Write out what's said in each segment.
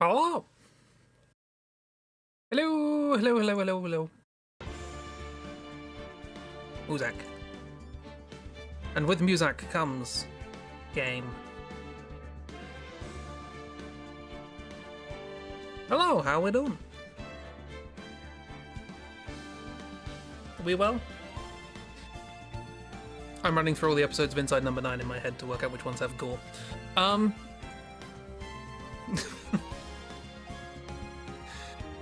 Oh! Hello, hello, hello, hello, hello. Muzak. And with Muzak comes game. Hello, how we doing? Are we well? I'm running through all the episodes of Inside Number 9 in my head to work out which ones have gore.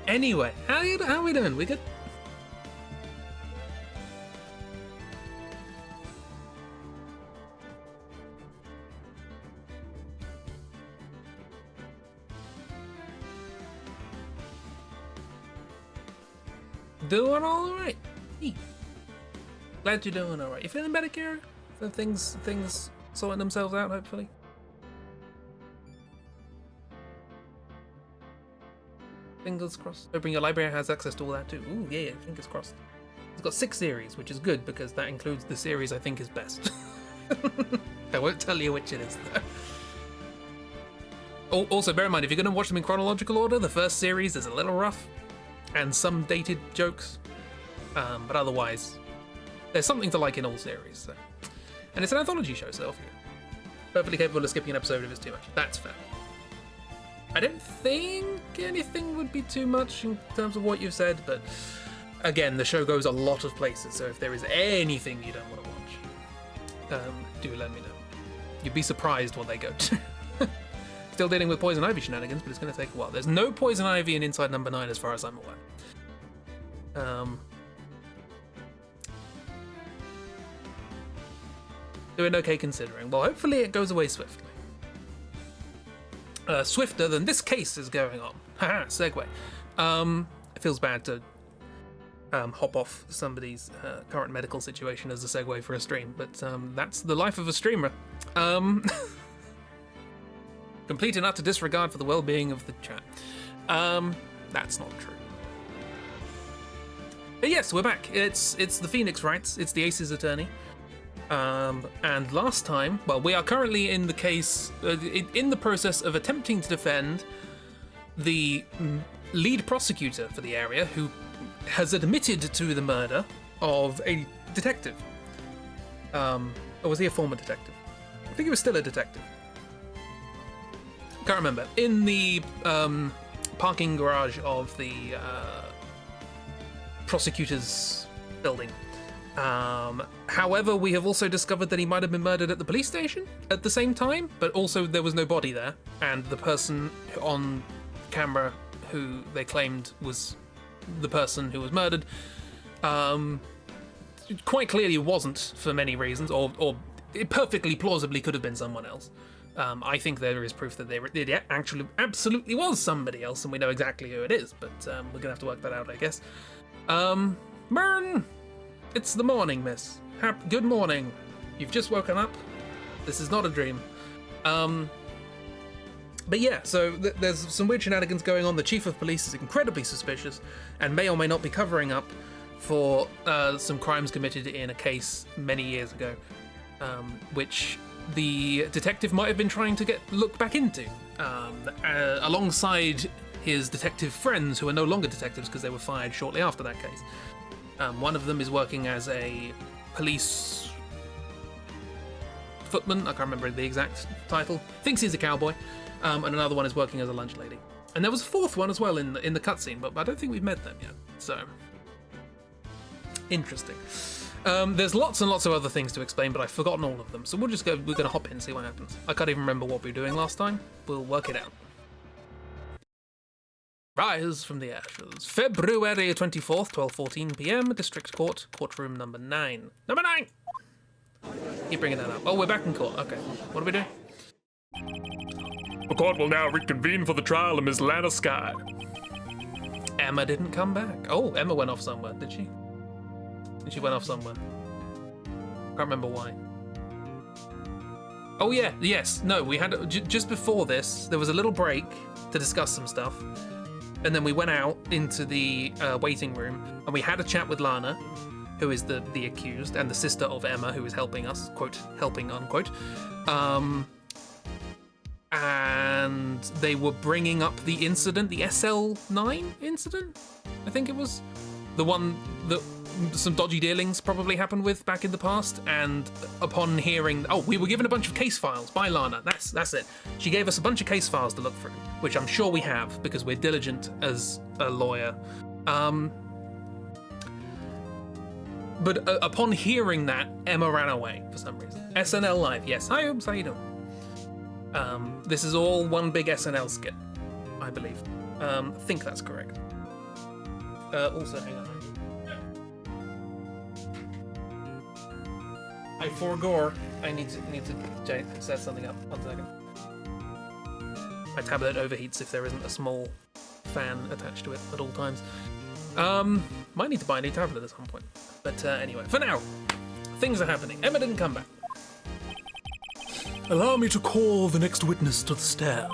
Anyway, how are we doing? We good? Doing all right. Glad you're doing all right. You feeling better, Kira? Things sorting themselves out, hopefully. Fingers crossed. Hoping your library has access to all that too. Ooh, yeah, fingers crossed. It's got 6 series, which is good because that includes the series I think is best. I won't tell you which it is, though. Also, bear in mind, if you're going to watch them in chronological order, the first series is a little rough and some dated jokes, but otherwise, there's something to like in all series. So. And it's an anthology show, so you're perfectly capable of skipping an episode if it's too much. That's fair. I don't think anything would be too much in terms of what you've said, but again, the show goes a lot of places, so if there is anything you don't want to watch, do let me know. You'd be surprised what they go to. Still dealing with Poison Ivy shenanigans, but it's going to take a while. There's no Poison Ivy in Inside Number 9 as far as I'm aware. Doing okay considering. Well, hopefully it goes away swiftly. Swifter than this case is going on. Haha, segue. It feels bad to hop off somebody's current medical situation as a segue for a stream, but that's the life of a streamer. Complete and utter disregard for the well-being of the chat. That's not true. But yes, we're back. It's the Phoenix Wrights. It's the Ace's attorney. And last time, well, we are currently in the case, in the process of attempting to defend the lead prosecutor for the area who has admitted to the murder of a detective. Or was he a former detective? I think he was still a detective. Can't remember. In the parking garage of the prosecutor's building. However, we have also discovered that he might have been murdered at the police station at the same time, but also there was no body there, and the person on camera who they claimed was the person who was murdered, quite clearly wasn't for many reasons, or it perfectly plausibly could have been someone else. I think there is proof that it actually absolutely was somebody else, and we know exactly who it is, but we're gonna have to work that out, I guess. Mern! It's the morning, miss. Good morning. You've just woken up. This is not a dream. But yeah, so there's some weird shenanigans going on. The chief of police is incredibly suspicious and may or may not be covering up for some crimes committed in a case many years ago, which the detective might have been trying to look back into, alongside his detective friends who are no longer detectives because they were fired shortly after that case. One of them is working as a police footman, I can't remember the exact title, thinks he's a cowboy, and another one is working as a lunch lady. And there was a fourth one as well in the cutscene, but I don't think we've met them yet, so interesting. There's lots and lots of other things to explain, but I've forgotten all of them, so we're gonna hop in and see what happens. I can't even remember what we were doing last time. We'll work it out. Rise from the ashes. February 24th, 12:14 p.m. District Court, courtroom number 9. Number 9! Keep bringing that up. Oh, we're back in court. Okay. What do we do? The court will now reconvene for the trial of Ms. Lana Skye. Emma didn't come back. Oh, Emma went off somewhere, did she? She went off somewhere. Can't remember why. Oh yeah, yes. No, we had, just before this, there was a little break to discuss some stuff. And then we went out into the waiting room and we had a chat with Lana, who is the accused, and the sister of Emma, who is helping us, quote, helping, unquote. And and they were bringing up the incident, the SL9 incident, I think it was. The one that some dodgy dealings probably happened with back in the past, and upon hearing... Oh, we were given a bunch of case files by Lana, that's it. She gave us a bunch of case files to look through, which I'm sure we have, because we're diligent as a lawyer. But upon hearing that, Emma ran away for some reason. SNL Live, yes. Hi, Oops, how you doing? This is all one big SNL skit, I believe. I think that's correct. Also, hang on. I forgore. I need to set something up. 1 second. My tablet overheats if there isn't a small fan attached to it at all times. Might need to buy a new tablet at some point. But anyway, for now, things are happening. Emma didn't come back. Allow me to call the next witness to the stand.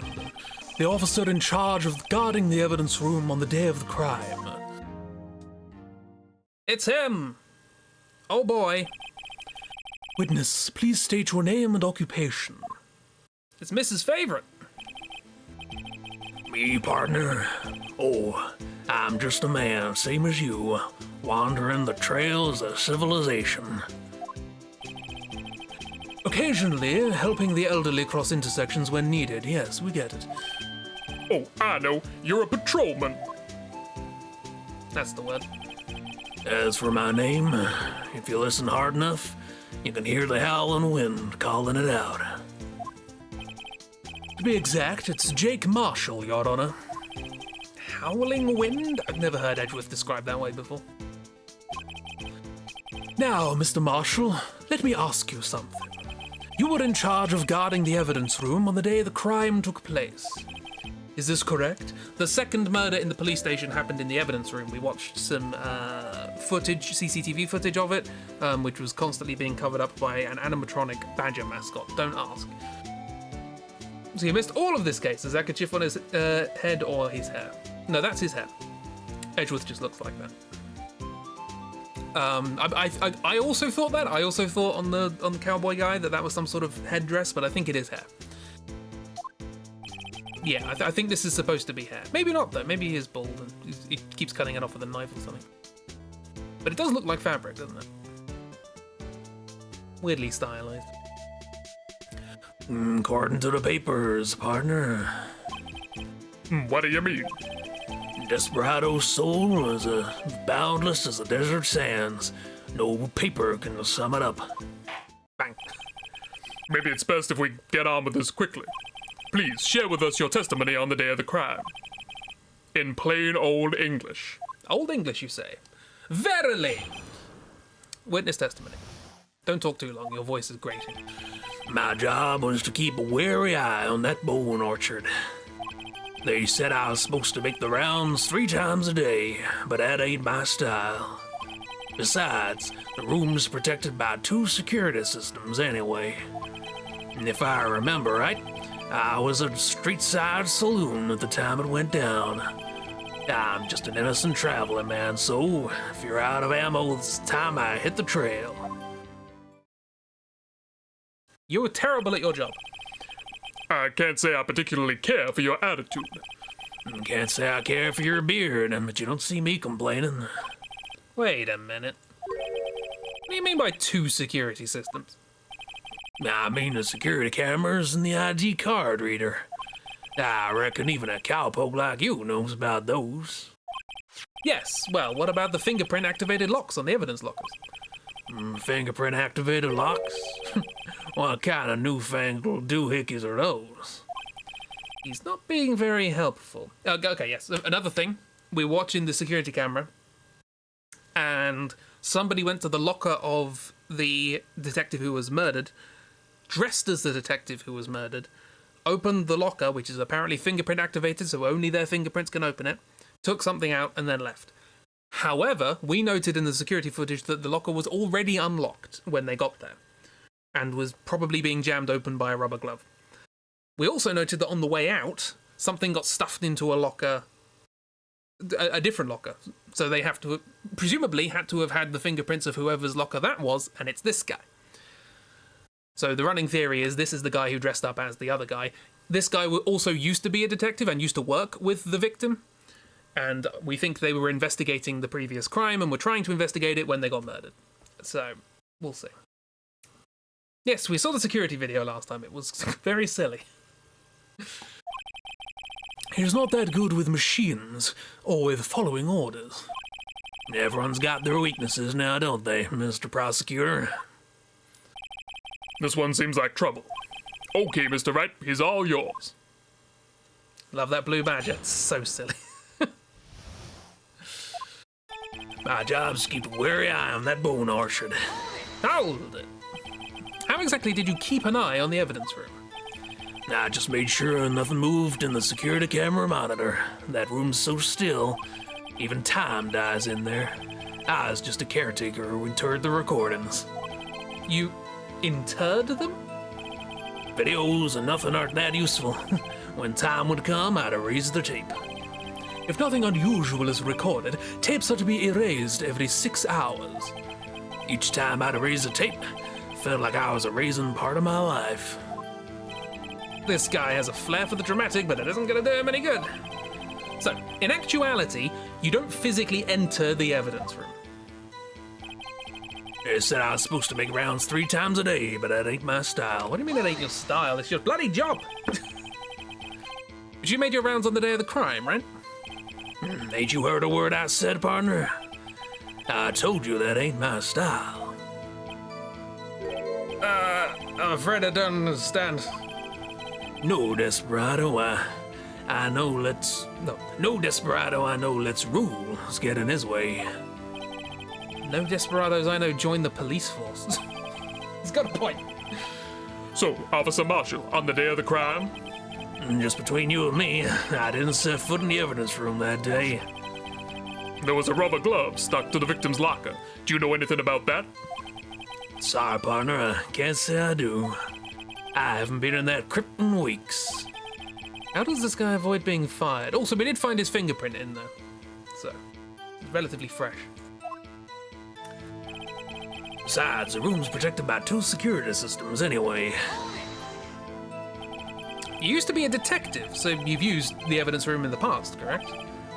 The officer in charge of guarding the evidence room on the day of the crime. It's him! Oh boy. Witness, please state your name and occupation. It's Mrs. Favorite. Me, partner? Oh, I'm just a man, same as you, wandering the trails of civilization. Occasionally, helping the elderly cross intersections when needed. Yes, we get it. Oh, I know. You're a patrolman. That's the word. As for my name, if you listen hard enough, you can hear the howling wind calling it out. To be exact, it's Jake Marshall, Your Honor. Howling wind? I've never heard Edgeworth described that way before. Now, Mr. Marshall, let me ask you something. You were in charge of guarding the evidence room on the day the crime took place. Is this correct? The second murder in the police station happened in the evidence room. We watched some footage, CCTV footage of it, which was constantly being covered up by an animatronic badger mascot. Don't ask. So you missed all of this case. Is that a chip on his head or his hair? No, that's his hair. Edgeworth just looks like that. I also thought that. I also thought on the cowboy guy that was some sort of headdress, but I think it is hair. Yeah, I think this is supposed to be hair. Maybe not, though. Maybe he is bald and he keeps cutting it off with a knife or something. But it does look like fabric, doesn't it? Weirdly stylized. According to the papers, partner. What do you mean? Desperado's soul is as boundless as the desert sands. No paper can sum it up. Bang. Maybe it's best if we get on with this quickly. Please share with us your testimony on the day of the crime. In plain old English. Old English, you say? Verily! Witness testimony. Don't talk too long, your voice is grating. My job was to keep a wary eye on that bone orchard. They said I was supposed to make the rounds 3 times a day, but that ain't my style. Besides, the room's protected by 2 security systems anyway. And if I remember right, I was at a street-side saloon at the time it went down. I'm just an innocent traveler, man, so if you're out of ammo, it's time I hit the trail. You were terrible at your job. I can't say I particularly care for your attitude. Can't say I care for your beard, but you don't see me complaining. Wait a minute. What do you mean by 2 security systems? I mean the security cameras and the ID card reader. I reckon even a cowpoke like you knows about those. Yes, well, what about the fingerprint-activated locks on the evidence lockers? Fingerprint-activated locks? What kind of newfangled doohickeys are those? He's not being very helpful. Okay, yes, another thing. We're watching the security camera, and somebody went to the locker of the detective who was murdered, dressed as the detective who was murdered, opened the locker, which is apparently fingerprint activated, so only their fingerprints can open it, took something out, and then left. However, we noted in the security footage that the locker was already unlocked when they got there, and was probably being jammed open by a rubber glove. We also noted that on the way out, something got stuffed into a locker, a different locker, so they have to, presumably, had to have had the fingerprints of whoever's locker that was, and it's this guy. So the running theory is this is the guy who dressed up as the other guy. this guy also used to be a detective and used to work with the victim. And we think they were investigating the previous crime and were trying to investigate it when they got murdered. So, we'll see. Yes, we saw the security video last time. It was very silly. He's not that good with machines or with following orders. Everyone's got their weaknesses now, don't they, Mr. Prosecutor? This one seems like trouble. Okay, Mr. Wright, he's all yours. Love that blue badge. It's so silly. My job's to keep a wary eye on that bone orchard. Hold it. How exactly did you keep an eye on the evidence room? I just made sure nothing moved in the security camera monitor. That room's so still, even time dies in there. I was just a caretaker who interred the recordings. You interred them? Videos and nothing aren't that useful. When time would come, I'd erase the tape. If nothing unusual is recorded, tapes are to be erased every 6 hours. Each time I'd erase a tape, felt like I was erasing part of my life. This guy has a flair for the dramatic, but it isn't going to do him any good. So, in actuality, you don't physically enter the evidence room. They said I was supposed to make rounds 3 times a day, but that ain't my style. What do you mean it ain't your style? It's your bloody job! But you made your rounds on the day of the crime, right? Ain't you heard a word I said, partner? I told you that ain't my style. I'm afraid I don't understand. No, Desperado, I know let's... No, Desperado, I know let's rule. Let's get in his way. No desperados I know join the police force. He's got a point. So, Officer Marshall, on the day of the crime? Just between you and me, I didn't set foot in the evidence room that day. There was a rubber glove stuck to the victim's locker. Do you know anything about that? Sorry, partner, I can't say I do. I haven't been in that crypt in weeks. How does this guy avoid being fired? Also, we did find his fingerprint in there. So, it's relatively fresh. Besides, the room's protected by 2 security systems anyway. You used to be a detective, so you've used the evidence room in the past, correct?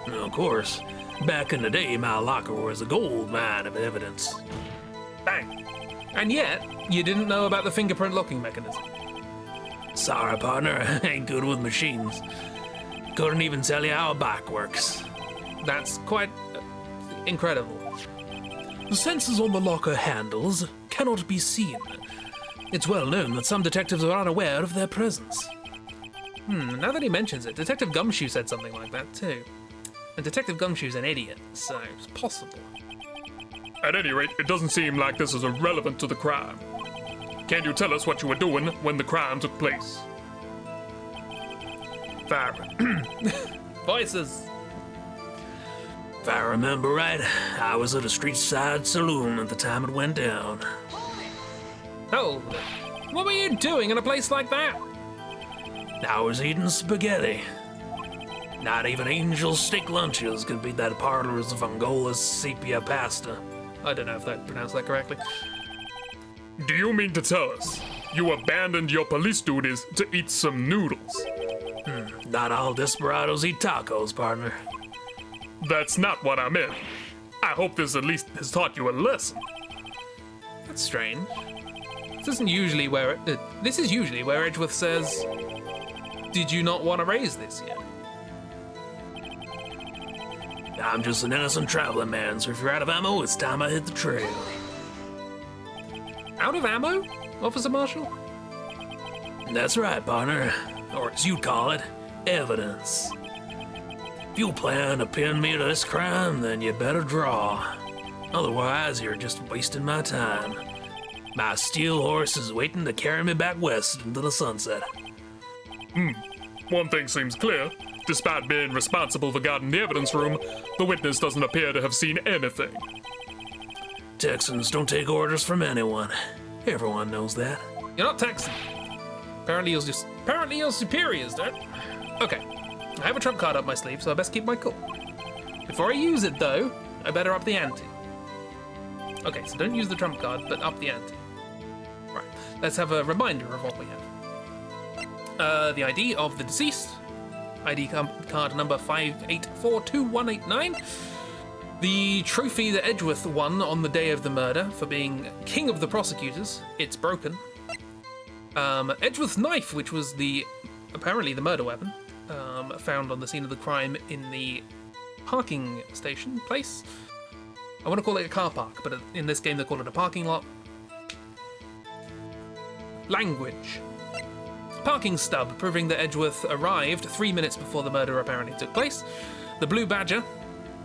Of course. Back in the day, my locker was a gold mine of evidence. Bang. And yet, you didn't know about the fingerprint locking mechanism. Sorry, partner, I ain't good with machines. Couldn't even tell you how a bike works. That's quite incredible. The sensors on the locker handles cannot be seen. It's well known that some detectives are unaware of their presence. Now that he mentions it, Detective Gumshoe said something like that too. And Detective Gumshoe's an idiot, so it's possible. At any rate, it doesn't seem like this is irrelevant to the crime. Can you tell us what you were doing when the crime took place? Voices. If I remember right, I was at a street side saloon at the time it went down. Oh, what were you doing in a place like that? I was eating spaghetti. Not even Angel's steak lunches could beat that parlor's of Angola's sepia pasta. I don't know if I pronounced that correctly. Do you mean to tell us you abandoned your police duties to eat some noodles? Not all desperados eat tacos, partner. That's not what I meant. I hope this at least has taught you a lesson. That's strange. This is usually where Edgeworth says, "Did you not want to raise this yet?" I'm just an innocent traveling man, so if you're out of ammo, it's time I hit the trail. Out of ammo, Officer Marshall? That's right, partner. Or as you'd call it, evidence. If you plan to pin me to this crime, then you better draw. Otherwise, you're just wasting my time. My steel horse is waiting to carry me back west into the sunset. One thing seems clear. Despite being responsible for guarding the evidence room, the witness doesn't appear to have seen anything. Texans don't take orders from anyone. Everyone knows that. You're not Texan. Apparently your superiors don't. Okay, I have a trump card up my sleeve, so I best keep my cool. Before I use it, though, I better up the ante. Okay, so don't use the trump card, but up the ante. Right, let's have a reminder of what we have. The ID of the deceased, ID card number 5842189. The trophy that Edgeworth won on the day of the murder for being king of the prosecutors. It's broken. Edgeworth's knife, which was apparently the murder weapon, found on the scene of the crime in the parking station place. I want to call it a car park, but in this game they call it a parking lot. Language. Parking stub, proving that Edgeworth arrived 3 minutes before the murder apparently took place. The blue badger,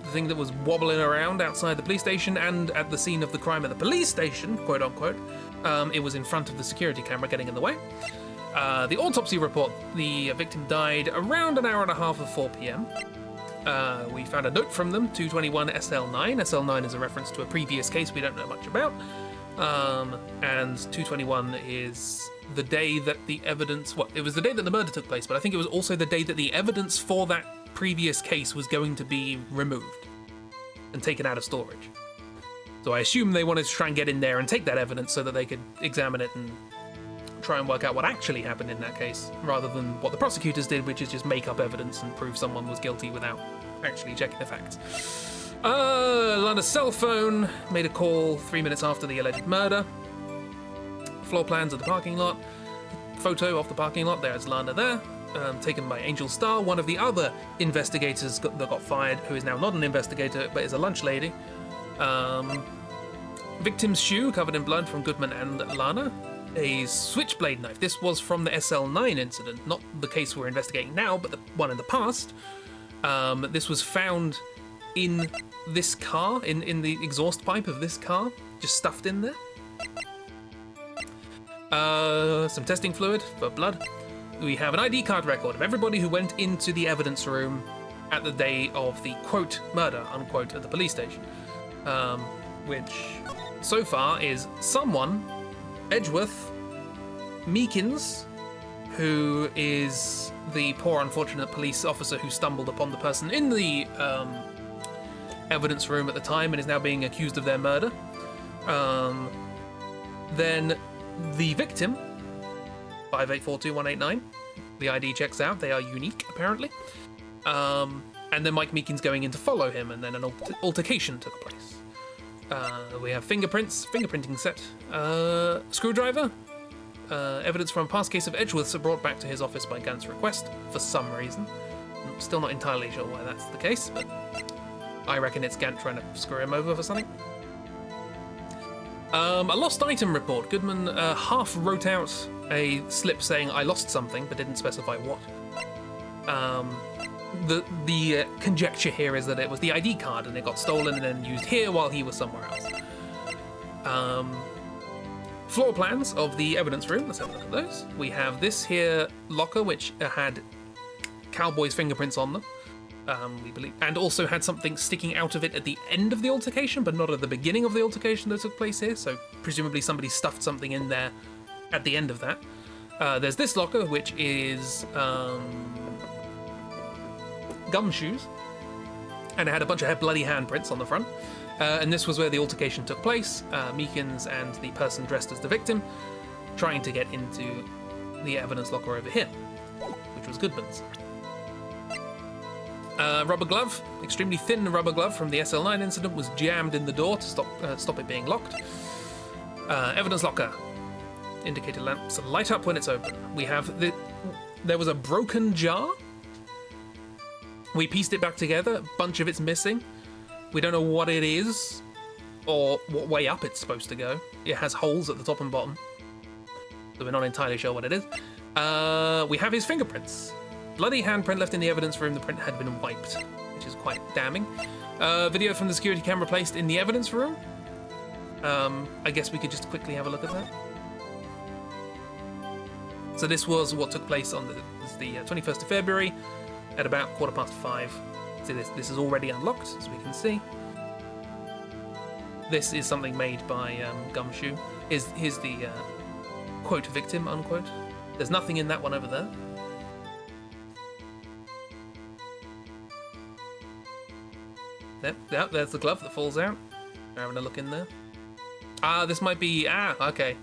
the thing that was wobbling around outside the police station and at the scene of the crime at the police station, quote unquote. It was in front of the security camera getting in the way. The autopsy report, the victim died around an hour and a half of 4 p.m. We found a note from them, 221 SL9. SL9 is a reference to a previous case we don't know much about. And 221 is the day that the evidence... Well, it was the day that the murder took place, but I think it was also the day that the evidence for that previous case was going to be removed and taken out of storage. So I assume they wanted to try and get in there and take that evidence so that they could examine it and try and work out what actually happened in that case, rather than what the prosecutors did, which is just make up evidence and prove someone was guilty without actually checking the facts. Lana's cell phone made a call 3 minutes after the alleged murder. Floor plans of the parking lot. Photo of the parking lot. There's Lana there. Taken by Angel Starr, one of the other investigators that got fired, who is now not an investigator but is a lunch lady. Victim's shoe covered in blood from Goodman and Lana. A switchblade knife. This was from the SL9 incident, not the case we're investigating now, but the one in the past. This was found in this car, in the exhaust pipe of this car, just stuffed in there. Some testing fluid for blood. We have an ID card record of everybody who went into the evidence room at the day of the, quote, murder, unquote, at the police station. Which, so far, is someone, Edgeworth, Meekins, who is the poor unfortunate police officer who stumbled upon the person in the evidence room at the time and is now being accused of their murder. Then the victim, 5842189. The ID checks out. They are unique, apparently. And then Mike Meekins going in to follow him, and then an altercation took place. We have fingerprinting set. Screwdriver. Evidence from a past case of Edgeworth's are brought back to his office by Gant's request, for some reason. I'm still not entirely sure why that's the case, but I reckon it's Gant trying to screw him over for something. A lost item report. Goodman half wrote out a slip saying, I lost something, but didn't specify what. The conjecture here is that it was the ID card and it got stolen and then used here while he was somewhere else. Floor plans of the evidence room. Let's have a look at those. We have this here locker, which had Cowboy's fingerprints on them. We believe, and also had something sticking out of it at the end of the altercation, but not at the beginning of the altercation that took place here. So presumably somebody stuffed something in there at the end of that. There's this locker, which is gumshoes, and it had a bunch of bloody handprints on the front. And this was where the altercation took place. Meekins and the person dressed as the victim trying to get into the evidence locker over here, which was Goodman's. Rubber glove, extremely thin rubber glove from the SL9 incident, was jammed in the door to stop it being locked. Evidence locker. Indicator lamps light up when it's open. We have there was a broken jar. We pieced it back together. A bunch of it's missing. We don't know what it is or what way up it's supposed to go. It has holes at the top and bottom, so we're not entirely sure what it is. We have his fingerprints. Bloody handprint left in the evidence room. The print had been wiped, which is quite damning. Video from the security camera placed in the evidence room. I guess we could just quickly have a look at that. So this was what took place on the 21st of February at about 5:15. So this is already unlocked, as we can see. This is something made by Gumshoe. Here's the quote victim, unquote. There's nothing in that one over there. Yep, there's the glove that falls out. We're having a look in there. This might be... okay.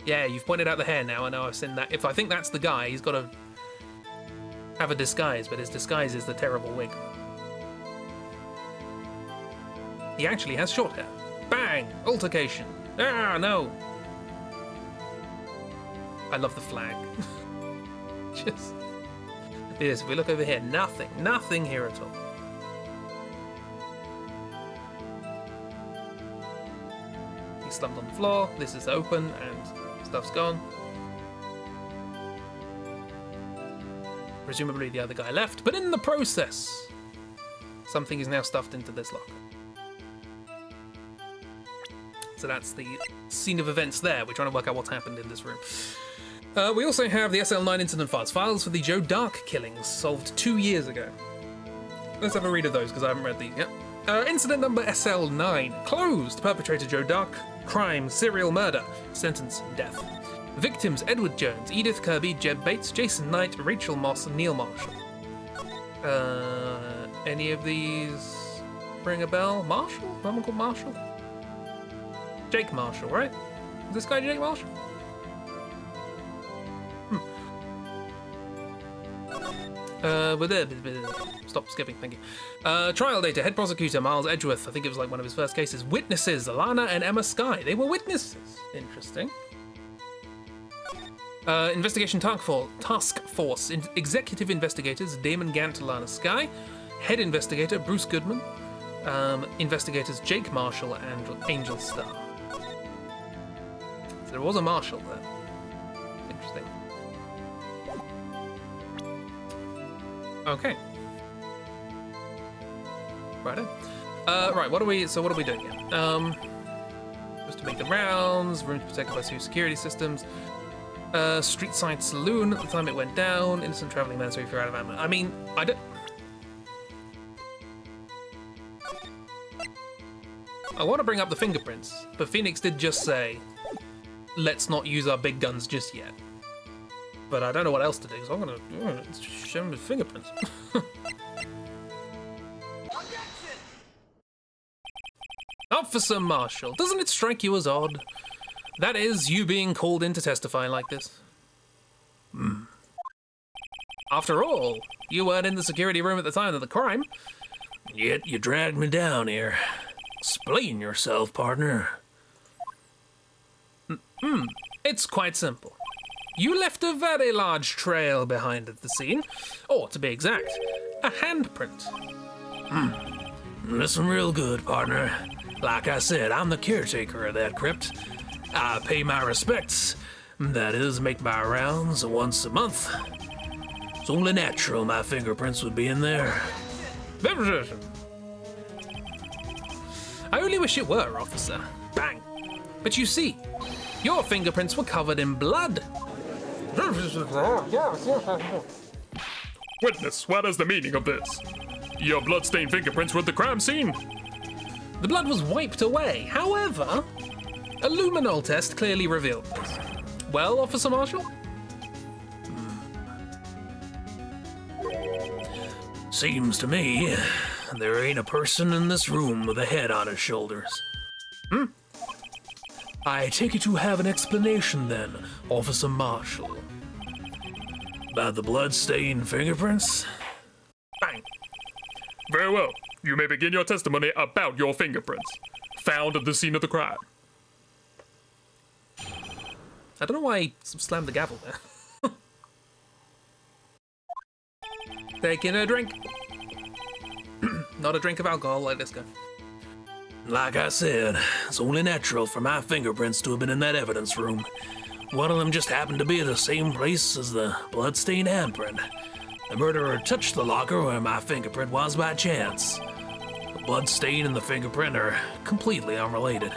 Yeah, you've pointed out the hair now. I know I've seen that. If I think that's the guy, he's got to have a disguise, but his disguise is the terrible wig. He actually has short hair. Bang! Altercation. Ah, no! I love the flag. Just... Yes, if we look over here, nothing here at all. He slumped on the floor, this is open, and stuff's gone. Presumably the other guy left, but in the process, something is now stuffed into this locker. So that's the scene of events there. We're trying to work out what's happened in this room. We also have the SL9 incident files for the Joe Dark killings, solved 2 years ago. Let's have a read of those, because I haven't read these yet. Incident number SL9. Closed. Perpetrator Joe Dark. Crime, serial murder. Sentence, death. Victims, Edward Jones, Edith Kirby, Jeb Bates, Jason Knight, Rachel Moss, and Neil Marshall. Any of these ring a bell? Marshall? Someone called Marshall? Jake Marshall, right? Is this guy Jake Marshall? Stop skipping, thank you. Trial data, head prosecutor Miles Edgeworth, I think it was like one of his first cases. Witnesses, Alana and Emma Skye. They were witnesses. Interesting. Investigation Task Force. Executive investigators, Damon Gant, Alana Skye. Head investigator, Bruce Goodman. Investigators, Jake Marshall and Angel Starr. So there was a Marshall there. Interesting. Okay. Righto. Right, what are we doing here? Just to make the rounds, rooms protected by security systems. Street side saloon, at the time it went down. Innocent traveling man, sorry if you're out of ammo. I mean, I don't... I want to bring up the fingerprints, but Phoenix did just say, let's not use our big guns just yet. But I don't know what else to do, so I'm gonna show him the fingerprints. Officer Marshall, doesn't it strike you as odd? That is, you being called in to testify like this. After all, you weren't in the security room at the time of the crime. Yet you dragged me down here. Explain yourself, partner. It's quite simple. You left a very large trail behind at the scene, or to be exact, a handprint. Listen real good, partner. Like I said, I'm the caretaker of that crypt. I pay my respects. That is, make my rounds once a month. It's only natural my fingerprints would be in there. I only wish it were, officer. Bang. But you see, your fingerprints were covered in blood. Witness, what is the meaning of this? Your bloodstained fingerprints were at the crime scene. The blood was wiped away. However, a luminol test clearly revealed this. Well, Officer Marshall? Seems to me there ain't a person in this room with a head on his shoulders. I take it you have an explanation then, Officer Marshall. About the blood-stained fingerprints? Bang. Very well. You may begin your testimony about your fingerprints, found at the scene of the crime. I don't know why he slammed the gavel there. Taking a drink. Not a drink of alcohol, let this go. Like I said, it's only natural for my fingerprints to have been in that evidence room. One of them just happened to be at the same place as the bloodstained handprint. The murderer touched the locker where my fingerprint was by chance. The bloodstain and the fingerprint are completely unrelated.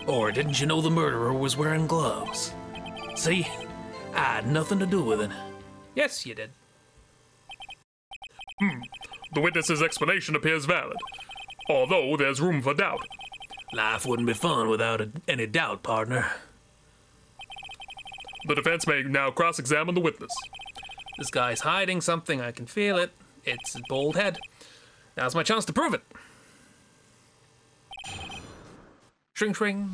Or didn't you know the murderer was wearing gloves? See, I had nothing to do with it. Yes, you did. The witness's explanation appears valid, although there's room for doubt. Life wouldn't be fun without any doubt, partner. The defense may now cross-examine the witness. This guy's hiding something, I can feel it. It's his bald head. Now's my chance to prove it. Shring, shring.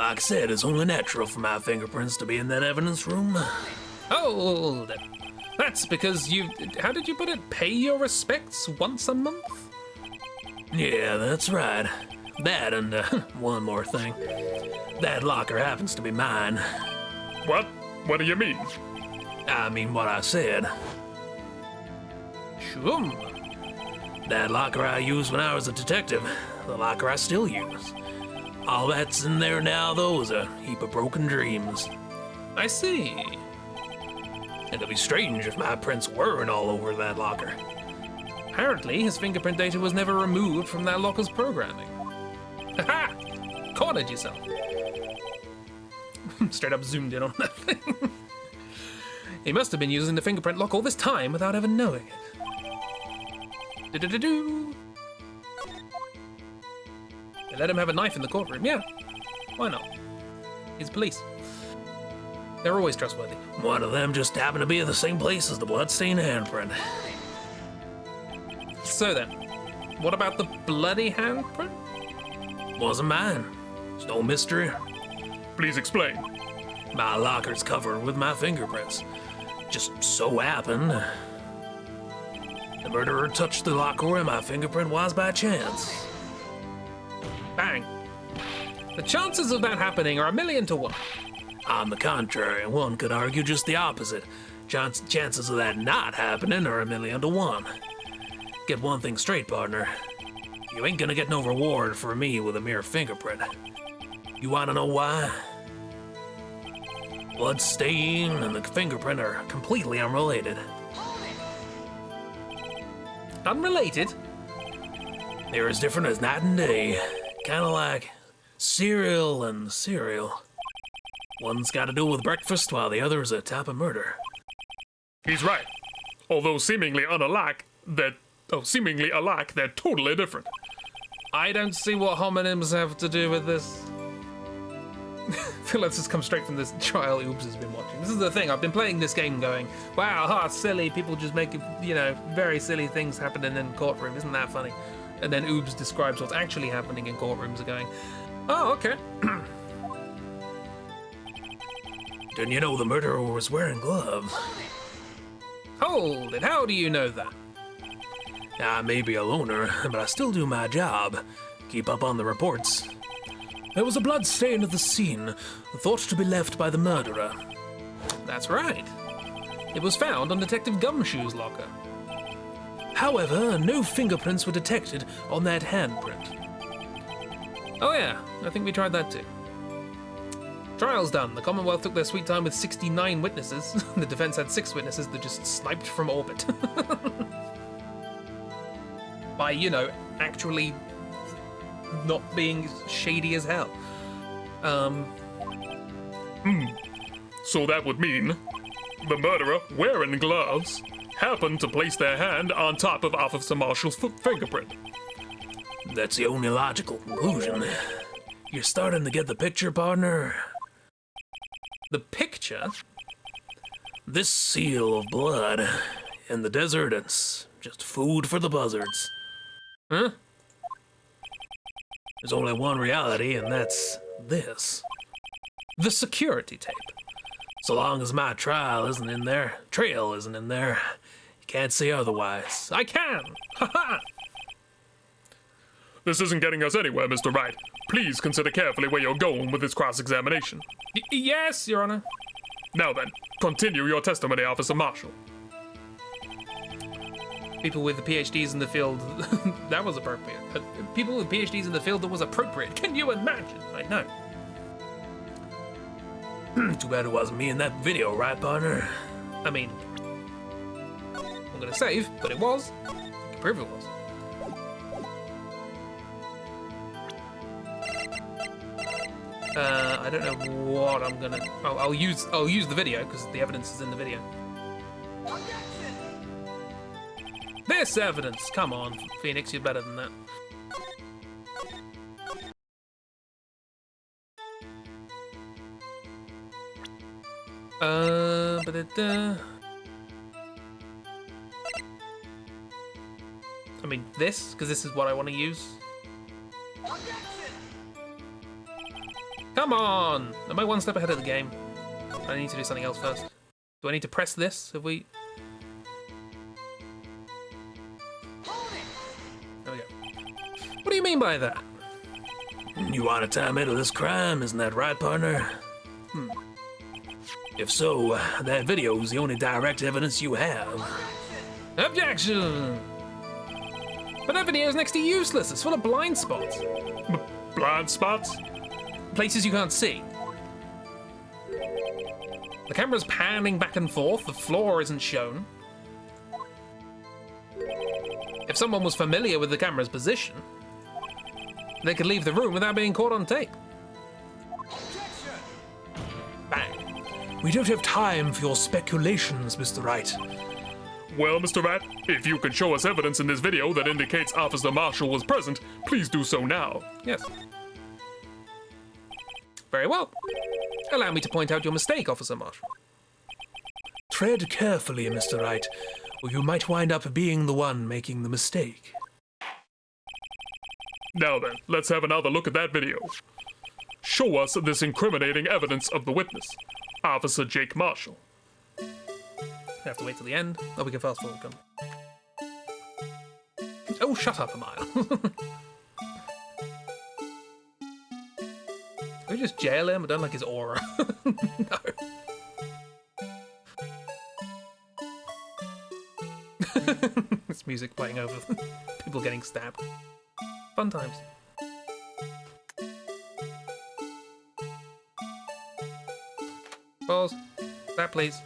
Like I said, it's only natural for my fingerprints to be in that evidence room. Oh, that's because you... How did you put it? Pay your respects once a month? Yeah, that's right. That and one more thing. That locker happens to be mine. What? What do you mean? I mean what I said. Sure. That locker I used when I was a detective. The locker I still use. All that's in there now, though, is a heap of broken dreams. I see. It'd be strange if my prints weren't all over that locker. Apparently, his fingerprint data was never removed from that locker's programming. Ha! Cornered yourself. Straight up zoomed in on that thing. He must have been using the fingerprint lock all this time without ever knowing it. Do-do-do-do. They let him have a knife in the courtroom, yeah. Why not? He's police. They're always trustworthy. One of them just happened to be at the same place as the bloodstained handprint. So then, what about the bloody handprint? Wasn't mine. It's no mystery. Please explain. My locker's covered with my fingerprints. Just so happened. The murderer touched the locker where my fingerprint was by chance. Bang. The chances of that happening are 1,000,000 to 1. On the contrary, one could argue just the opposite. Chances of that not happening are 1,000,000 to 1. Get one thing straight, partner. You ain't gonna get no reward for me with a mere fingerprint. You wanna know why? Blood stain and the fingerprint are completely unrelated. Unrelated? They're as different as night and day. Kinda like cereal and cereal. One's got to do with breakfast while the other's a type of murder. He's right. Although seemingly alike, they're totally different. I don't see what homonyms have to do with this. I feel like this has come straight from this trial Oops has been watching. This is the thing, I've been playing this game going, wow, silly, people just make, very silly things happening in courtroom, isn't that funny? And then Oops describes what's actually happening in courtrooms and going, oh, okay. Didn't you know the murderer was wearing gloves? Hold it, how do you know that? I may be a loner, but I still do my job. Keep up on the reports. There was a blood stain at the scene, thought to be left by the murderer. That's right. It was found on Detective Gumshoe's locker. However, no fingerprints were detected on that handprint. Oh yeah, I think we tried that too. Trial's done. The Commonwealth took their sweet time with 69 witnesses. The defense had 6 witnesses that just sniped from orbit. By, actually not being shady as hell. So that would mean the murderer, wearing gloves, happened to place their hand on top of Officer Marshall's fingerprint. That's the only logical conclusion. You're starting to get the picture, partner? The picture? This seal of blood in the desert, it's just food for the buzzards. Huh? There's only one reality, and that's this. The security tape. So long as my trail isn't in there, you can't say otherwise. I can! Ha-ha! This isn't getting us anywhere, Mr. Wright. Please consider carefully where you're going with this cross-examination. Yes, Your Honor. Now then, continue your testimony, Officer Marshall. People with PhDs in the field, that was appropriate. People with PhDs in the field that was appropriate. Can you imagine? I know. Too bad it wasn't me in that video, right, partner? I mean, I'm gonna save, but it was. I can prove it was. I don't know what I'm gonna. Oh, I'll use the video because the evidence is in the video. This evidence, come on, Phoenix, you're better than that. I mean, this, because this is what I want to use. Come on! Am I one step ahead of the game? I need to do something else first. Do I need to press this? Have we... There we go. What do you mean by that? You want to tie me to this crime, isn't that right, partner? If so, that video's the only direct evidence you have. Objection! But that video is next to useless. It's full of blind spots. Blind spots? Places you can't see. The camera's panning back and forth. The floor isn't shown. If someone was familiar with the camera's position, they could leave the room without being caught on tape. Bang. We don't have time for your speculations, Mr. Wright. Well, Mr. Rat, if you can show us evidence in this video that indicates Officer Marshall was present, please do so now. Yes. Very well. Allow me to point out your mistake, Officer Marshall. Tread carefully, Mr. Wright, or you might wind up being the one making the mistake. Now then, let's have another look at that video. Show us this incriminating evidence of the witness, Officer Jake Marshall. I have to wait till the end. Oh, we can fast forward, come. Oh, shut up a mile. Can we just jail him? I don't like his aura. No. This music playing over people getting stabbed. Fun times. Pause. That, please.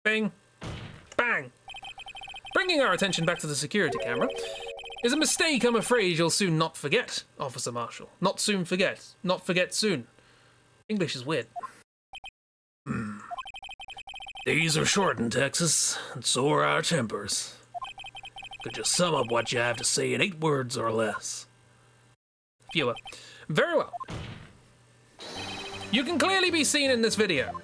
Bing. Bang. Bringing our attention back to the security camera is a mistake I'm afraid you'll soon not forget, Officer Marshall. Not soon forget. Not forget soon. English is weird. Days are short in Texas, and so are our tempers. Could you sum up what you have to say in 8 words or less? Fewer. Very well. You can clearly be seen in this video.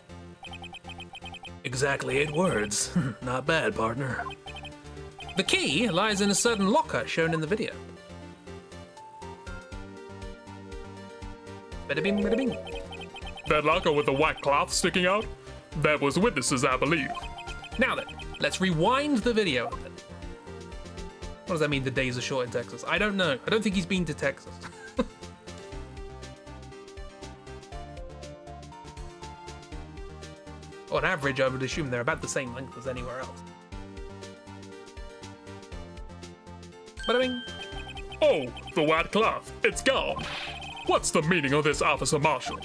Exactly 8 words. Not bad, partner. The key lies in a certain locker shown in the video. Bada bing, bada bing. That locker with the white cloth sticking out? That was witnesses, I believe. Now then, let's rewind the video a bit. What does that mean, the days are short in Texas? I don't know. I don't think he's been to Texas. On average, I would assume they're about the same length as anywhere else. Bada bing. Oh, the white cloth. It's gone. What's the meaning of this, Officer Marshall?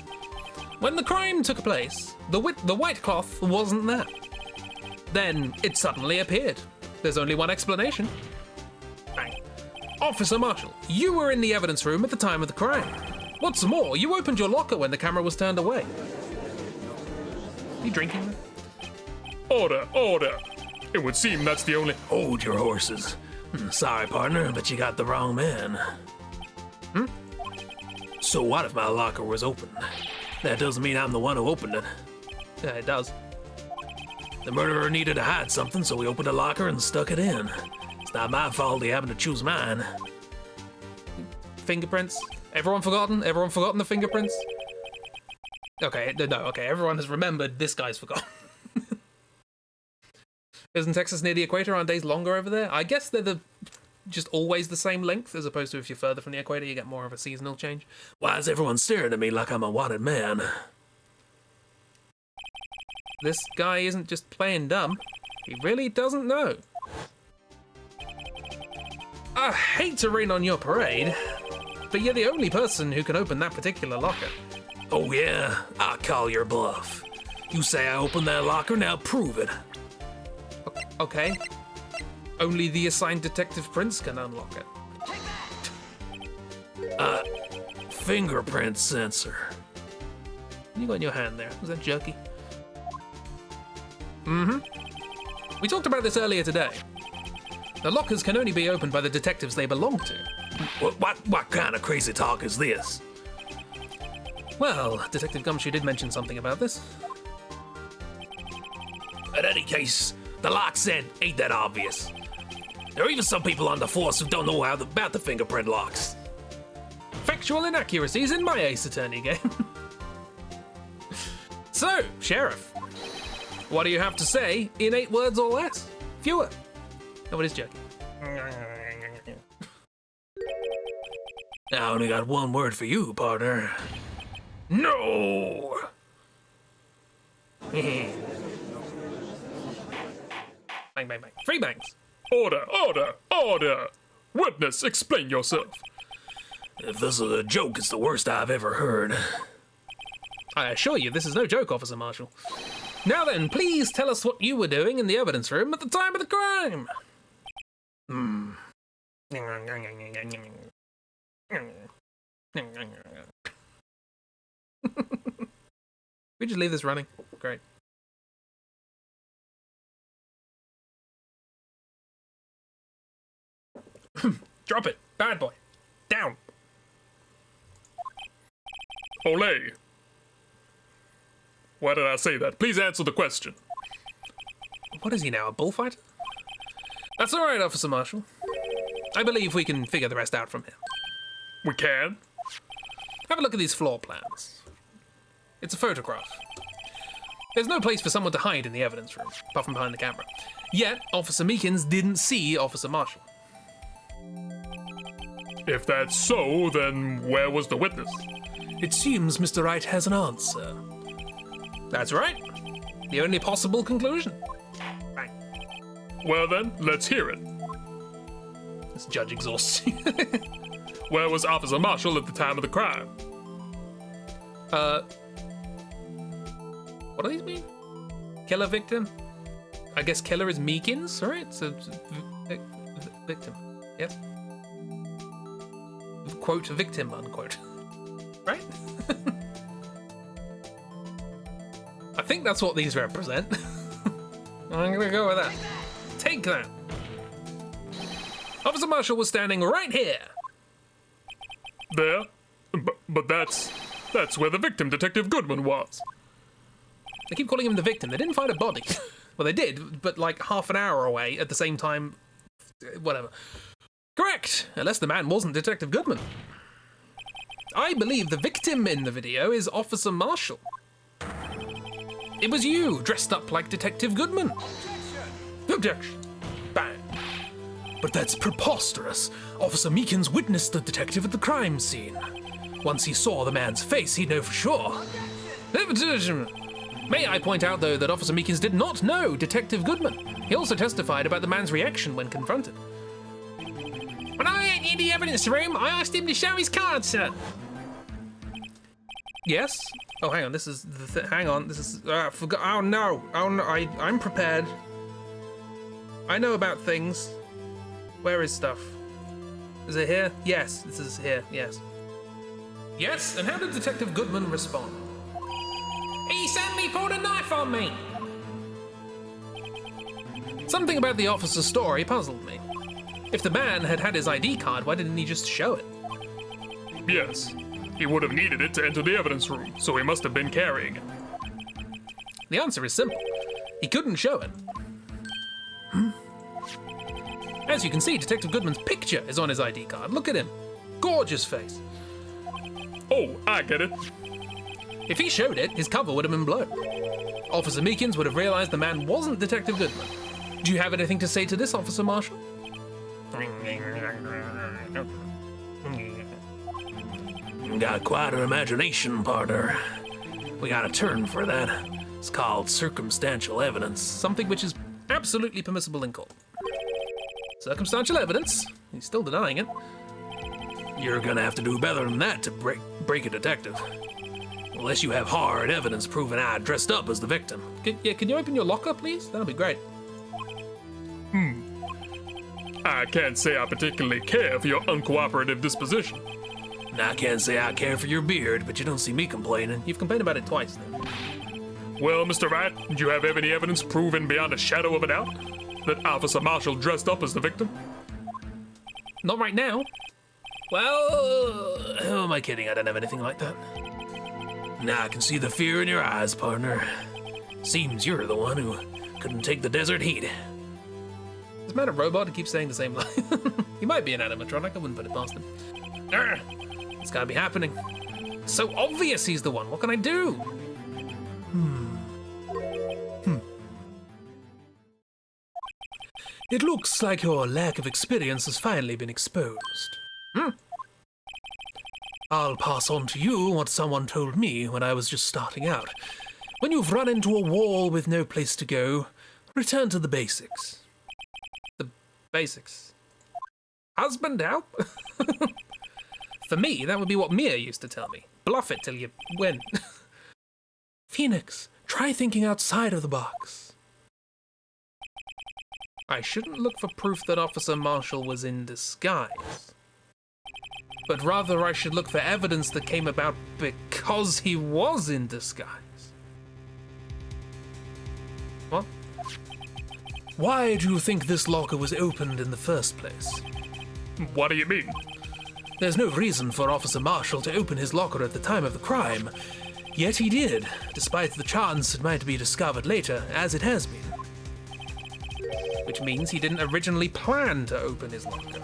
When the crime took place, the white cloth wasn't there. Then it suddenly appeared. There's only one explanation. Bang. Officer Marshall, you were in the evidence room at the time of the crime. What's more, you opened your locker when the camera was turned away. You drinking? Order, order. It would seem that's the only... Hold your horses. Sorry, partner, but you got the wrong man. So what if my locker was open? That doesn't mean I'm the one who opened it. Yeah, it does. The murderer needed to hide something, so he opened a locker and stuck it in. It's not my fault he happened to choose mine. Fingerprints? Everyone forgotten? Everyone forgotten the fingerprints? Okay, no, okay, everyone has remembered, this guy's forgotten. Isn't Texas near the equator? Aren't days longer over there? I guess they're just always the same length, as opposed to if you're further from the equator, you get more of a seasonal change. Why is everyone staring at me like I'm a wanted man? This guy isn't just playing dumb. He really doesn't know. I hate to rain on your parade, but you're the only person who can open that particular locker. Oh yeah? I'll call your bluff. You say I opened that locker, now prove it. Okay. Only the assigned detective Prince can unlock it. Fingerprint sensor. What you got in your hand there? Was that Jockey? We talked about this earlier today. The lockers can only be opened by the detectives they belong to. What kind of crazy talk is this? Well, Detective Gumshoe did mention something about this. In any case, the lock ain't that obvious. There are even some people on the force who don't know about the fingerprint locks. factual inaccuracies in my Ace Attorney game. So, Sheriff, what do you have to say in 8 words or less? Fewer. Nobody's joking. I only got one word for you, partner. No! Bang, bang, bang. 3 bangs. Order, order, order! Witness, explain yourself. If this is a joke, it's the worst I've ever heard. I assure you, this is no joke, Officer Marshall. Now then, please tell us what you were doing in the evidence room at the time of the crime. We just leave this running. Great. Drop it. Bad boy. Down. Olay. Why did I say that? Please answer the question. What is he now, a bullfighter? That's all right, Officer Marshall. I believe we can figure the rest out from here. We can? Have a look at these floor plans. It's a photograph. There's no place for someone to hide in the evidence room, apart from behind the camera. Yet, Officer Meekins didn't see Officer Marshall. If that's so, then where was the witness? It seems Mr. Wright has an answer. That's right. The only possible conclusion. Bang. Well then, let's hear it. This judge exhausts you. Where was Officer Marshall at the time of the crime? What do these mean? Killer victim? I guess killer is Meekins, right? So, victim. Yes? Quote, victim, unquote. Right? I think that's what these represent. I'm gonna go with that. Take that. Officer Marshall was standing right here. There? But that's where the victim, Detective Goodman, was. They keep calling him the victim. They didn't find a body. Well, they did, but like half an hour away at the same time. Whatever. Correct, unless the man wasn't Detective Goodman. I believe the victim in the video is Officer Marshall. It was you, dressed up like Detective Goodman. Objection. Bang. But that's preposterous. Officer Meekins witnessed the detective at the crime scene. Once he saw the man's face, he'd know for sure. Objection. May I point out, though, that Officer Meekins did not know Detective Goodman. He also testified about the man's reaction when confronted. When I went in the evidence room, I asked him to show his card, sir. Yes? Oh, hang on, this is the hang on, this is, forgot, oh no, I'm prepared. I know about things. Where is stuff? Is it here? Yes, this is here, yes. Yes, and how did Detective Goodman respond? He suddenly pulled a knife on me. Something about the officer's story puzzled me. If the man had had his ID card, why didn't he just show it? Yes. He would have needed it to enter the evidence room, so he must have been carrying it. The answer is simple. He couldn't show it. As you can see, Detective Goodman's picture is on his ID card. Look at him. Gorgeous face. Oh, I get it. If he showed it, his cover would have been blown. Officer Meekins would have realized the man wasn't Detective Goodman. Do you have anything to say to this, Officer Marshall? Got quite an imagination, partner. We got a term for that. It's called circumstantial evidence. Something which is absolutely permissible in court. Circumstantial evidence? He's still denying it. You're gonna have to do better than that to break a detective. Unless you have hard evidence proving I dressed up as the victim. Can you open your locker, please? That'll be great. I can't say I particularly care for your uncooperative disposition. Now, I can't say I care for your beard, but you don't see me complaining. You've complained about it twice now. Well, Mr. Wright, do you have any evidence proven beyond a shadow of a doubt that Officer Marshall dressed up as the victim? Not right now. Well, who am I kidding? I don't have anything like that. Now I can see the fear in your eyes, partner. Seems you're the one who couldn't take the desert heat. Is man a robot who keeps saying the same line? He might be an animatronic, I wouldn't put it past him. It's gotta be happening. So obvious he's the one. What can I do? It looks like your lack of experience has finally been exposed. I'll pass on to you what someone told me when I was just starting out. When you've run into a wall with no place to go, return to the basics. The basics? Husband help? For me, that would be what Mia used to tell me. Bluff it till you win. Phoenix, try thinking outside of the box. I shouldn't look for proof that Officer Marshall was in disguise. But rather I should look for evidence that came about because he was in disguise. What? Why do you think this locker was opened in the first place? What do you mean? There's no reason for Officer Marshall to open his locker at the time of the crime. Yet he did, despite the chance it might be discovered later, as it has been. Which means he didn't originally plan to open his locker.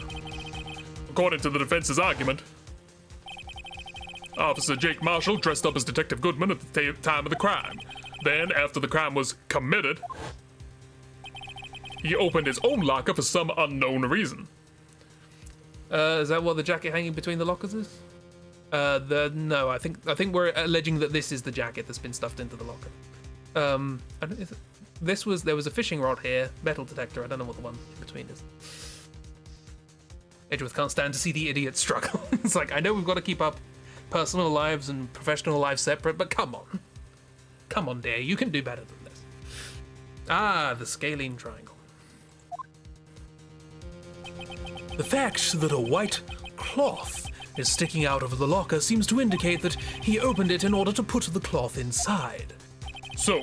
According to the defense's argument, Officer Jake Marshall dressed up as Detective Goodman at the time of the crime. Then, after the crime was committed, he opened his own locker for some unknown reason. Is that what the jacket hanging between the lockers is? No, I think we're alleging that this is the jacket that's been stuffed into the locker. There was a fishing rod here, metal detector. I don't know what the one in between is. Edgeworth can't stand to see the idiot struggle. It's like, I know we've got to keep up personal lives and professional lives separate, but come on. Come on, dear, you can do better than this. Ah, the scalene triangle. The fact that a white cloth is sticking out of the locker seems to indicate that he opened it in order to put the cloth inside. So,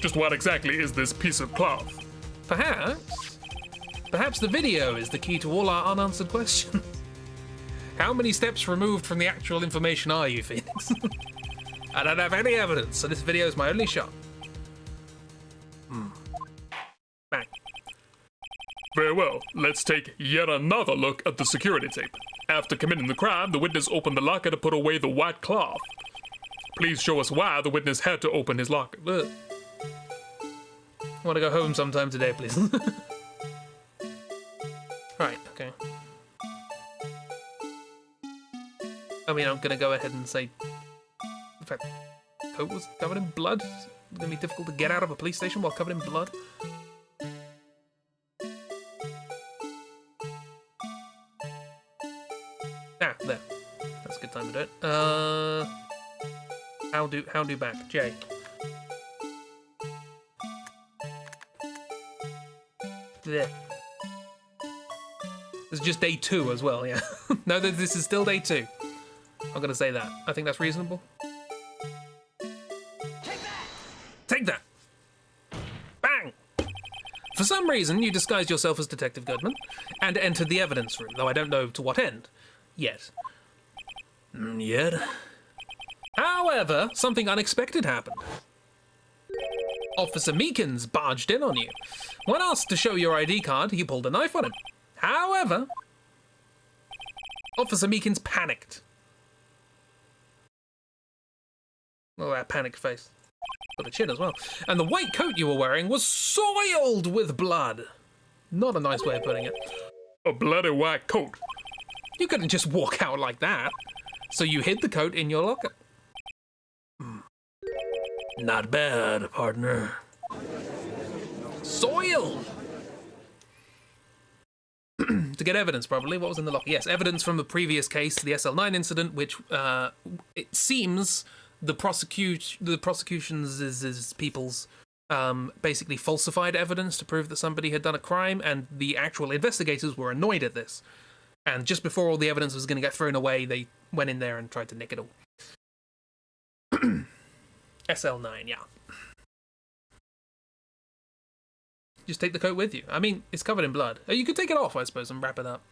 just what exactly is this piece of cloth? Perhaps the video is the key to all our unanswered questions. How many steps removed from the actual information are you, Phoenix? I don't have any evidence, so this video is my only shot. Bang. Very well, let's take yet another look at the security tape. After committing the crime, the witness opened the locker to put away the white cloth. Please show us why the witness had to open his locker. Ugh. I want to go home sometime today, please. Right, okay. I mean, I'm gonna go ahead and say the fact coat was covered in blood. It's gonna be difficult to get out of a police station while covered in blood. Ah, there. That's a good time to do it. How do back, Jay. There. This is just day 2 as well, yeah. No, this is still day 2. I'm gonna say that. I think that's reasonable. Take that! Bang! For some reason, you disguised yourself as Detective Goodman and entered the evidence room, though I don't know to what end. Yet. Yet? However, something unexpected happened. Officer Meekins barged in on you. When asked to show your ID card, you pulled a knife on him. However, Officer Meekins panicked. Oh, that panicked face. Got a chin as well. And the white coat you were wearing was soiled with blood. Not a nice way of putting it. A bloody white coat. You couldn't just walk out like that. So you hid the coat in your locker. Not bad, partner. Soiled! To get evidence, probably. What was in the locker? Yes, evidence from the previous case, the SL9 incident, which it seems the prosecution's people's basically falsified evidence to prove that somebody had done a crime, and the actual investigators were annoyed at this. And just before all the evidence was going to get thrown away, they went in there and tried to nick it all. SL9, yeah. Just take the coat with you. I mean, it's covered in blood. You could take it off, I suppose, and wrap it up.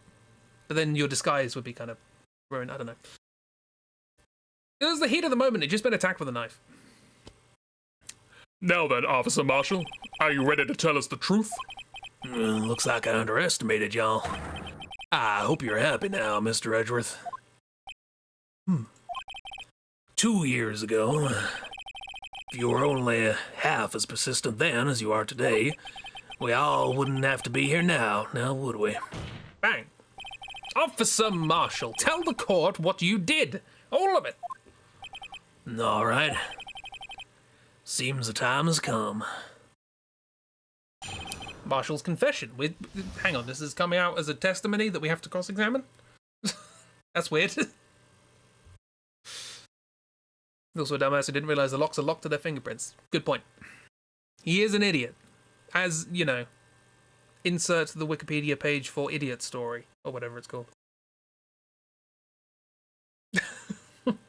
But then your disguise would be kind of ruined. I don't know. It was the heat of the moment. He'd just been attacked with a knife. Now then, Officer Marshall, are you ready to tell us the truth? Looks like I underestimated y'all. I hope you're happy now, Mr. Edgeworth. 2 years ago. If you were only half as persistent then as you are today, we all wouldn't have to be here now would we? Bang. Officer Marshall, tell the court what you did. All of it. All right. Seems the time has come. Marshall's confession. Hang on, this is coming out as a testimony that we have to cross-examine? That's weird. Also a dumbass who didn't realize the locks are locked to their fingerprints. Good point. He is an idiot. As, you know, insert the Wikipedia page for idiot story, or whatever it's called.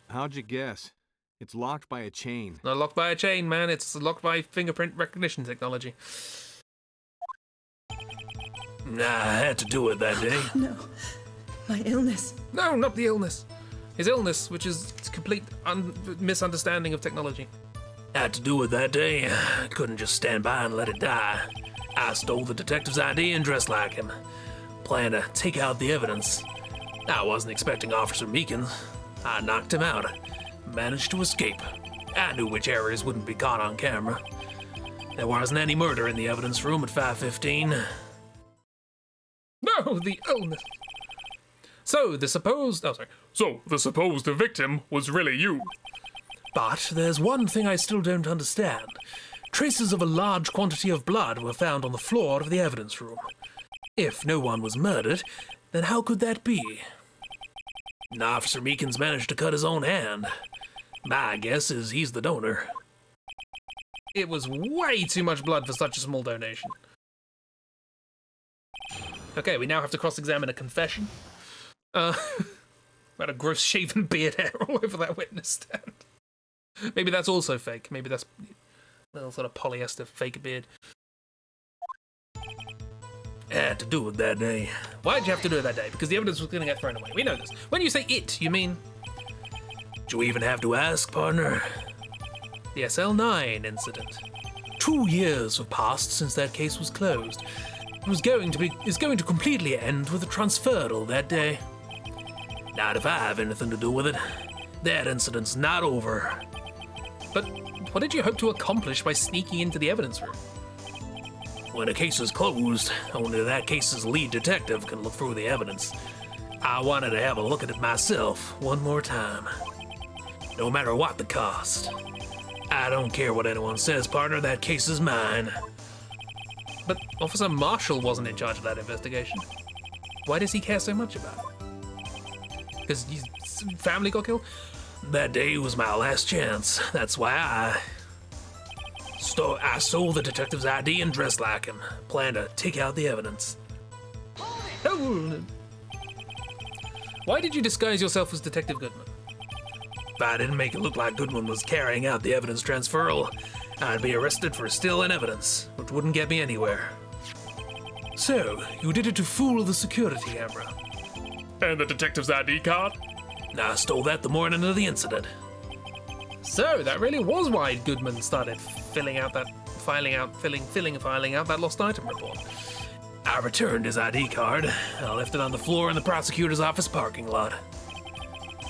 How'd you guess? It's locked by a chain. Not locked by a chain, man. It's locked by fingerprint recognition technology. I had to do it that day. No, my illness. No, not the illness. His illness, which is complete misunderstanding of technology. Had to do it that day. Couldn't just stand by and let it die. I stole the detective's ID and dressed like him. Planned to take out the evidence. I wasn't expecting Officer Meekins. I knocked him out. Managed to escape. I knew which areas wouldn't be caught on camera. There wasn't any murder in the evidence room at 5:15. No, the illness. So, the supposed victim was really you. But there's one thing I still don't understand. Traces of a large quantity of blood were found on the floor of the evidence room. If no one was murdered, then how could that be? Officer Meekins managed to cut his own hand. My guess is he's the donor. It was way too much blood for such a small donation. Okay, we now have to cross-examine a confession. Had a gross shaven beard hair all over that witness stand. Maybe that's also fake. Maybe that's a little sort of polyester fake beard. Had to do it that day. Why'd you have to do it that day? Because the evidence was going to get thrown away. We know this. When you say it, you mean... Do you even have to ask, partner? The SL9 incident. 2 years have passed since that case was closed. Is going to completely end with a transferal that day. Not if I have anything to do with it. That incident's not over. But what did you hope to accomplish by sneaking into the evidence room? When a case is closed, only that case's lead detective can look through the evidence. I wanted to have a look at it myself one more time. No matter what the cost. I don't care what anyone says, partner, that case is mine. But Officer Marshall wasn't in charge of that investigation. Why does he care so much about it? Because his family got killed? That day was my last chance. That's why I stole the detective's ID and dressed like him. Planned to take out the evidence. Oh. Why did you disguise yourself as Detective Goodman? If I didn't make it look like Goodman was carrying out the evidence transferal, I'd be arrested for stealing evidence, which wouldn't get me anywhere. So, you did it to fool the security camera. And the detective's ID card? I stole that the morning of the incident. So, that really was why Goodman started filing out that lost item report. I returned his ID card. I left it on the floor in the prosecutor's office parking lot.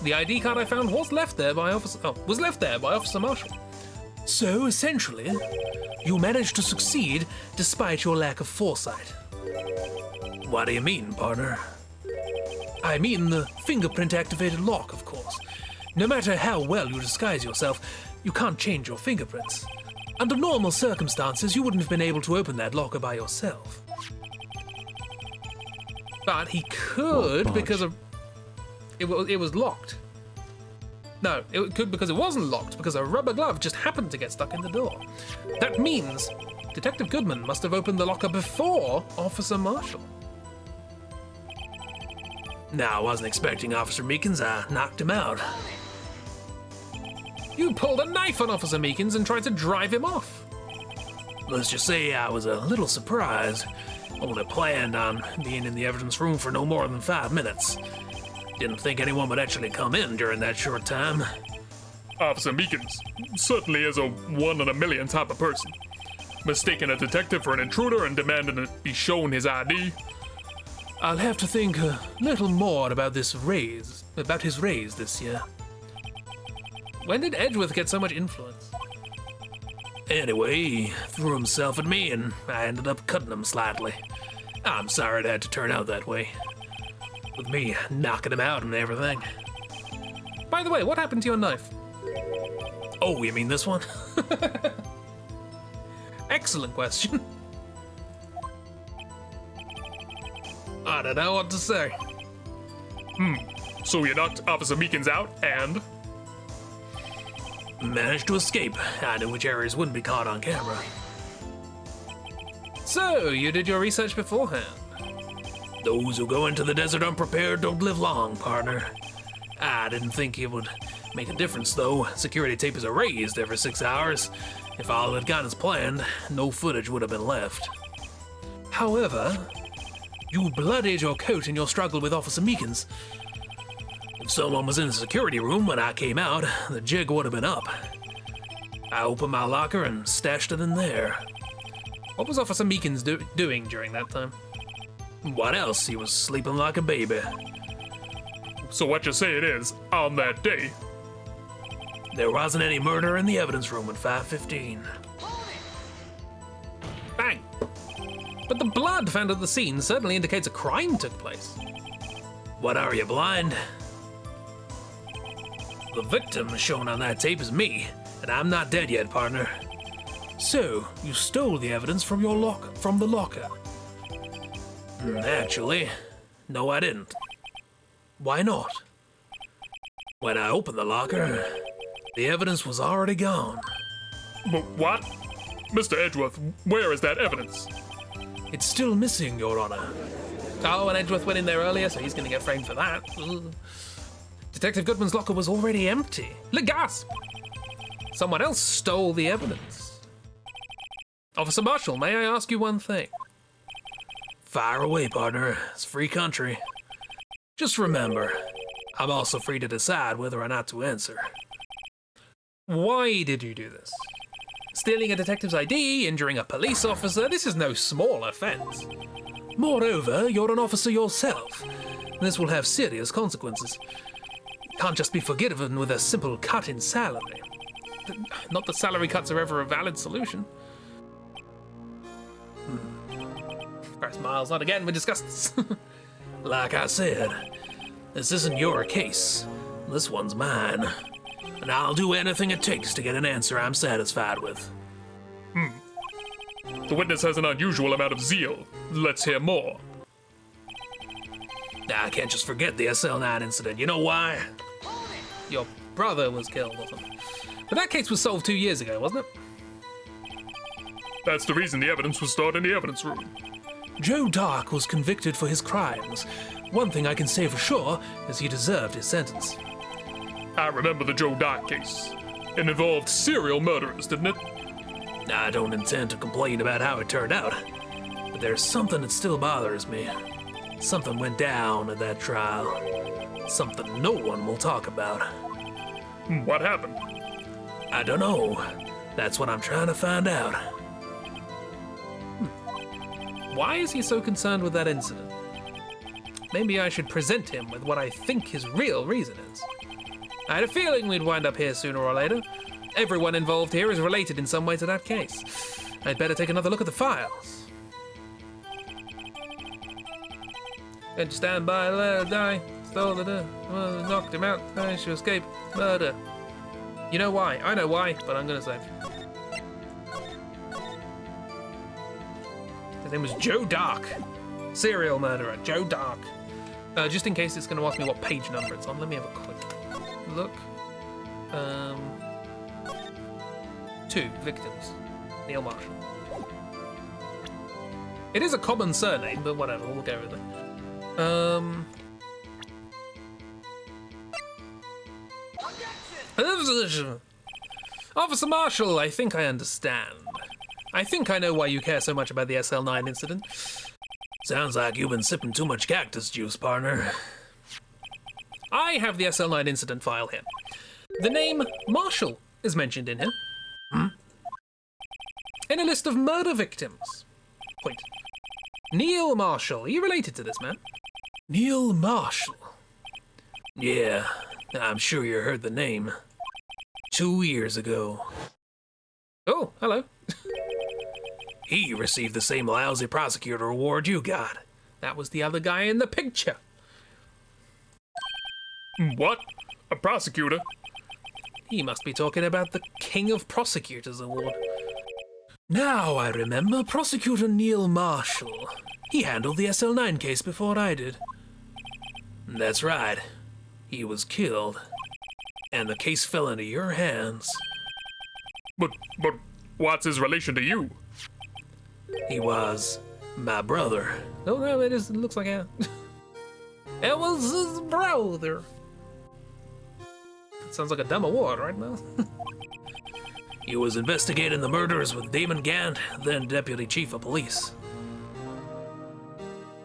The ID card I found was left there by Officer Marshall. So, essentially, you managed to succeed despite your lack of foresight. What do you mean, partner? I mean the fingerprint-activated lock, of course. No matter how well you disguise yourself, you can't change your fingerprints. Under normal circumstances, you wouldn't have been able to open that locker by yourself. But he could because it was locked. No, it could because it wasn't locked, because a rubber glove just happened to get stuck in the door. That means Detective Goodman must have opened the locker before Officer Marshall. No, I wasn't expecting Officer Meekins. I knocked him out. You pulled a knife on Officer Meekins and tried to drive him off. Let's just say I was a little surprised. Only planned on being in the evidence room for no more than 5 minutes. Didn't think anyone would actually come in during that short time. Officer Meekins certainly is a 1 in a million type of person. Mistaking a detective for an intruder and demanding to be shown his ID. I'll have to think a little more about his raise this year. When did Edgeworth get so much influence? Anyway, he threw himself at me and I ended up cutting him slightly. I'm sorry it had to turn out that way. With me knocking him out and everything. By the way, what happened to your knife? Oh, you mean this one? Excellent question. I don't know what to say. So you knocked Officer Meekins out and... Managed to escape. I knew which areas wouldn't be caught on camera. So, you did your research beforehand? Those who go into the desert unprepared don't live long, partner. I didn't think it would make a difference, though. Security tape is erased every 6 hours. If all had gone as planned, no footage would have been left. However, you bloodied your coat in your struggle with Officer Meekins. If someone was in the security room when I came out, the jig would have been up. I opened my locker and stashed it in there. What was Officer Meekins doing during that time? What else? He was sleeping like a baby. So what you say it is, on that day, There wasn't any murder in the evidence room at 5:15. Bang! But the blood found at the scene certainly indicates a crime took place. What are you, blind? The victim shown on that tape is me, and I'm not dead yet, partner. So, you stole the evidence from the locker? Actually, no I didn't. Why not? When I opened the locker, the evidence was already gone. but what? Mr. Edgeworth, where is that evidence? It's still missing, Your Honor. Oh, and Edgeworth went in there earlier, so he's gonna get framed for that. Ugh. Detective Goodman's locker was already empty. Gasp! Someone else stole the evidence. Officer Marshall, may I ask you one thing? Fire away, partner. It's a free country. Just remember, I'm also free to decide whether or not to answer. Why did you do this? Stealing a detective's ID, injuring a police officer, this is no small offense. Moreover, you're an officer yourself. This will have serious consequences. Can't just be forgiven with a simple cut in salary. Not that salary cuts are ever a valid solution. Press Miles, not again, we discussed this. Like I said, this isn't your case. This one's mine. And I'll do anything it takes to get an answer I'm satisfied with. The witness has an unusual amount of zeal. Let's hear more. I can't just forget the SL9 incident. You know why? Your brother was killed or something. But that case was solved 2 years ago, wasn't it? That's the reason the evidence was stored in the evidence room. Joe Dark was convicted for his crimes. One thing I can say for sure is he deserved his sentence. I remember the Joe Dark case. It involved serial murderers, didn't it? I don't intend to complain about how it turned out, but there's something that still bothers me. Something went down at that trial. Something no one will talk about. What happened? I don't know. That's what I'm trying to find out. Why is he so concerned with that incident? Maybe I should present him with what I think his real reason is. I had a feeling we'd wind up here sooner or later. Everyone involved here is related in some way to that case. I'd better take another look at the files. Had to stand by, let her die. Stole the knocked him out, managed to escape. Murder. You know why? I know why, but I'm gonna save you. His name was Joe Dark. Serial murderer, Joe Dark. Just in case it's gonna ask me what page number it's on, let me have a quick look. 2 victims. Neil Marshall. It is a common surname, but whatever, we'll go with it. Officer Marshall, I think I understand. I think I know why you care so much about the SL9 incident. Sounds like you've been sipping too much cactus juice, partner. I have the SL9 incident file here. The name Marshall is mentioned in here. In a list of murder victims. Point. Neil Marshall. Are you related to this man? Neil Marshall. Yeah, I'm sure you heard the name. 2 years ago, Oh, hello. he received the same lousy prosecutor award you got. That was the other guy in the picture. What? A prosecutor? He must be talking about the King of Prosecutors award. Now I remember Prosecutor Neil Marshall. He handled the SL9 case before I did. That's right. He was killed. And the case fell into your hands. But what's his relation to you? He was my brother. Oh no, it looks like a... It was his brother. Sounds like a dumb award, right, Mel? He was investigating the murders with Damon Gant, then Deputy Chief of Police.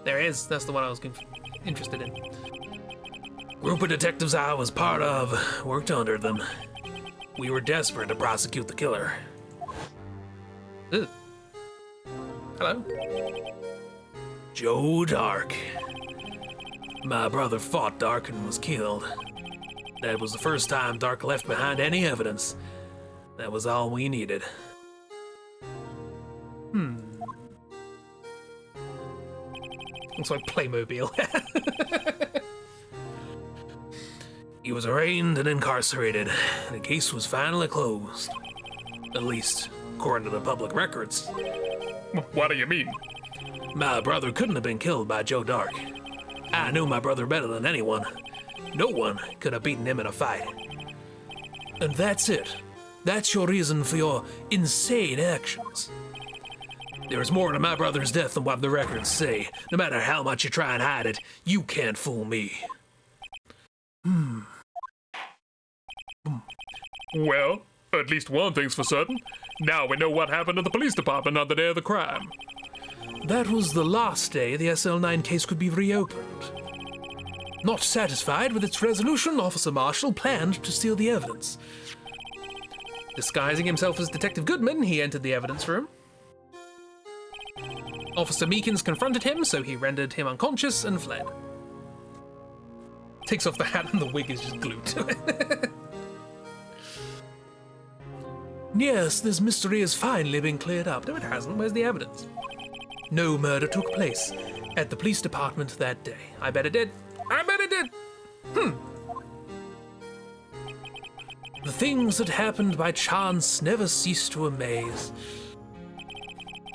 There is. That's the one I was interested in. Group of detectives I was part of worked under them. We were desperate to prosecute the killer. Ugh. Hello. Joe Dark. My brother fought Dark and was killed. That was the first time Dark left behind any evidence. That was all we needed. Looks like Playmobil. He was arraigned and incarcerated. The case was finally closed. At least, according to the public records. What do you mean? My brother couldn't have been killed by Joe Dark. I knew my brother better than anyone. No one could have beaten him in a fight. And that's it. That's your reason for your insane actions. There's more to my brother's death than what the records say. No matter how much you try and hide it, you can't fool me. Well, at least one thing's for certain. Now we know what happened to the police department on the day of the crime. That was the last day the SL9 case could be reopened. Not satisfied with its resolution, Officer Marshall planned to steal the evidence. Disguising himself as Detective Goodman, he entered the evidence room. Officer Meekins confronted him, so he rendered him unconscious and fled. Takes off the hat and the wig is just glued to it. Yes, this mystery has finally been cleared up. No, it hasn't. Where's the evidence? No murder took place at the police department that day. I bet it did. I bet it did. The things that happened by chance never cease to amaze.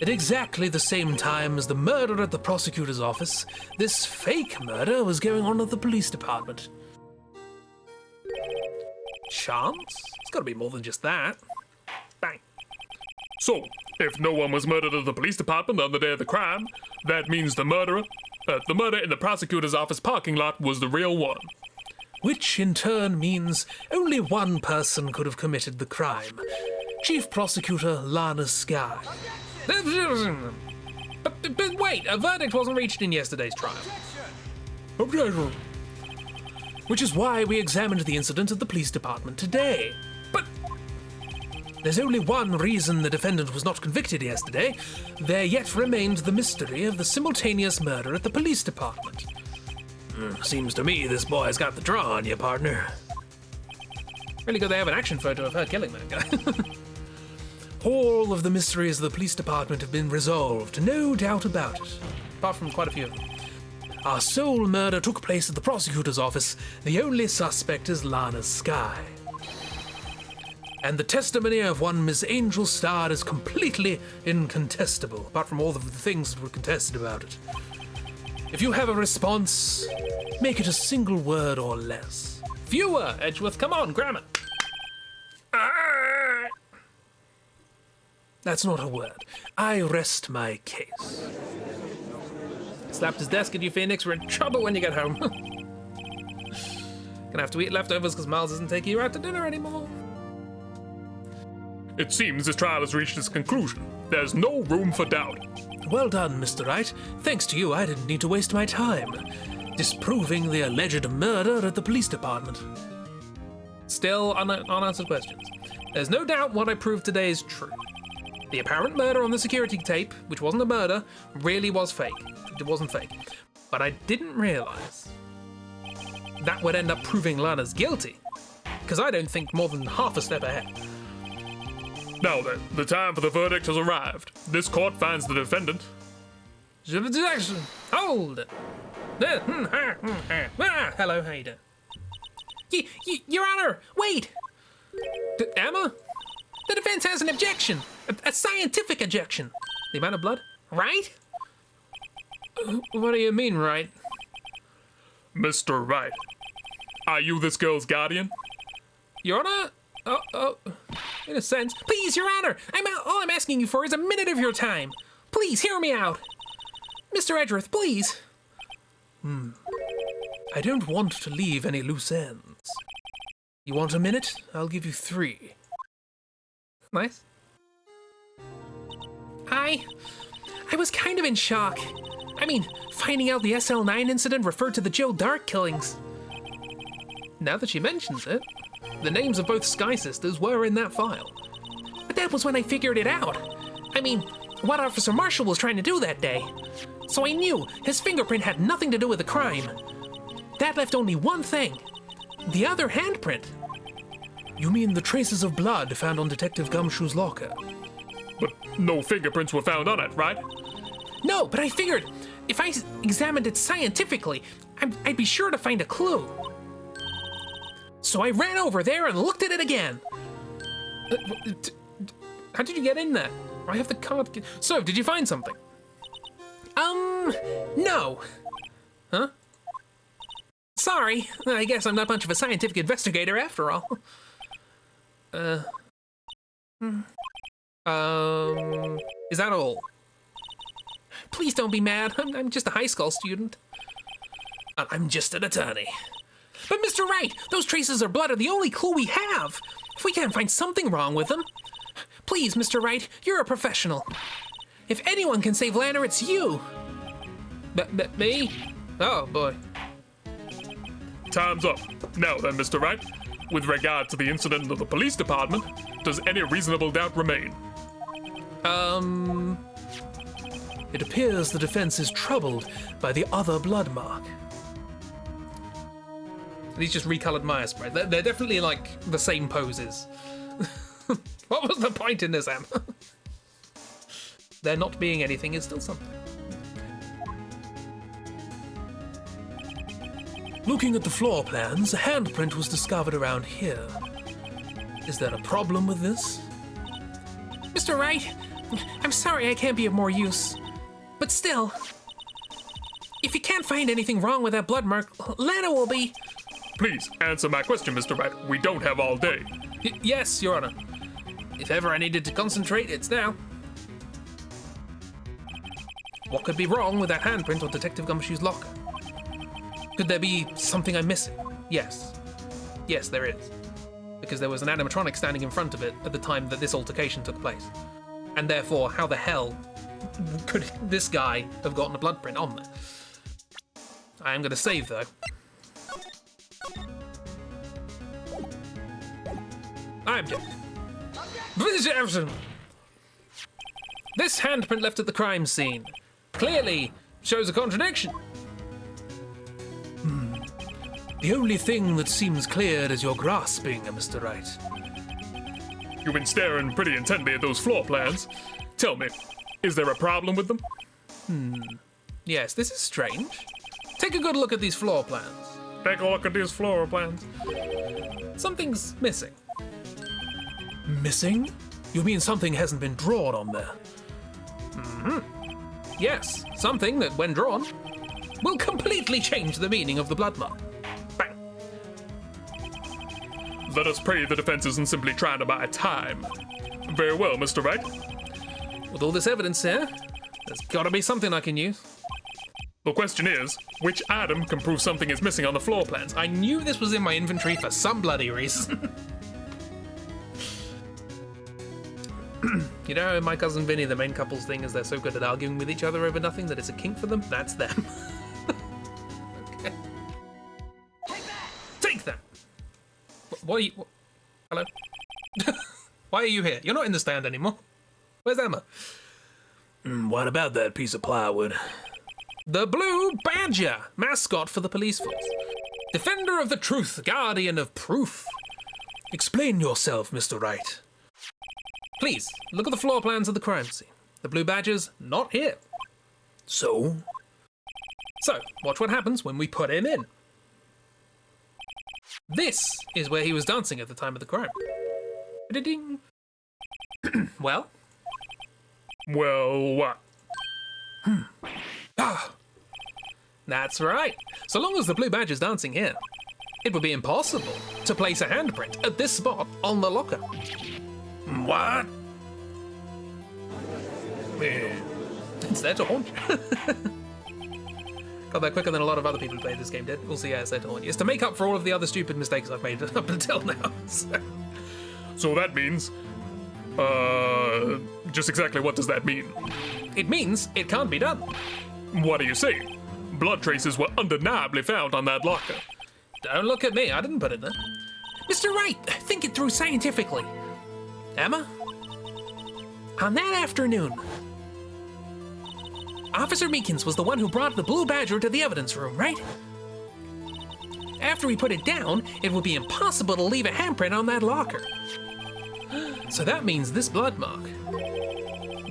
At exactly the same time as the murder at the prosecutor's office, this fake murder was going on at the police department. Chance? It's got to be more than just that. Bang. So, if no one was murdered at the police department on the day of the crime, that means the murder in the prosecutor's office parking lot was the real one. Which in turn means only one person could have committed the crime. Chief Prosecutor Lana Skye. But wait, a verdict wasn't reached in yesterday's trial. Objection. Which is why we examined the incident at the police department today. But there's only one reason the defendant was not convicted yesterday. There yet remained the mystery of the simultaneous murder at the police department. Seems to me this boy's got the draw on you, partner. Really good they have an action photo of her killing that guy. All of the mysteries of the police department have been resolved, no doubt about it. Apart from quite a few of them. Our sole murder took place at the prosecutor's office. The only suspect is Lana Skye. And the testimony of one Miss Angel Starr is completely incontestable, apart from all of the things that were contested about it. If you have a response, make it a single word or less. Fewer, Edgeworth, come on, grammar. That's not a word. I rest my case. Slapped his desk at you, Phoenix. We're in trouble when you get home. Gonna have to eat leftovers because Miles isn't taking you out to dinner anymore. It seems this trial has reached its conclusion. There's no room for doubt. Well done, Mr. Wright. Thanks to you, I didn't need to waste my time disproving the alleged murder at the police department. Still unanswered questions. There's no doubt what I proved today is true. The apparent murder on the security tape, which wasn't a murder, really was fake. It wasn't fake. But I didn't realize that would end up proving Lana's guilty, because I don't think more than half a step ahead. Now then, the time for the verdict has arrived. This court finds the defendant. Objection! Hold it! Hello, how you doing? Your Honor, wait! Emma? The defense has an objection. A scientific objection. The amount of blood? Right? What do you mean, right? Mr. Wright, are you this girl's guardian? Your Honor? Oh, in a sense. Please, Your Honor, all I'm asking you for is a minute of your time. Please, hear me out. Mr. Edgeworth, please. I don't want to leave any loose ends. You want a minute? I'll give you 3. Nice. I was kind of in shock. I mean, finding out the SL9 incident referred to the Joe Dark killings. Now that she mentions it, the names of both Sky Sisters were in that file. But that was when I figured it out. I mean, what Officer Marshall was trying to do that day. So I knew his fingerprint had nothing to do with the crime. That left only one thing. The other handprint. You mean the traces of blood found on Detective Gumshoe's locker? But no fingerprints were found on it, right? No, but I figured if I examined it scientifically, I'd be sure to find a clue. So I ran over there and looked at it again. How did you get in there? I have the card. So, did you find something? No. Huh? Sorry, I guess I'm not much of a scientific investigator after all. Is that all? Please don't be mad. I'm just a high school student. I'm just an attorney. But Mr. Wright, those traces of blood are the only clue we have. If we can't find something wrong with them. Please, Mr. Wright, you're a professional. If anyone can save Lana, it's you. Me? Oh, boy. Time's up. Now then, Mr. Wright, with regard to the incident of the police department, does any reasonable doubt remain? It appears the defense is troubled by the other blood mark. These just recolored Maya spray. They're definitely like the same poses. What was the point in this, Em? There not being anything is still something. Looking at the floor plans, a handprint was discovered around here. Is there a problem with this? Mr. Wright, I'm sorry I can't be of more use. But still, if you can't find anything wrong with that blood mark, Lana will be... Please, answer my question, Mr. Wright. We don't have all day. Yes, Your Honor. If ever I needed to concentrate, it's now. What could be wrong with that handprint on Detective Gumshoe's locker? Could there be something I'm missing? Yes. Yes, there is. Because there was an animatronic standing in front of it at the time that this altercation took place. And therefore, how the hell could this guy have gotten a blood print on there? I am going to save, though. I object. Mr. Jefferson! This handprint left at the crime scene clearly shows a contradiction. The only thing that seems clear is your grasping, Mr. Wright. You've been staring pretty intently at those floor plans. Tell me, is there a problem with them? Yes, this is strange. Take a good look at these floor plans. Take a look at these floor plans. Something's missing. Missing? You mean something hasn't been drawn on there? Yes, something that, when drawn, will completely change the meaning of the blood mark. Bang. Let us pray the defense isn't simply trying to buy time. Very well, Mr. Wright. With all this evidence here, there's gotta be something I can use. The question is, which item can prove something is missing on the floor plans? I knew this was in my inventory for some bloody reason. You know, my cousin Vinny, the main couple's thing is they're so good at arguing with each other over nothing that it's a kink for them? That's them. Okay. Take that! What are you... Hello? Why are you here? You're not in the stand anymore. Where's Emma? What about that piece of plywood? The Blue Badger, mascot for the police force. Defender of the truth, guardian of proof. Explain yourself, Mr. Wright. Please, look at the floor plans of the crime scene. The Blue Badger's not here. So? So, watch what happens when we put him in. This is where he was dancing at the time of the crime. Ding. Well? Well, what? That's right. So long as the Blue Badger's dancing here, it would be impossible to place a handprint at this spot on the locker. What? It's there to haunt you. Got there quicker than a lot of other people who played this game did. Also, yeah, it's there to haunt you. It's to make up for all of the other stupid mistakes I've made up until now. So that means... just exactly what does that mean? It means it can't be done. What are you saying? Blood traces were undeniably found on that locker. Don't look at me, I didn't put it there. Mr. Wright, think it through scientifically. Emma? On that afternoon, Officer Meekins was the one who brought the Blue Badger to the evidence room, right? After he put it down, it would be impossible to leave a handprint on that locker. So that means this blood mark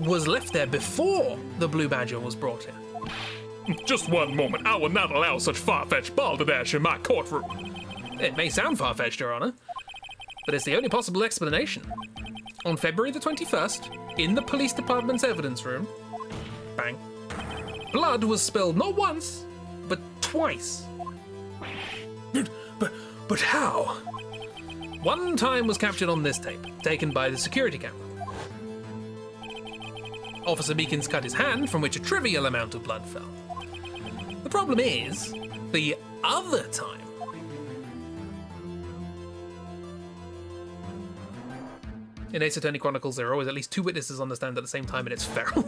was left there before the Blue Badger was brought in. Just one moment. I will not allow such far-fetched balderdash in my courtroom. It may sound far-fetched, Your Honor, but it's the only possible explanation. On February the 21st, in the police department's evidence room, bang, blood was spilled not once, but twice. But how? One time was captured on this tape, taken by the security camera. Officer Meekins cut his hand, from which a trivial amount of blood fell. The problem is, the other time. In Ace Attorney Chronicles, there are always at least two witnesses on the stand at the same time, and it's feral.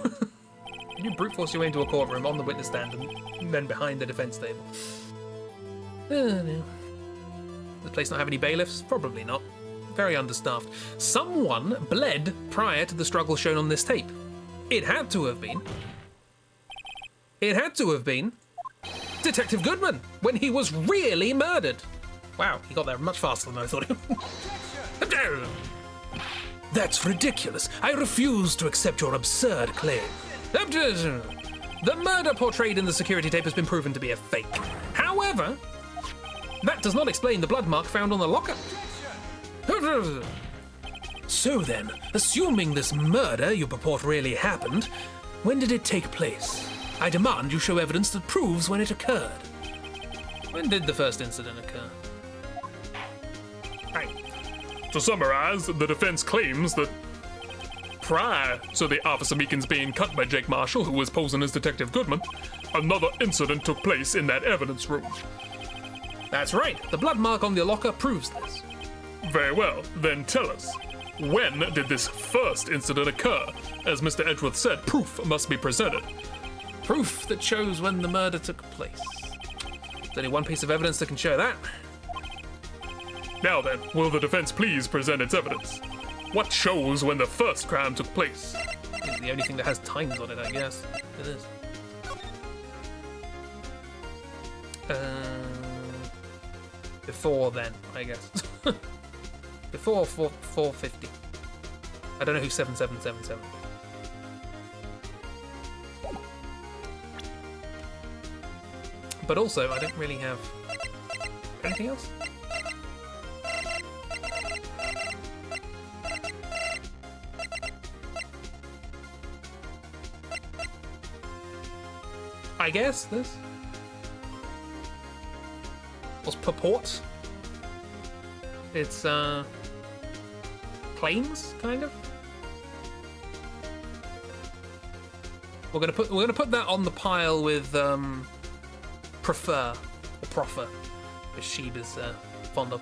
You brute force your way into a courtroom on the witness stand and then behind the defense table. Oh, no. Does the place not have any bailiffs? Probably not. Very understaffed. Someone bled prior to the struggle shown on this tape. It had to have been. It had to have been Detective Goodman when he was really murdered. Wow, he got there much faster than I thought he would. That's ridiculous. I refuse to accept your absurd claim. The murder portrayed in the security tape has been proven to be a fake. However, that does not explain the blood mark found on the locker. So then, assuming this murder you purport really happened, when did it take place? I demand you show evidence that proves when it occurred. When did the first incident occur? To summarize, the defense claims that prior to the Officer Meekins being cut by Jake Marshall, who was posing as Detective Goodman, another incident took place in that evidence room. That's right. The blood mark on the locker proves this. Very well, then tell us, when did this first incident occur? As Mr. Edgeworth said, proof must be presented. Proof that shows when the murder took place. There's only one piece of evidence that can show that. Now then, will the defense please present its evidence? What shows when the first crime took place? It's the only thing that has times on it, I guess. It is. Before then, I guess. Before 450. I don't know who 7777. But also, I don't really have anything else. I guess this was purport. It's claims, kind of. We're gonna put that on the pile with prefer or proffer, which Sheeb is fond of.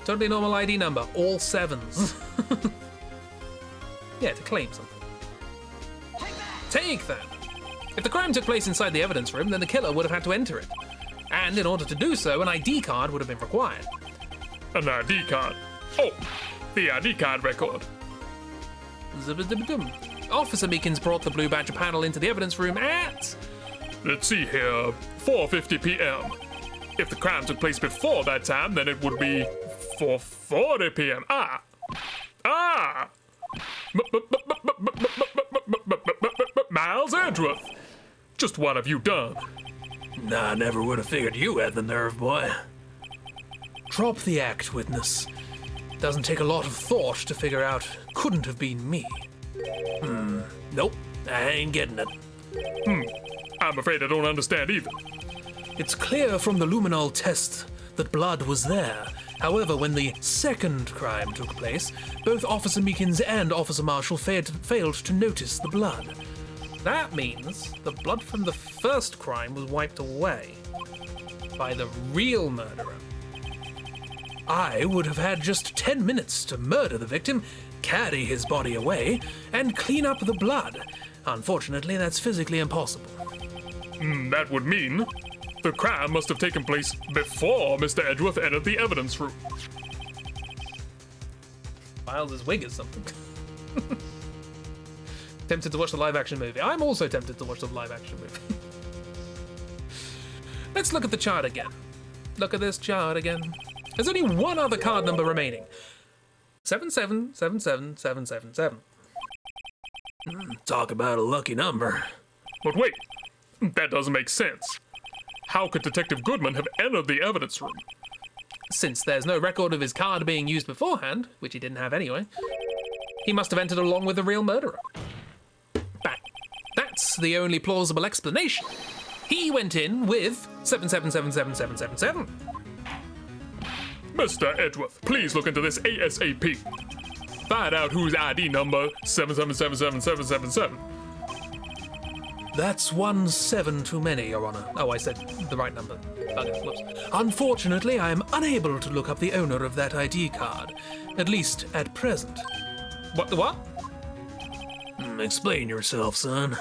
Totally normal ID number, all 7s. Yeah, to claim something. Take that. If the crime took place inside the evidence room, then the killer would have had to enter it. And in order to do so, an ID card would have been required. An ID card? Oh, the ID card record. Zibidibidum. Officer Meekins brought the Blue Badger panel into the evidence room at... Let's see here, 4:50 p.m. If the crime took place before that time, then it would be 4:40 p.m. Miles Edgeworth, just what have you done? Nah, I never would have figured you had the nerve, boy. Drop the act, witness. Doesn't take a lot of thought to figure out couldn't have been me. Nope, I ain't getting it. I'm afraid I don't understand either. It's clear from the luminol test that blood was there. However, when the second crime took place, both Officer Meekins and Officer Marshall failed to notice the blood. That means the blood from the first crime was wiped away by the real murderer. I would have had just 10 minutes to murder the victim, carry his body away, and clean up the blood. Unfortunately, that's physically impossible. That would mean the crime must have taken place before Mr. Edgeworth entered the evidence room. Miles' wig is something. Tempted to watch the live-action movie. I'm also tempted to watch the live-action movie. Let's look at the chart again. Look at this chart again. There's only one other card number remaining. 7777777. Talk about a lucky number. But wait, that doesn't make sense. How could Detective Goodman have entered the evidence room? Since there's no record of his card being used beforehand, which he didn't have anyway, he must have entered along with the real murderer. Bang. That's the only plausible explanation. He went in with 7777777. Mr. Edgeworth, please look into this ASAP. Find out whose ID number 7777777. That's 1 7 too many, Your Honor. Oh, I said the right number. Bugger, whoops. Unfortunately, I am unable to look up the owner of that ID card, at least at present. What? Explain yourself, son.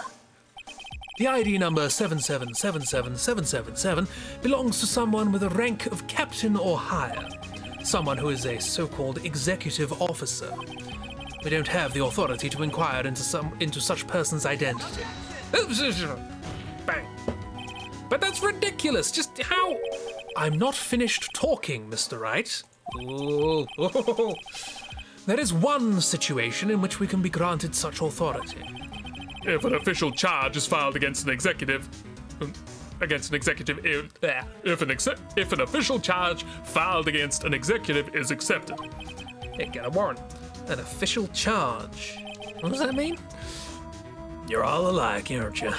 The ID number 7777777 belongs to someone with a rank of captain or higher. Someone who is a so-called executive officer. We don't have the authority to inquire into such person's identity. Bang. But that's ridiculous. Just how? I'm not finished talking, Mr. Wright. Ooh. There is one situation in which we can be granted such authority. If an official charge is filed against an executive, if an official charge filed against an executive is accepted. Yeah, get a warrant. An official charge. What does that mean? You're all alike, aren't you?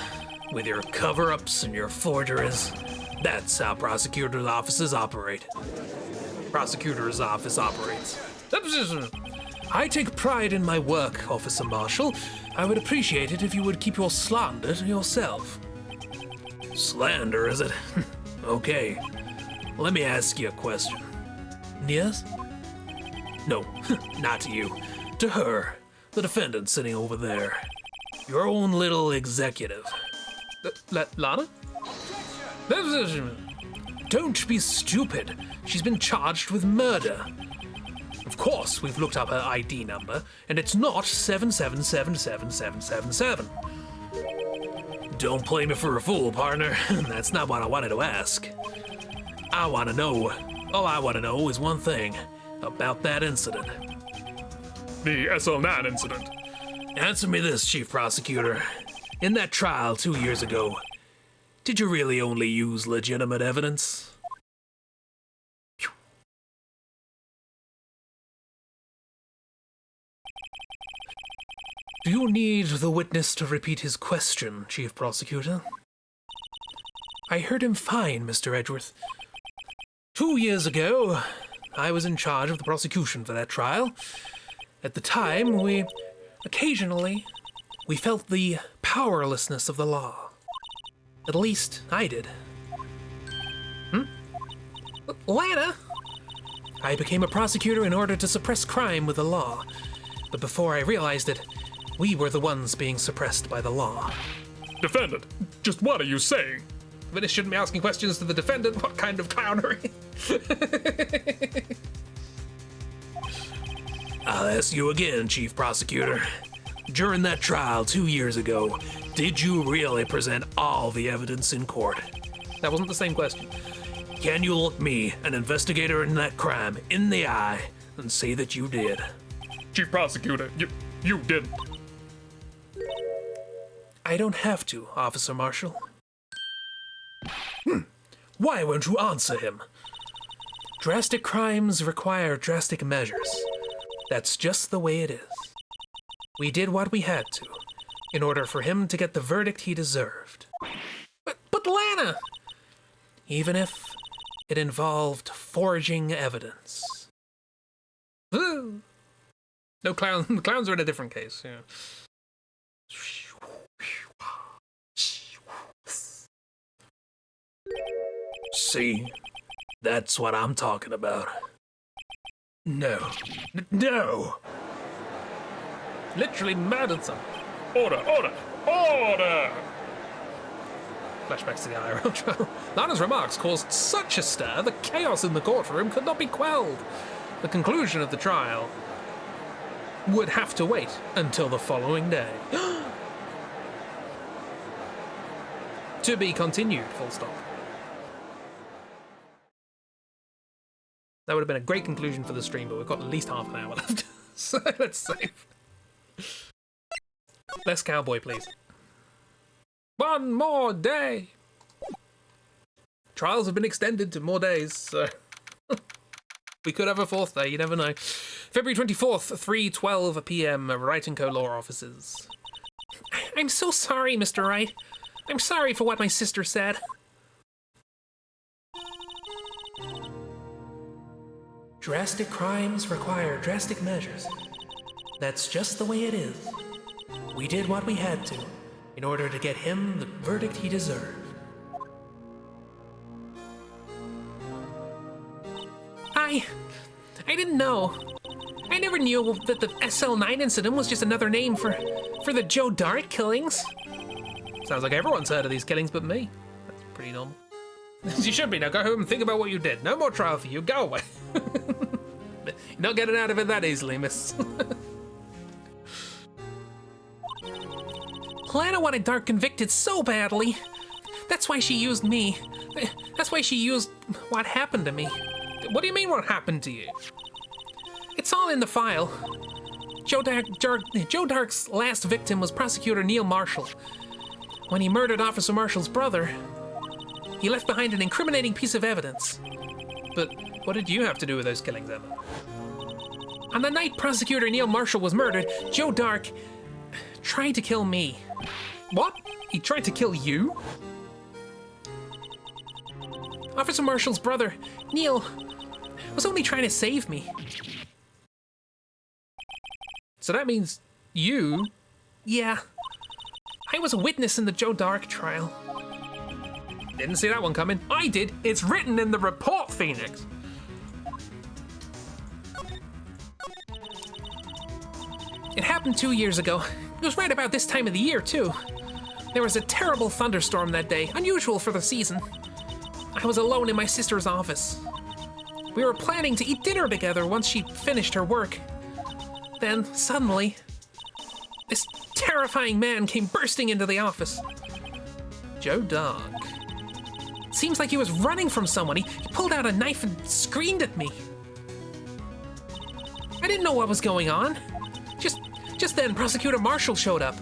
With your cover-ups and your forgeries. That's how prosecutor's offices operate. Prosecutor's office operates. I take pride in my work, Officer Marshall. I would appreciate it if you would keep your slander to yourself. Slander, is it? Okay. Let me ask you a question. Yes? No, not to you. To her, the defendant sitting over there. Your own little executive. Lana? Don't be stupid. She's been charged with murder. Of course, we've looked up her ID number, and it's not 7777777. Don't play me for a fool, partner. That's not what I wanted to ask. All I want to know is one thing about that incident. The SL9 incident. Answer me this, Chief Prosecutor. In that trial 2 years ago, did you really only use legitimate evidence? Do you need the witness to repeat his question, Chief Prosecutor? I heard him fine, Mr. Edgeworth. 2 years ago, I was in charge of the prosecution for that trial. At the time, we felt the powerlessness of the law. At least, I did. Lana? I became a prosecutor in order to suppress crime with the law. But before I realized it, we were the ones being suppressed by the law. Defendant, just what are you saying? The witness shouldn't be asking questions to the defendant. What kind of clownery? I'll ask you again, Chief Prosecutor. During that trial 2 years ago, did you really present all the evidence in court? That wasn't the same question. Can you look me, an investigator in that crime, in the eye and say that you did? Chief Prosecutor, you didn't. I don't have to, Officer Marshall. Why won't you answer him? Drastic crimes require drastic measures. That's just the way it is. We did what we had to, in order for him to get the verdict he deserved. But Lana! Even if it involved forging evidence. Ooh. No, clowns are in a different case, yeah. See? That's what I'm talking about. No. No! Literally murdered someone. Order! Flashbacks to the IRL trial. Lana's remarks caused such a stir that chaos in the courtroom could not be quelled. The conclusion of the trial would have to wait until the following day. To be continued, full stop. That would have been a great conclusion for the stream, but we've got at least half an hour left. So let's save. Less cowboy, please. One more day! Trials have been extended to more days, so... we could have a fourth day, you never know. February 24th, 3:12 p.m, Wright & Co. law offices. I'm so sorry, Mr. Wright. I'm sorry for what my sister said. Drastic crimes require drastic measures. That's just the way it is. We did what we had to, in order to get him the verdict he deserved. I didn't know. I never knew that the SL9 incident was just another name for the Joe Dart killings. Sounds like everyone's heard of these killings but me. That's pretty normal. You should be. Now go home and think about what you did. No more trial for you. Go away. You're not getting out of it that easily, miss. Lana wanted Dart convicted so badly. That's why she used me. That's why she used what happened to me. What do you mean what happened to you? It's all in the file. Joe Dark's last victim was Prosecutor Neil Marshall. When he murdered Officer Marshall's brother, he left behind an incriminating piece of evidence. But what did you have to do with those killings, Emma? On the night Prosecutor Neil Marshall was murdered, Joe Dark tried to kill me. What? He tried to kill you? Officer Marshall's brother, Neil, was only trying to save me. So that means you? Yeah. I was a witness in the Joe Dark trial. Didn't see that one coming. I did. It's written in the report, Phoenix. It happened 2 years ago. It was right about this time of the year, too. There was a terrible thunderstorm that day, unusual for the season. I was alone in my sister's office. We were planning to eat dinner together once she finished her work. Then, suddenly, this terrifying man came bursting into the office. Joe Dark. Seems like he was running from someone. He pulled out a knife and screamed at me. I didn't know what was going on. Just then, Prosecutor Marshall showed up.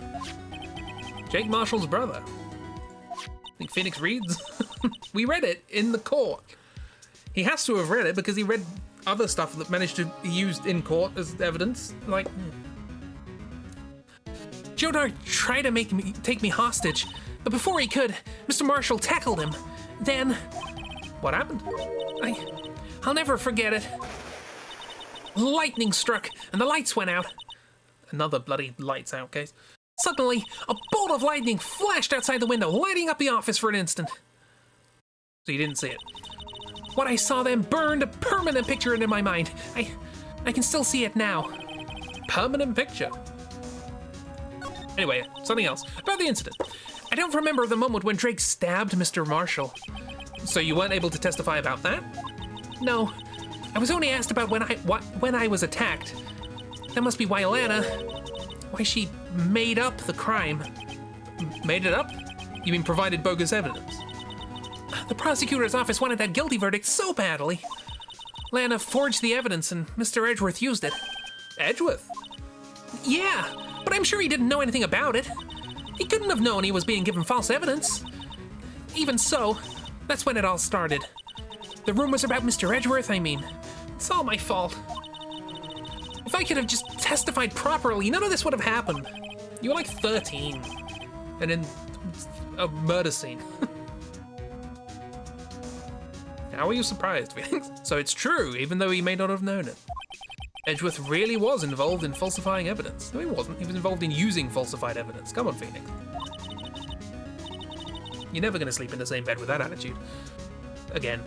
Jake Marshall's brother. Think Phoenix reads? We read it in the court. He has to have read it because he read other stuff that managed to be used in court as evidence. Like, Joe Dark tried to take me hostage, but before he could, Mr. Marshall tackled him. Then, what happened? I'll never forget it. Lightning struck and the lights went out. Another bloody lights out case. Suddenly, a bolt of lightning flashed outside the window, lighting up the office for an instant. So you didn't see it. What I saw then burned a permanent picture into my mind. I can still see it now. Permanent picture. Anyway, something else. About the incident. I don't remember the moment when Drake stabbed Mr. Marshall. So you weren't able to testify about that? No. I was only asked about when I was attacked. That must be why Lana why she made up the crime. Made it up? You mean provided bogus evidence? The prosecutor's office wanted that guilty verdict so badly. Lana forged the evidence and Mr. Edgeworth used it. Edgeworth? Yeah, but I'm sure he didn't know anything about it. He couldn't have known he was being given false evidence. Even so, that's when it all started. The rumors about Mr. Edgeworth, I mean. It's all my fault. If I could have just testified properly, none of this would have happened. You were like 13. And in a murder scene. How are you surprised, Felix? So it's true, even though he may not have known it. Edgeworth really was involved in falsifying evidence. No, he wasn't. He was involved in using falsified evidence. Come on, Phoenix. You're never going to sleep in the same bed with that attitude. Again,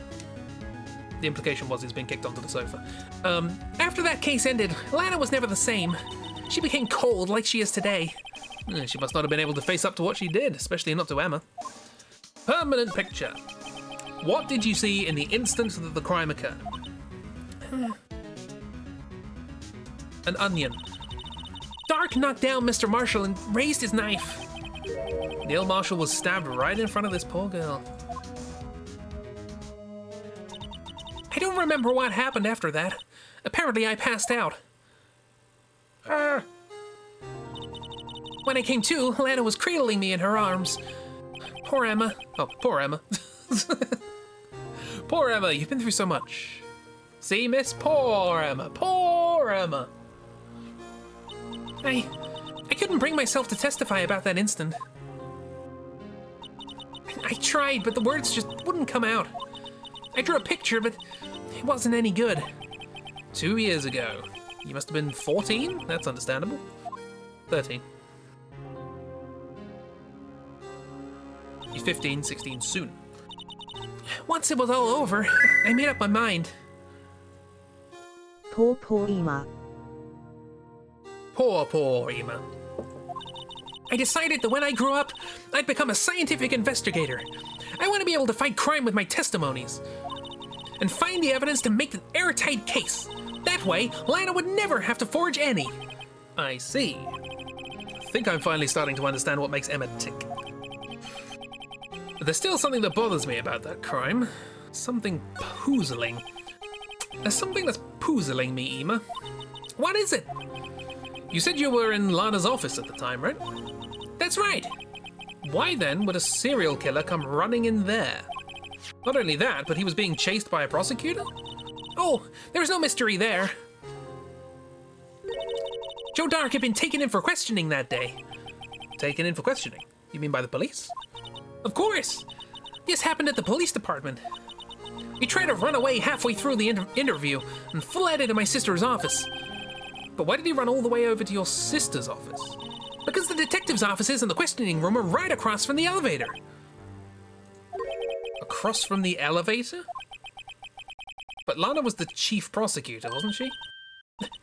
the implication was he's been kicked onto the sofa. After that case ended, Lana was never the same. She became cold like she is today. She must not have been able to face up to what she did, especially not to Emma. Permanent picture. What did you see in the instant that the crime occurred? An onion. Dark knocked down Mr. Marshall and raised his knife. Neil Marshall was stabbed right in front of this poor girl. I don't remember what happened after that. Apparently I passed out. When I came to, Lana was cradling me in her arms. Poor Emma. Oh, poor Emma. Poor Emma, you've been through so much. See, miss? Poor Emma. Poor Emma. I couldn't bring myself to testify about that instant. I tried, but the words just wouldn't come out. I drew a picture, but it wasn't any good. 2 years ago. You must have been 14? That's understandable. 13. He's 15, 16 soon. Once it was all over, I made up my mind. Poor Emma. Poor Emma. I decided that when I grew up, I'd become a scientific investigator. I want to be able to fight crime with my testimonies. And find the evidence to make an airtight case. That way, Lana would never have to forge any. I see. I think I'm finally starting to understand what makes Emma tick. But there's still something that bothers me about that crime. Something puzzling. There's something that's puzzling me, Emma. What is it? You said you were in Lana's office at the time, right? That's right. Why then would a serial killer come running in there? Not only that, but he was being chased by a prosecutor? Oh, there's no mystery there. Joe Dark had been taken in for questioning that day. Taken in for questioning? You mean by the police? Of course! This happened at the police department. He tried to run away halfway through the interview and fled into my sister's office. But why did he run all the way over to your sister's office? Because the detective's offices and the questioning room are right across from the elevator. Across from the elevator? But Lana was the chief prosecutor, wasn't she?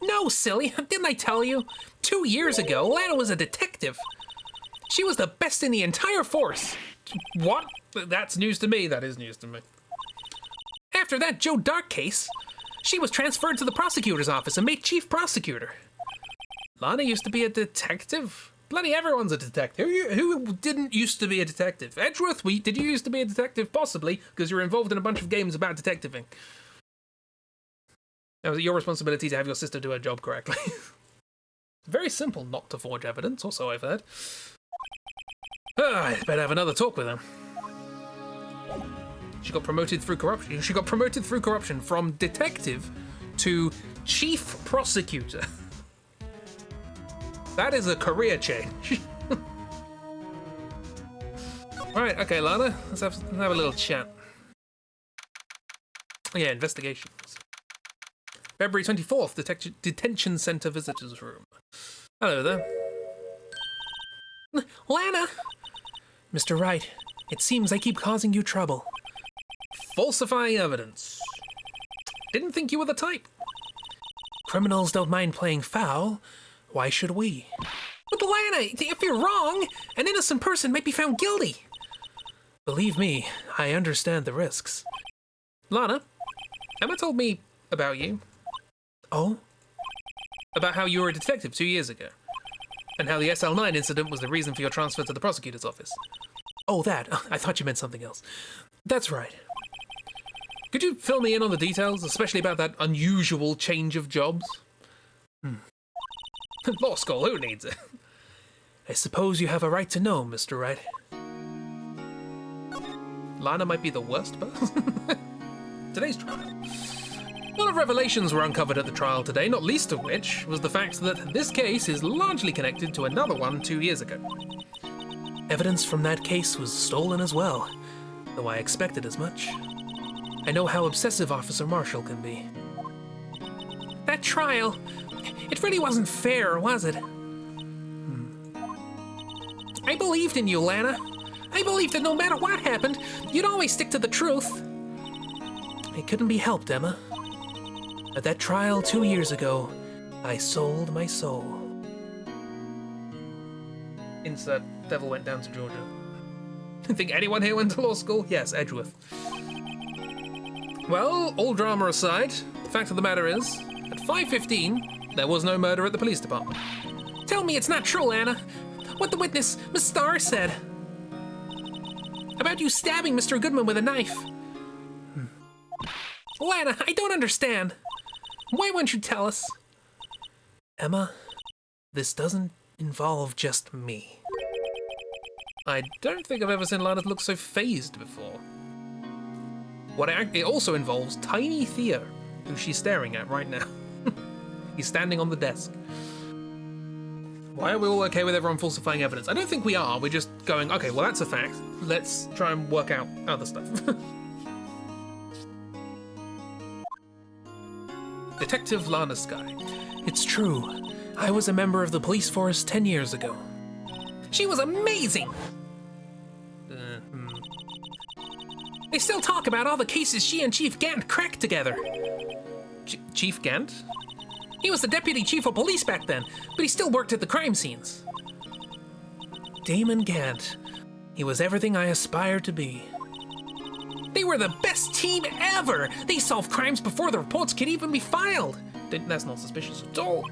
No, silly. Didn't I tell you? 2 years ago, Lana was a detective. She was the best in the entire force. What? That's news to me. That is news to me. After that Joe Dark case, she was transferred to the prosecutor's office and made chief prosecutor. Lana used to be a detective? Bloody everyone's a detective. Who didn't used to be a detective? Edgeworth, did you used to be a detective? Possibly, because you're involved in a bunch of games about detectiving. Now, was it your responsibility to have your sister do her job correctly? Very simple not to forge evidence, or so I've heard. I'd better have another talk with him. She got promoted through corruption. She got promoted through corruption from detective to chief prosecutor. That is a career change. Alright, okay, Lana. Let's have a little chat. Yeah, investigations. February 24th, Detention Center Visitors Room. Hello there. Lana! Mr. Wright, it seems I keep causing you trouble. Falsifying evidence. Didn't think you were the type. Criminals don't mind playing foul. Why should we? But Lana, if you're wrong, an innocent person might be found guilty. Believe me, I understand the risks. Lana, Emma told me about you. Oh? About how you were a detective 2 years ago. And how the SL9 incident was the reason for your transfer to the prosecutor's office. Oh, that. I thought you meant something else. That's right. Could you fill me in on the details, especially about that unusual change of jobs? Law school, who needs it? I suppose you have a right to know, Mr. Wright. Lana might be the worst person. Today's trial. A lot of revelations were uncovered at the trial today, not least of which was the fact that this case is largely connected to another one 2 years ago. Evidence from that case was stolen as well, though I expected as much. I know how obsessive Officer Marshall can be. That trial, it really wasn't fair, was it? I believed in you, Lana. I believed that no matter what happened, you'd always stick to the truth. It couldn't be helped, Emma. At that trial 2 years ago, I sold my soul. Insert Devil Went Down to Georgia. Think anyone here went to law school? Yes, Edgeworth. Well, all drama aside, the fact of the matter is, at 5:15, there was no murder at the police department. Tell me it's not true, Anna. What the witness, Miss Starr, said. About you stabbing Mr. Goodman with a knife. Lana, I don't understand. Why won't you tell us? Emma, this doesn't involve just me. I don't think I've ever seen Lana look so phased before. It also involves Tiny Theo, who she's staring at right now. He's standing on the desk. Why are we all okay with everyone falsifying evidence? I don't think we are. We're just going, okay, well, that's a fact. Let's try and work out other stuff. Detective Lana Skye. It's true. I was a member of the police force 10 years ago. She was amazing! They still talk about all the cases she and Chief Gant cracked together. Chief Gant? He was the deputy chief of police back then, but he still worked at the crime scenes. Damon Gant. He was everything I aspired to be. They were the best team ever! They solved crimes before the reports could even be filed. That's not suspicious at all.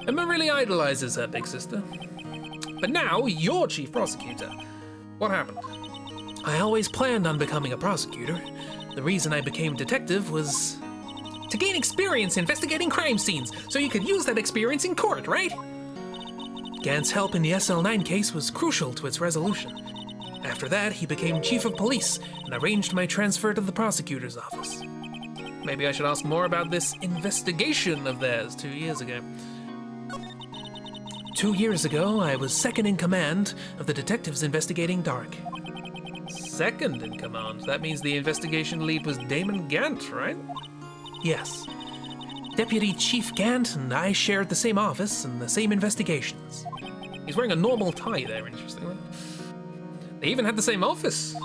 Emma really idolizes her big sister. But now, you're chief prosecutor. What happened? I always planned on becoming a prosecutor. The reason I became detective was to gain experience investigating crime scenes, so you could use that experience in court, right? Gant's help in the SL9 case was crucial to its resolution. After that, he became chief of police and arranged my transfer to the prosecutor's office. Maybe I should ask more about this investigation of theirs 2 years ago. 2 years ago, I was second in command of the detectives investigating Dark. Second in command? That means the investigation lead was Damon Gant, right? Yes. Deputy Chief Gant and I shared the same office and the same investigations. He's wearing a normal tie there, interestingly. They even had the same office.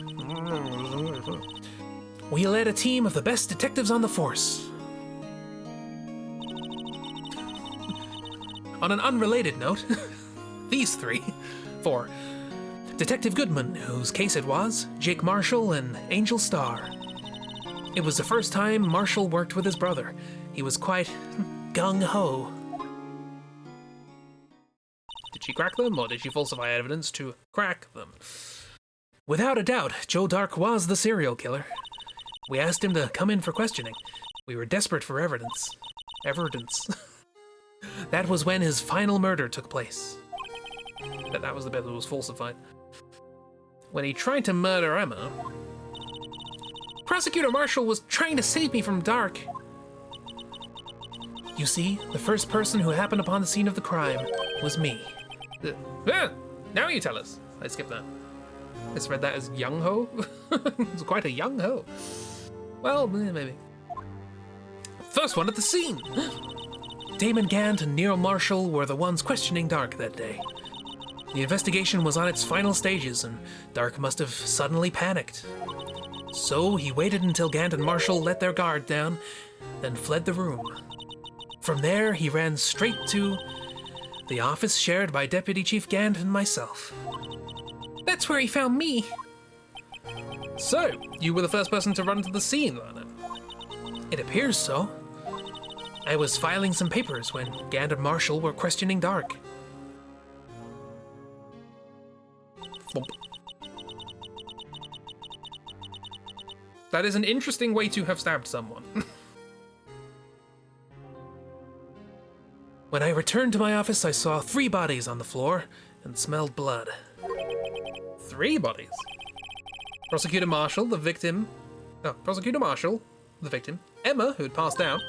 We led a team of the best detectives on the force. On an unrelated note, these four. Detective Goodman, whose case it was, Jake Marshall, and Angel Starr. It was the first time Marshall worked with his brother. He was quite gung-ho. Did she crack them, or did she falsify evidence to crack them? Without a doubt, Joe Dark was the serial killer. We asked him to come in for questioning. We were desperate for evidence. That was when his final murder took place. That was the bit that was falsified. When he tried to murder Emma, Prosecutor Marshall was trying to save me from Dark. You see, the first person who happened upon the scene of the crime was me. Now you tell us. I skipped that. I just read that as young-ho. It's quite a young-ho. Well, maybe. First one at the scene. Damon Gant and Neil Marshall were the ones questioning Dark that day. The investigation was on its final stages, and Dark must have suddenly panicked. So he waited until Gant and Marshall let their guard down, then fled the room. From there, he ran straight to the office shared by Deputy Chief Gant and myself. That's where he found me. So, you were the first person to run to the scene, Lana? It appears so. I was filing some papers when Gant and Marshall were questioning Dark. Thump. That is an interesting way to have stabbed someone. When I returned to my office, I saw 3 bodies on the floor and smelled blood. 3 bodies? Prosecutor Marshall, the victim, Emma, who had passed out,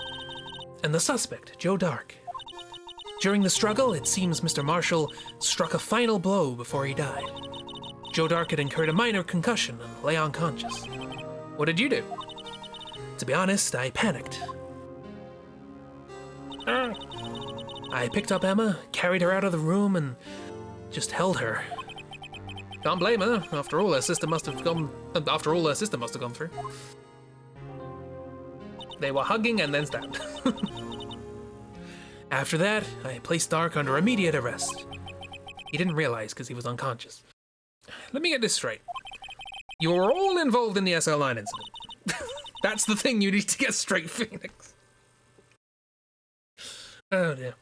and the suspect, Joe Dark. During the struggle, it seems Mr. Marshall struck a final blow before he died. Joe Dark had incurred a minor concussion and lay unconscious. What did you do? To be honest, I panicked. I picked up Emma, carried her out of the room, and just held her. Can't blame her. After all, her sister must have gone through. They were hugging and then stabbed. After that, I placed Dark under immediate arrest. He didn't realize because he was unconscious. Let me get this straight. You were all involved in the SL9 incident. That's the thing you need to get straight, Phoenix. Oh dear.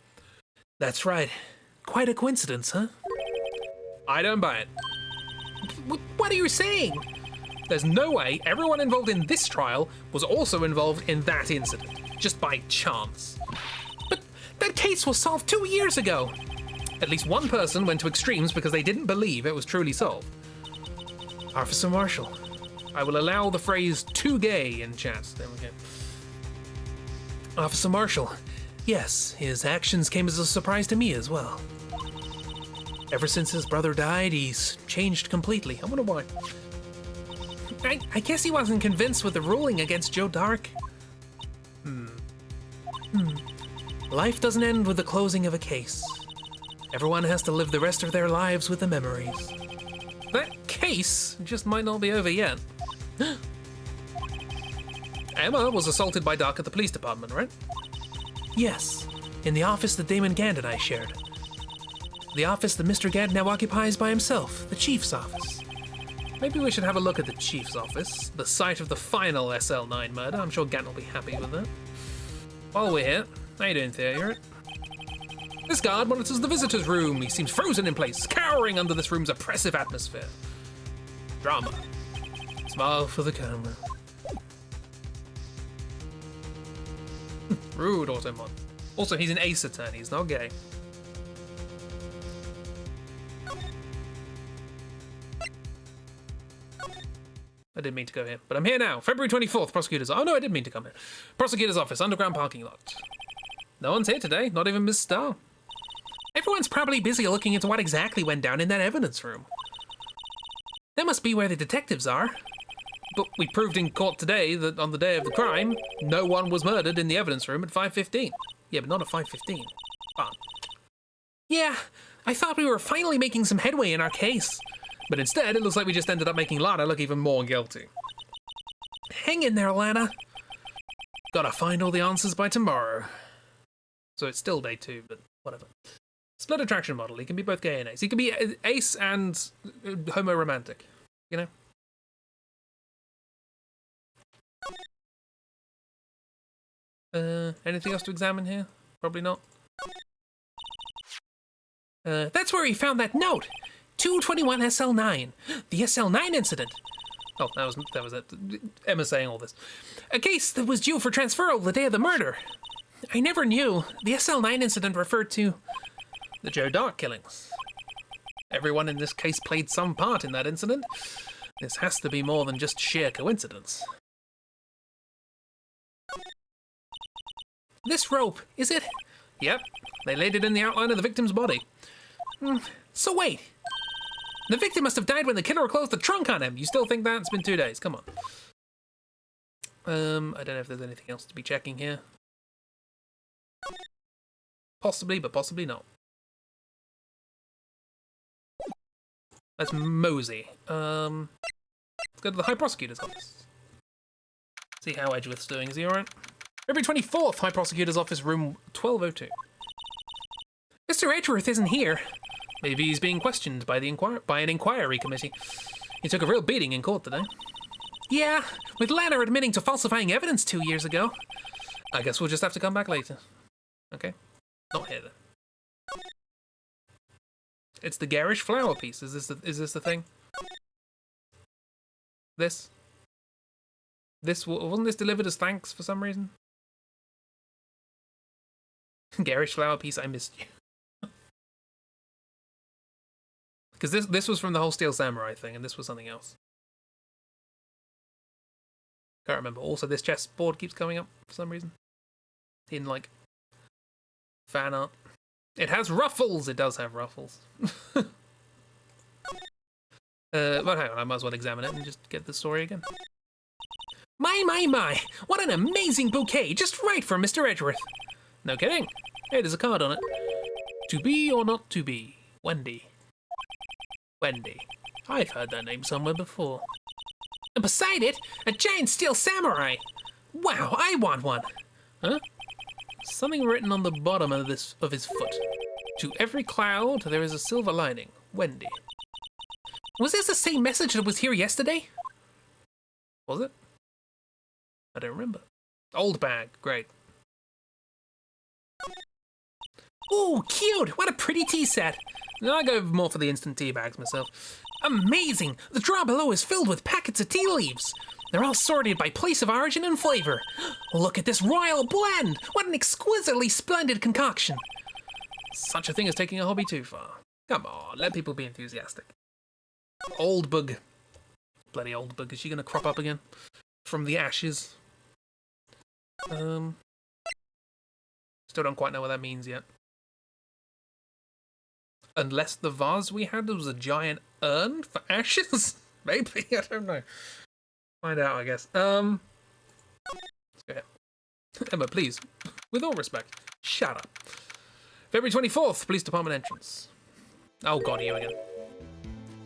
That's right. Quite a coincidence, huh? I don't buy it. What are you saying? There's no way everyone involved in this trial was also involved in that incident, just by chance. But that case was solved 2 years ago. At least one person went to extremes because they didn't believe it was truly solved. Officer Marshall. I will allow the phrase too gay in chat. There we go. Officer Marshall. Yes, his actions came as a surprise to me as well. Ever since his brother died, he's changed completely. I wonder why. I guess he wasn't convinced with the ruling against Joe Dark. Life doesn't end with the closing of a case. Everyone has to live the rest of their lives with the memories. That case just might not be over yet. Emma was assaulted by Dark at the police department, right? Yes, in the office that Damon Gand and I shared. The office that Mr. Gand now occupies by himself, the chief's office. Maybe we should have a look at the chief's office, the site of the final SL9 murder. I'm sure Gant will be happy with that. While we're here, how you doing, Theo? You alright? This guard monitors the visitor's room. He seems frozen in place, cowering under this room's oppressive atmosphere. Drama. Smile for the camera. Rude, Automon. Also, he's an ace attorney. He's not gay. I didn't mean to go here, but I'm here now. February 24th, prosecutor's... Oh, no, I didn't mean to come here. Prosecutor's office, underground parking lot. No one's here today, not even Miss Starr. Everyone's probably busy looking into what exactly went down in that evidence room. That must be where the detectives are. But we proved in court today that on the day of the crime, no one was murdered in the evidence room at 5:15. Yeah, but not at 5:15. Ah. Yeah, I thought we were finally making some headway in our case. But instead, it looks like we just ended up making Lana look even more guilty. Hang in there, Lana. Gotta find all the answers by tomorrow. So it's still day 2, but whatever. Split attraction model. He can be both gay and ace. He can be ace and homo-romantic. You know? Anything else to examine here? Probably not. That's where he found that note. 221 SL9. The SL9 incident. Oh, that was it. Emma saying all this. A case that was due for transferal the day of the murder. I never knew. The SL9 incident referred to the Joe Dark killings. Everyone in this case played some part in that incident. This has to be more than just sheer coincidence. This rope, is it? Yep, they laid it in the outline of the victim's body. So wait, the victim must have died when the killer closed the trunk on him. You still think that? It's been 2 days, come on. I don't know if there's anything else to be checking here. Possibly, but possibly not. Let's mosey. Let's go to the High Prosecutor's office. See how Edgeworth's doing. Is he alright? February 24th, High Prosecutor's office, room 1202. Mr. Edgeworth isn't here. Maybe he's being questioned by an inquiry committee. He took a real beating in court today. Yeah, with Lana admitting to falsifying evidence 2 years ago. I guess we'll just have to come back later. Okay, not here then. It's the garish flower piece. Is this the thing? This wasn't this delivered as thanks for some reason? Garish flower piece, I missed you. Because this was from the whole Steel Samurai thing, and this was something else. Can't remember. Also, this chessboard keeps coming up for some reason. In, like, fan art. It has ruffles! It does have ruffles. But hang on, I might as well examine it and just get the story again. My! What an amazing bouquet! Just right for Mr. Edgeworth! No kidding. Hey, there's a card on it. To be or not to be? Wendy. Wendy. I've heard that name somewhere before. And beside it, a giant steel samurai! Wow, I want one! Huh? Something written on the bottom of his foot. To every cloud, there is a silver lining. Wendy. Was this the same message that was here yesterday? Was it? I don't remember. Old bag, great. Ooh, cute! What a pretty tea set! No, I go more for the instant tea bags myself. Amazing! The drawer below is filled with packets of tea leaves. They're all sorted by place of origin and flavor. Look at this royal blend! What an exquisitely splendid concoction! Such a thing as taking a hobby too far. Come on, let people be enthusiastic. Old bug. Bloody old bug. Is she gonna crop up again? From the ashes? Still don't quite know what that means yet. Unless the vase we had was a giant urn for ashes? Maybe, I don't know. Find out, I guess. Let's go ahead. Emma, please, with all respect, shut up. February 24th, Police Department entrance. Oh god, you again.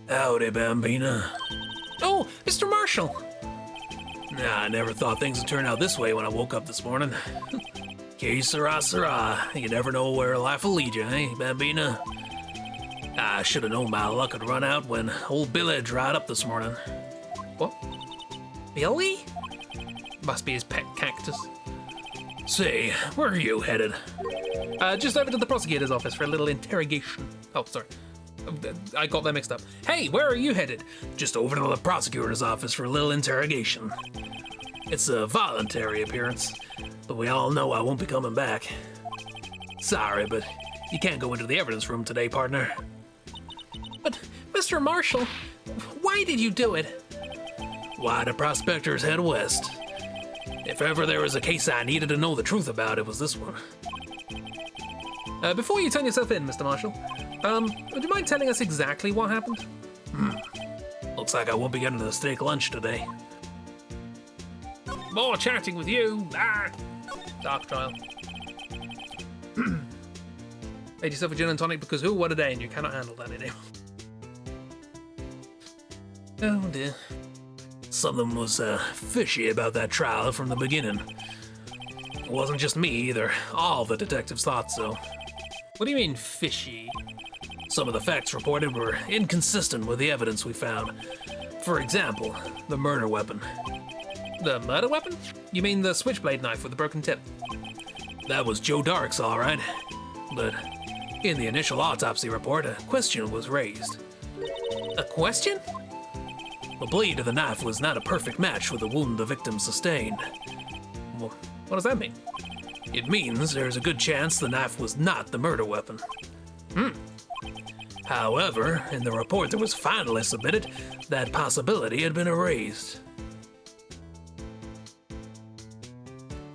Howdy, Bambina. Oh, Mr. Marshall! Nah, I never thought things would turn out this way when I woke up this morning. Que sera. You never know where life will lead you, eh, Bambina? I should have known my luck would run out when old Billy dried up this morning. What? Billy? Must be his pet cactus. Say, where are you headed? Just over to the prosecutor's office for a little interrogation. Oh, sorry. I got that mixed up. Hey, where are you headed? Just over to the prosecutor's office for a little interrogation. It's a voluntary appearance, but we all know I won't be coming back. Sorry, but you can't go into the evidence room today, partner. But, Mr. Marshall, why did you do it? Why do prospectors head west? If ever there was a case I needed to know the truth about, it was this one. Before you turn yourself in, Mr. Marshall, would you mind telling us exactly what happened? Looks like I won't be getting a steak lunch today. More chatting with you. Dark trial. Made yourself a gin and tonic because what a day, and you cannot handle that anymore. Oh dear. Something was fishy about that trial from the beginning. It wasn't just me either. All the detectives thought so. What do you mean, fishy? Some of the facts reported were inconsistent with the evidence we found. For example, the murder weapon. The murder weapon? You mean the switchblade knife with the broken tip? That was Joe Dark's, all right. But in the initial autopsy report, a question was raised. A question? The blade of the knife was not a perfect match with the wound the victim sustained. Well, what does that mean? It means there's a good chance the knife was not the murder weapon. However, in the report that was finally submitted, that possibility had been erased.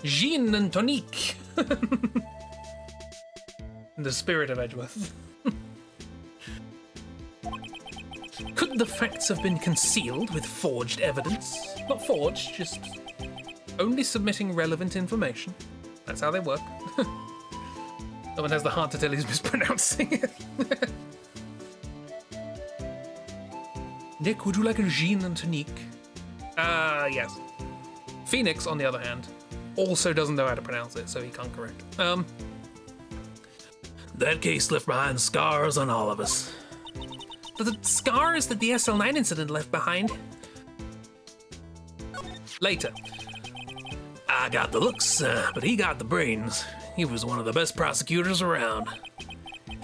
Gin and tonic. In the spirit of Edgeworth. Could the facts have been concealed with forged evidence? Not forged, just only submitting relevant information. That's how they work. Someone has the heart to tell he's mispronouncing it. Nick, would you like a gin and tonic? Yes. Phoenix, on the other hand, also doesn't know how to pronounce it, so he can't correct. That case left behind scars on all of us. The scars that the SL9 incident left behind? Later. I got the looks, but he got the brains. He was one of the best prosecutors around.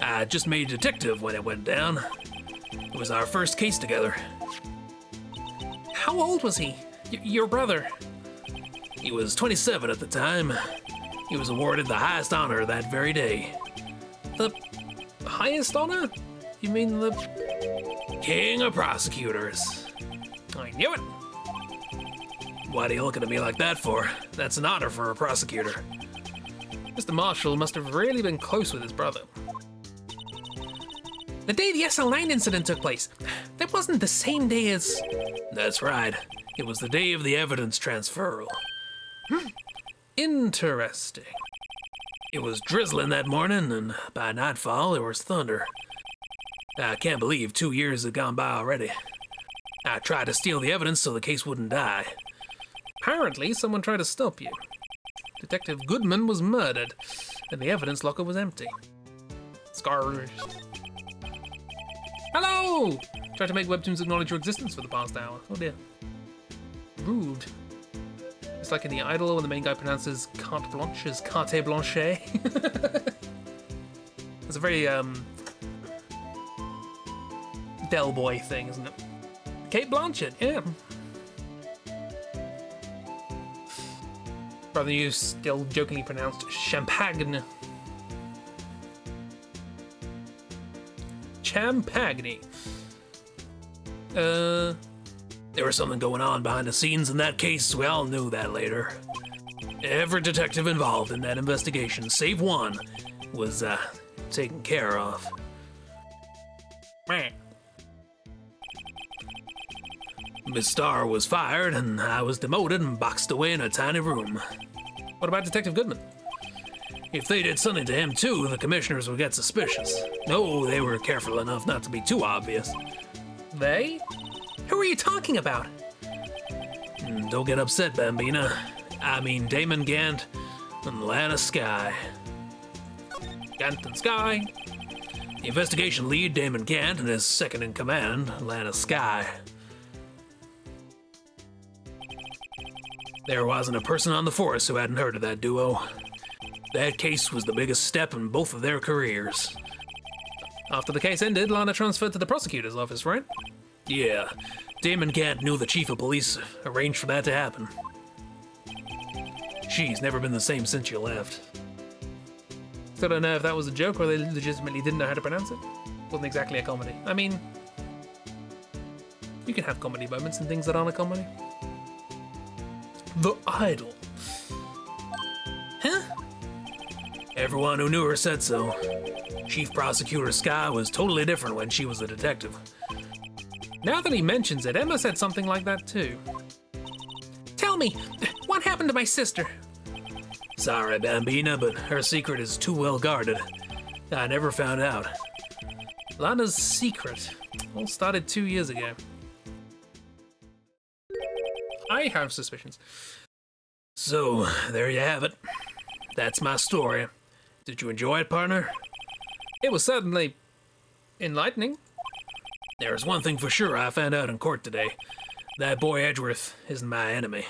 I just made detective when it went down. It was our first case together. How old was he? Your brother? He was 27 at the time. He was awarded the highest honor that very day. The highest honor? You mean the... King of prosecutors. I knew it. What are you looking at me like that for? That's an honor for a prosecutor. Mr. Marshall must have really been close with his brother. The day the SL9 incident took place, that wasn't the same day as... That's right. It was the day of the evidence transferal. Interesting. It was drizzling that morning, and by nightfall there was thunder. I can't believe 2 years had gone by already. I tried to steal the evidence so the case wouldn't die. Apparently, someone tried to stop you. Detective Goodman was murdered, and the evidence locker was empty. Scars. Hello! Tried to make Webtoons acknowledge your existence for the past hour. Oh dear. Rude. It's like in The Idol when the main guy pronounces carte blanche as carte blanche. It's a very, Del Boy thing, isn't it? Kate Blanchett, yeah. Rather you still jokingly pronounced champagne. Champagne. There was something going on behind the scenes in that case. We all knew that later. Every detective involved in that investigation, save one, was taken care of. Meh. Miss Starr was fired, and I was demoted and boxed away in a tiny room. What about Detective Goodman? If they did something to him too, the commissioners would get suspicious. No, they were careful enough not to be too obvious. They? Who are you talking about? Don't get upset, Bambina. I mean Damon Gant and Lana Skye. Gant and Skye. The investigation lead, Damon Gant, and his second in command, Lana Skye. There wasn't a person on the force who hadn't heard of that duo. That case was the biggest step in both of their careers. After the case ended, Lana transferred to the prosecutor's office, right? Yeah, Damon Gant knew the chief of police arranged for that to happen. She's never been the same since you left. Still don't know if that was a joke or they legitimately didn't know how to pronounce it. Wasn't exactly a comedy. I mean, you can have comedy moments in things that aren't a comedy. The Idol. Huh? Everyone who knew her said so. Chief Prosecutor Skye was totally different when she was a detective. Now that he mentions it, Emma said something like that too. Tell me, what happened to my sister? Sorry, Bambina, but her secret is too well guarded. I never found out. Lana's secret all started 2 years ago. I have suspicions. So, there you have it. That's my story. Did you enjoy it, partner? It was certainly enlightening. There's one thing for sure I found out in court today. That boy Edgeworth isn't my enemy.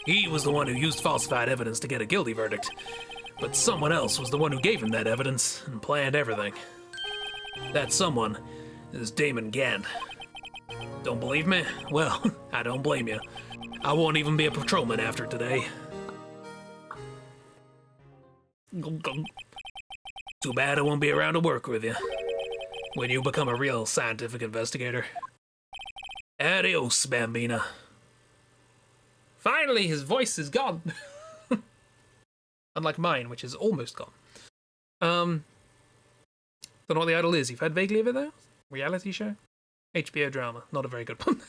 He was the one who used falsified evidence to get a guilty verdict, but someone else was the one who gave him that evidence and planned everything. That someone is Damon Gant. Don't believe me? Well, I don't blame you. I won't even be a patrolman after today. Too bad I won't be around to work with you when you become a real scientific investigator. Adios, Bambina. Finally, his voice is gone. Unlike mine, which is almost gone. Don't know what The Idol is. You've heard vaguely of it, though? Reality show? HBO drama. Not a very good one.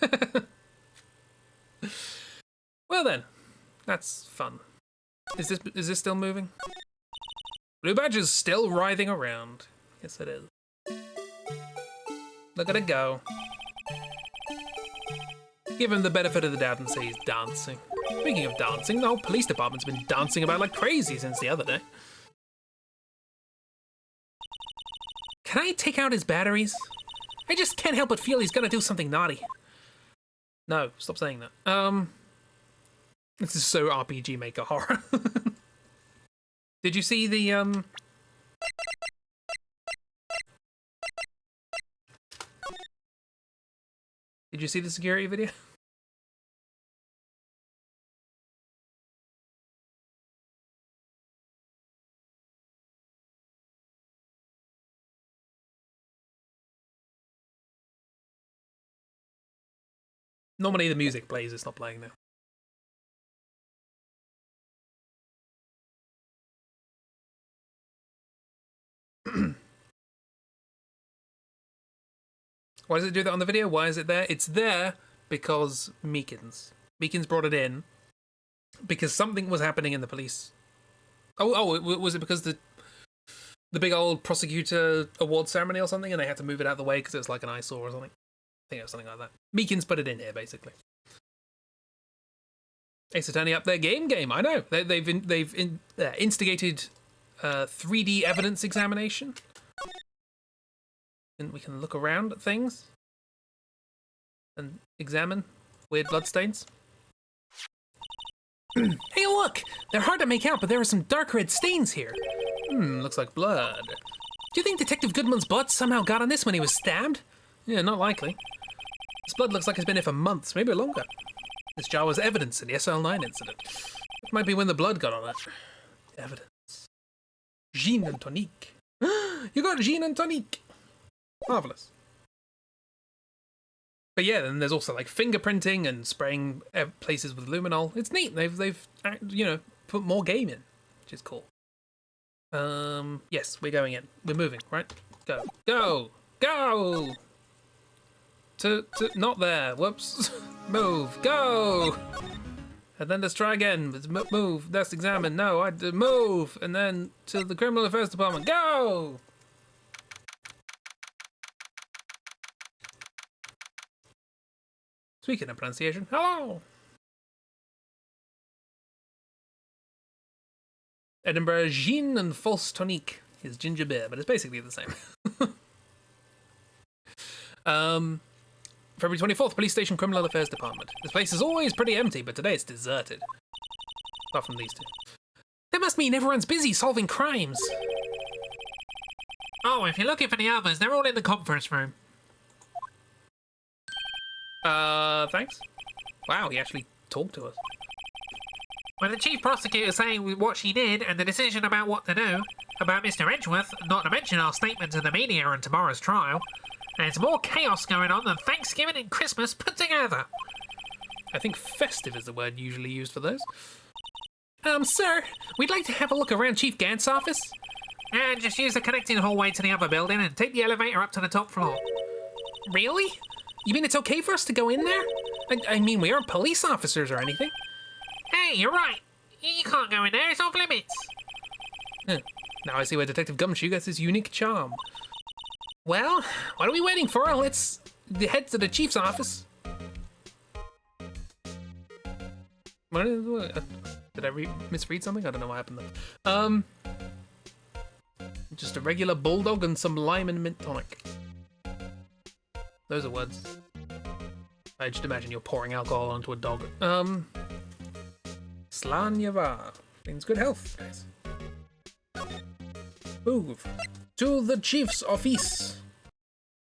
Well then, that's fun. Is this still moving? Blue Badger's still writhing around. Yes, it is. Look at it go. Give him the benefit of the doubt and say he's dancing. Speaking of dancing, the whole police department's been dancing about like crazy since the other day. Can I take out his batteries? I just can't help but feel he's gonna do something naughty. No, stop saying that. This is so RPG Maker horror. Did you see the Did you see the security video? Normally the music plays, it's not playing now. Why does it do that on the video? Why is it there? It's there because Meekins brought it in because something was happening in the police. Was it because the big old prosecutor award ceremony or something, and they had to move it out of the way because it was like an eyesore or something? I think it was something like that. Meekins put it in here, basically. Ace Attorney up their game. I know they've instigated 3D evidence examination. And we can look around at things and examine weird bloodstains. Hey, look! They're hard to make out, but there are some dark red stains here. Looks like blood. Do you think Detective Goodman's blood somehow got on this when he was stabbed? Yeah, not likely. This blood looks like it's been here for months, maybe longer. This jar was evidence in the SL9 incident. It might be when the blood got on it. Evidence. Gin and tonic. You got gin and tonic. Marvelous. But yeah, then there's also like fingerprinting and spraying places with luminol. It's neat. They've put more game in, which is cool. Yes, we're going in. We're moving, right? Go. To not there. Whoops. Move. Go. And then let's try again. Move. Let's examine. No, I move. And then to the Criminal Affairs Department. Go. Speaking of pronunciation, hello! Edinburgh Gin and False Tonique is ginger beer, but it's basically the same. February 24th, Police Station Criminal Affairs Department. This place is always pretty empty, but today it's deserted. Apart from these two. That must mean everyone's busy solving crimes. Oh, if you're looking for the others, they're all in the conference room. Thanks. Wow, he actually talked to us. When the chief prosecutor saying what she did and the decision about what to do, about Mr. Edgeworth, not to mention our statement to the media and tomorrow's trial, there's more chaos going on than Thanksgiving and Christmas put together. I think festive is the word usually used for those. Sir, we'd like to have a look around Chief Gant's office. And just use the connecting hallway to the other building and take the elevator up to the top floor. Really? You mean it's okay for us to go in there? I mean, we aren't police officers or anything. Hey, you're right. You can't go in there, it's off limits. Now I see where Detective Gumshoe gets his unique charm. Well, what are we waiting for? Let's head to the chief's office. Did I misread something? I don't know what happened there. Just a regular bulldog and some lime and mint tonic. Those are words. I just imagine you're pouring alcohol onto a dog. Slanyava. Means good health, guys. Move. To the chief's office.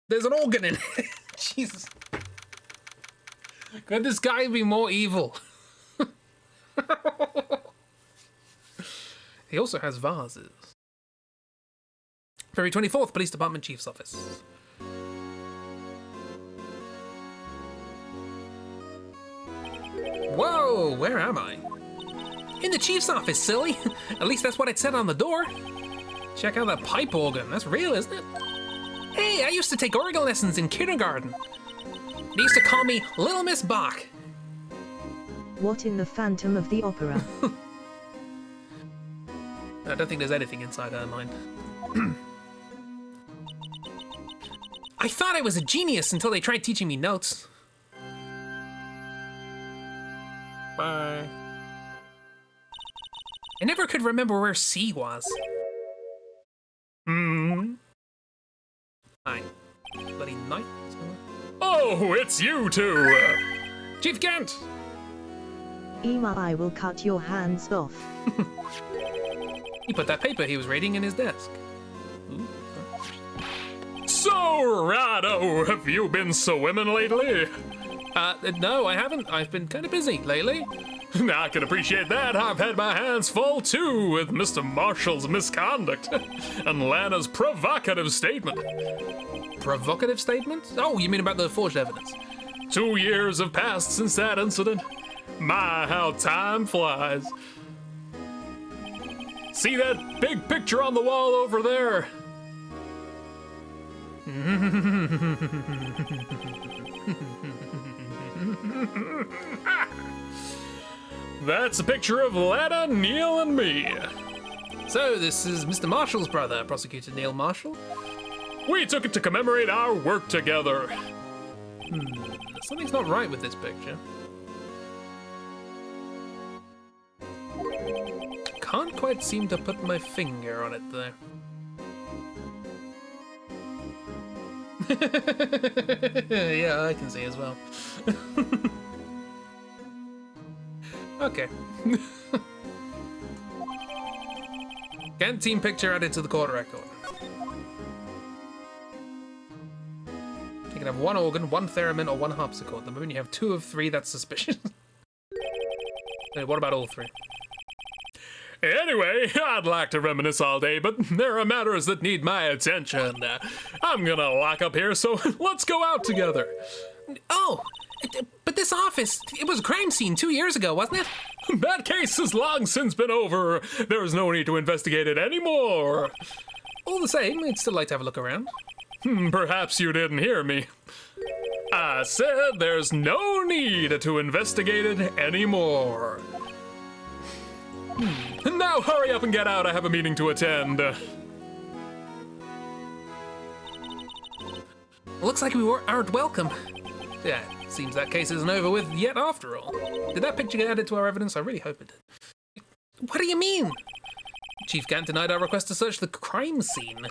There's an organ in it. Jesus. Could this guy be more evil? He also has vases. February 24th, Police Department Chief's Office. Whoa, where am I? In the chief's office, silly. At least that's what it said on the door. Check out that pipe organ. That's real, isn't it? Hey, I used to take organ lessons in kindergarten. They used to call me Little Miss Bach. What in the Phantom of the Opera? I don't think there's anything inside her mind. I thought I was a genius until they tried teaching me notes. Bye. I never could remember where C was. Hi. Bloody knight. Oh, it's you two! Chief Gant! Ema, I will cut your hands off. He put that paper he was reading in his desk. Ooh. So, Righto. Have you been swimming lately? No, I haven't. I've been kind of busy lately. I can appreciate that. I've had my hands full too with Mr. Marshall's misconduct and Lana's provocative statement. Provocative statement? Oh, you mean about the forged evidence? 2 years have passed since that incident. My, how time flies. See that big picture on the wall over there? That's a picture of Lana, Neil, and me. So, this is Mr. Marshall's brother, Prosecutor Neil Marshall. We took it to commemorate our work together. Something's not right with this picture. Can't quite seem to put my finger on it, though. Yeah, I can see as well. Okay. Again, team picture added to the court record. You can have one organ, one theremin, or one harpsichord. The moment you have 2 of 3, that's suspicious. Hey, what about all 3? Anyway, I'd like to reminisce all day, but there are matters that need my attention. I'm gonna lock up here, so let's go out together. Oh, but this office, it was a crime scene 2 years ago, wasn't it? That case has long since been over. There's no need to investigate it anymore. All the same, I'd still like to have a look around. Perhaps you didn't hear me. I said there's no need to investigate it anymore. Now hurry up and get out. I have a meeting to attend. Looks like we aren't welcome. Yeah, seems that case isn't over with yet after all. Did that picture get added to our evidence? I really hope it did. What do you mean? Chief Gant denied our request to search the crime scene.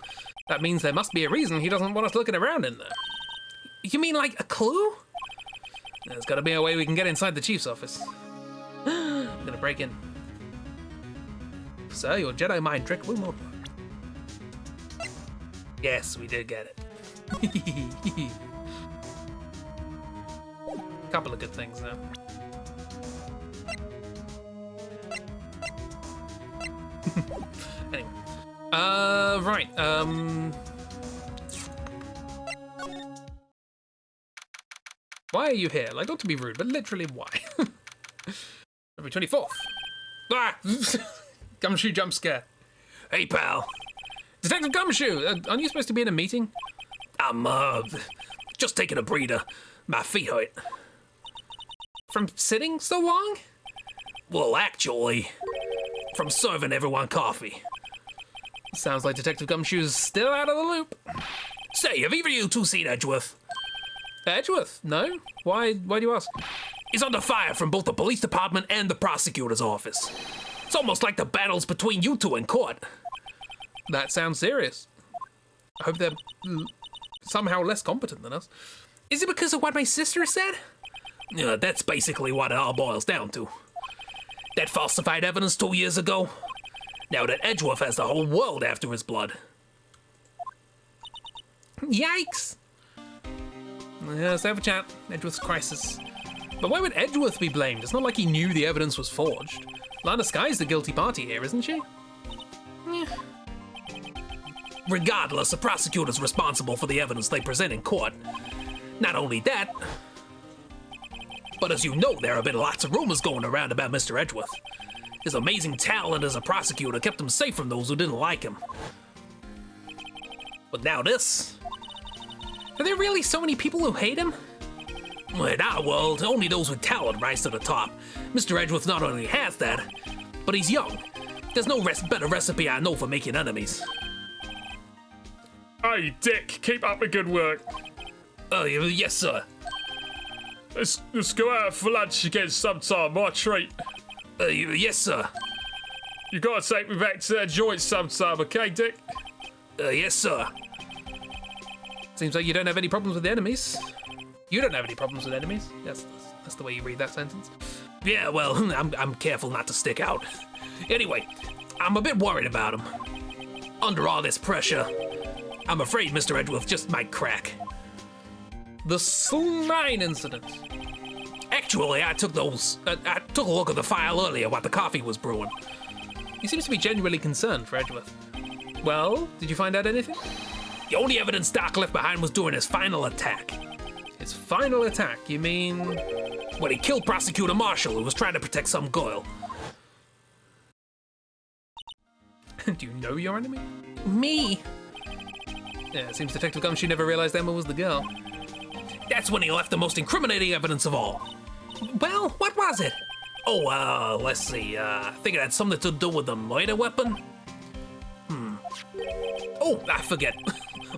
That means there must be a reason he doesn't want us looking around in there. You mean like a clue? There's gotta be a way we can get inside the chief's office. I'm gonna break in. Sir, your Jedi mind trick will not work. Yes, we did get it. Couple of good things though. Anyway. Right, why are you here? Like, not to be rude, but literally why? February 24th. Ah! Gumshoe jump scare. Hey, pal. Detective Gumshoe, aren't you supposed to be in a meeting? I'm, just taking a breather. My feet hurt. From sitting so long? Well, actually, from serving everyone coffee. Sounds like Detective Gumshoe's still out of the loop. Say, have either of you two seen Edgeworth? Edgeworth? No? Why do you ask? He's under fire from both the police department and the prosecutor's office. It's almost like the battles between you two in court. That sounds serious. I hope they're somehow less competent than us. Is it because of what my sister said? Yeah, that's basically what it all boils down to. That falsified evidence 2 years ago. Now that Edgeworth has the whole world after his blood. Yikes! Yeah, let's have a chat. Edgeworth's crisis. But why would Edgeworth be blamed? It's not like he knew the evidence was forged. Lana Skye's the guilty party here, isn't she? Yeah. Regardless, the prosecutor's responsible for the evidence they present in court. Not only that, but as you know, there have been lots of rumors going around about Mr. Edgeworth. His amazing talent as a prosecutor kept him safe from those who didn't like him. But now this. Are there really so many people who hate him? In our world, only those with talent rise to the top. Mr. Edgeworth not only has that, but he's young. There's no better recipe I know for making enemies. Hey, Dick, keep up the good work. Yes, sir. Let's go out for lunch again sometime, my treat. Yes, sir. You gotta take me back to that joint sometime, okay, Dick? Yes, sir. Seems like you don't have any problems with the enemies. You don't have any problems with enemies. That's the way you read that sentence. Yeah, well, I'm careful not to stick out. Anyway, I'm a bit worried about him. Under all this pressure, I'm afraid Mr. Edgeworth just might crack. The Slime incident. Actually, I took a look at the file earlier while the coffee was brewing. He seems to be genuinely concerned for Edgeworth. Well, did you find out anything? The only evidence Doc left behind was during his final attack. His final attack, you mean? When he killed Prosecutor Marshall, who was trying to protect some girl. Do you know your enemy? Me? Yeah, it seems Detective Gumshoe never realized Emma was the girl. That's when he left the most incriminating evidence of all. Well, what was it? Oh, let's see. I think it had something to do with the murder weapon. Oh, I forget.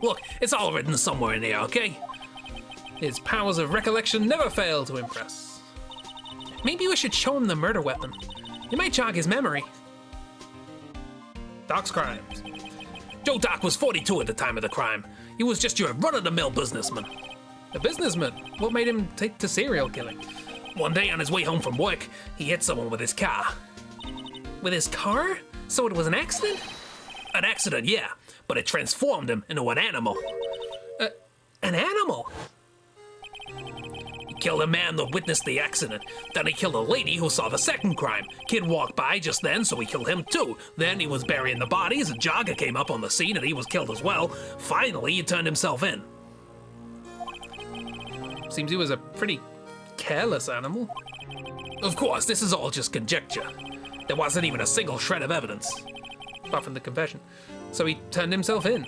Look, it's all written somewhere in there, okay? His powers of recollection never fail to impress. Maybe we should show him the murder weapon. It might jog his memory. Doc's crimes. Joe Doc was 42 at the time of the crime. He was just your run-of-the-mill businessman. A businessman? What made him take to serial killing? One day on his way home from work, he hit someone with his car. With his car? So it was an accident? An accident, yeah, but it transformed him into an animal. An animal? He killed a man that witnessed the accident. Then he killed a lady who saw the second crime. Kid walked by just then, so he killed him too. Then he was burying the bodies, a jogger came up on the scene and he was killed as well. Finally, he turned himself in. Seems he was a pretty careless animal. Of course, this is all just conjecture. There wasn't even a single shred of evidence. Apart from the confession. So he turned himself in.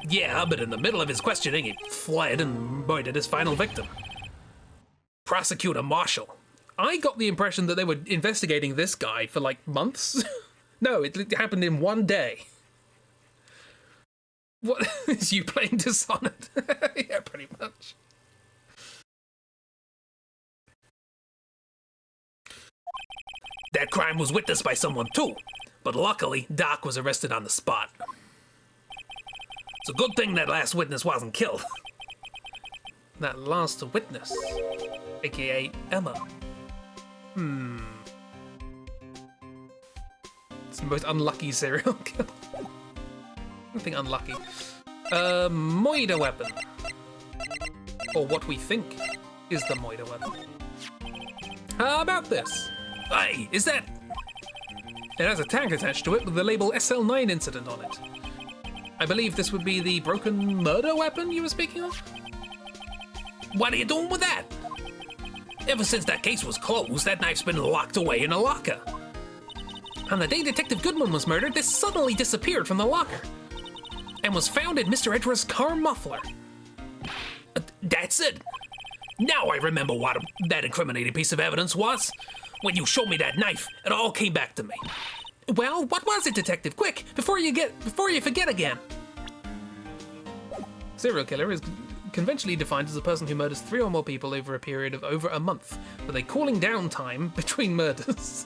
Yeah, but in the middle of his questioning, he fled and murdered his final victim. Prosecutor Marshall. I got the impression that they were investigating this guy for like months. No, it happened in one day. What, is you playing Dishonored? Yeah, pretty much. That crime was witnessed by someone too, but luckily, Doc was arrested on the spot. It's a good thing that last witness wasn't killed. That last witness, aka Emma. It's the most unlucky serial killer. Nothing unlucky. Moida weapon. Or what we think is the Moida weapon. How about this? Hey, is that... It has a tag attached to it with the label SL9 incident on it. I believe this would be the broken murder weapon you were speaking of? What are you doing with that? Ever since that case was closed, that knife's been locked away in a locker. On the day Detective Goodman was murdered, this suddenly disappeared from the locker and was found in Mr. Edgeworth's car muffler. That's it. Now I remember what that incriminating piece of evidence was. When you showed me that knife, it all came back to me. Well, what was it, Detective? Quick, before you forget again. Serial killer is conventionally defined as a person who murders 3 or more people over a period of over a month, with a cooling down time between murders.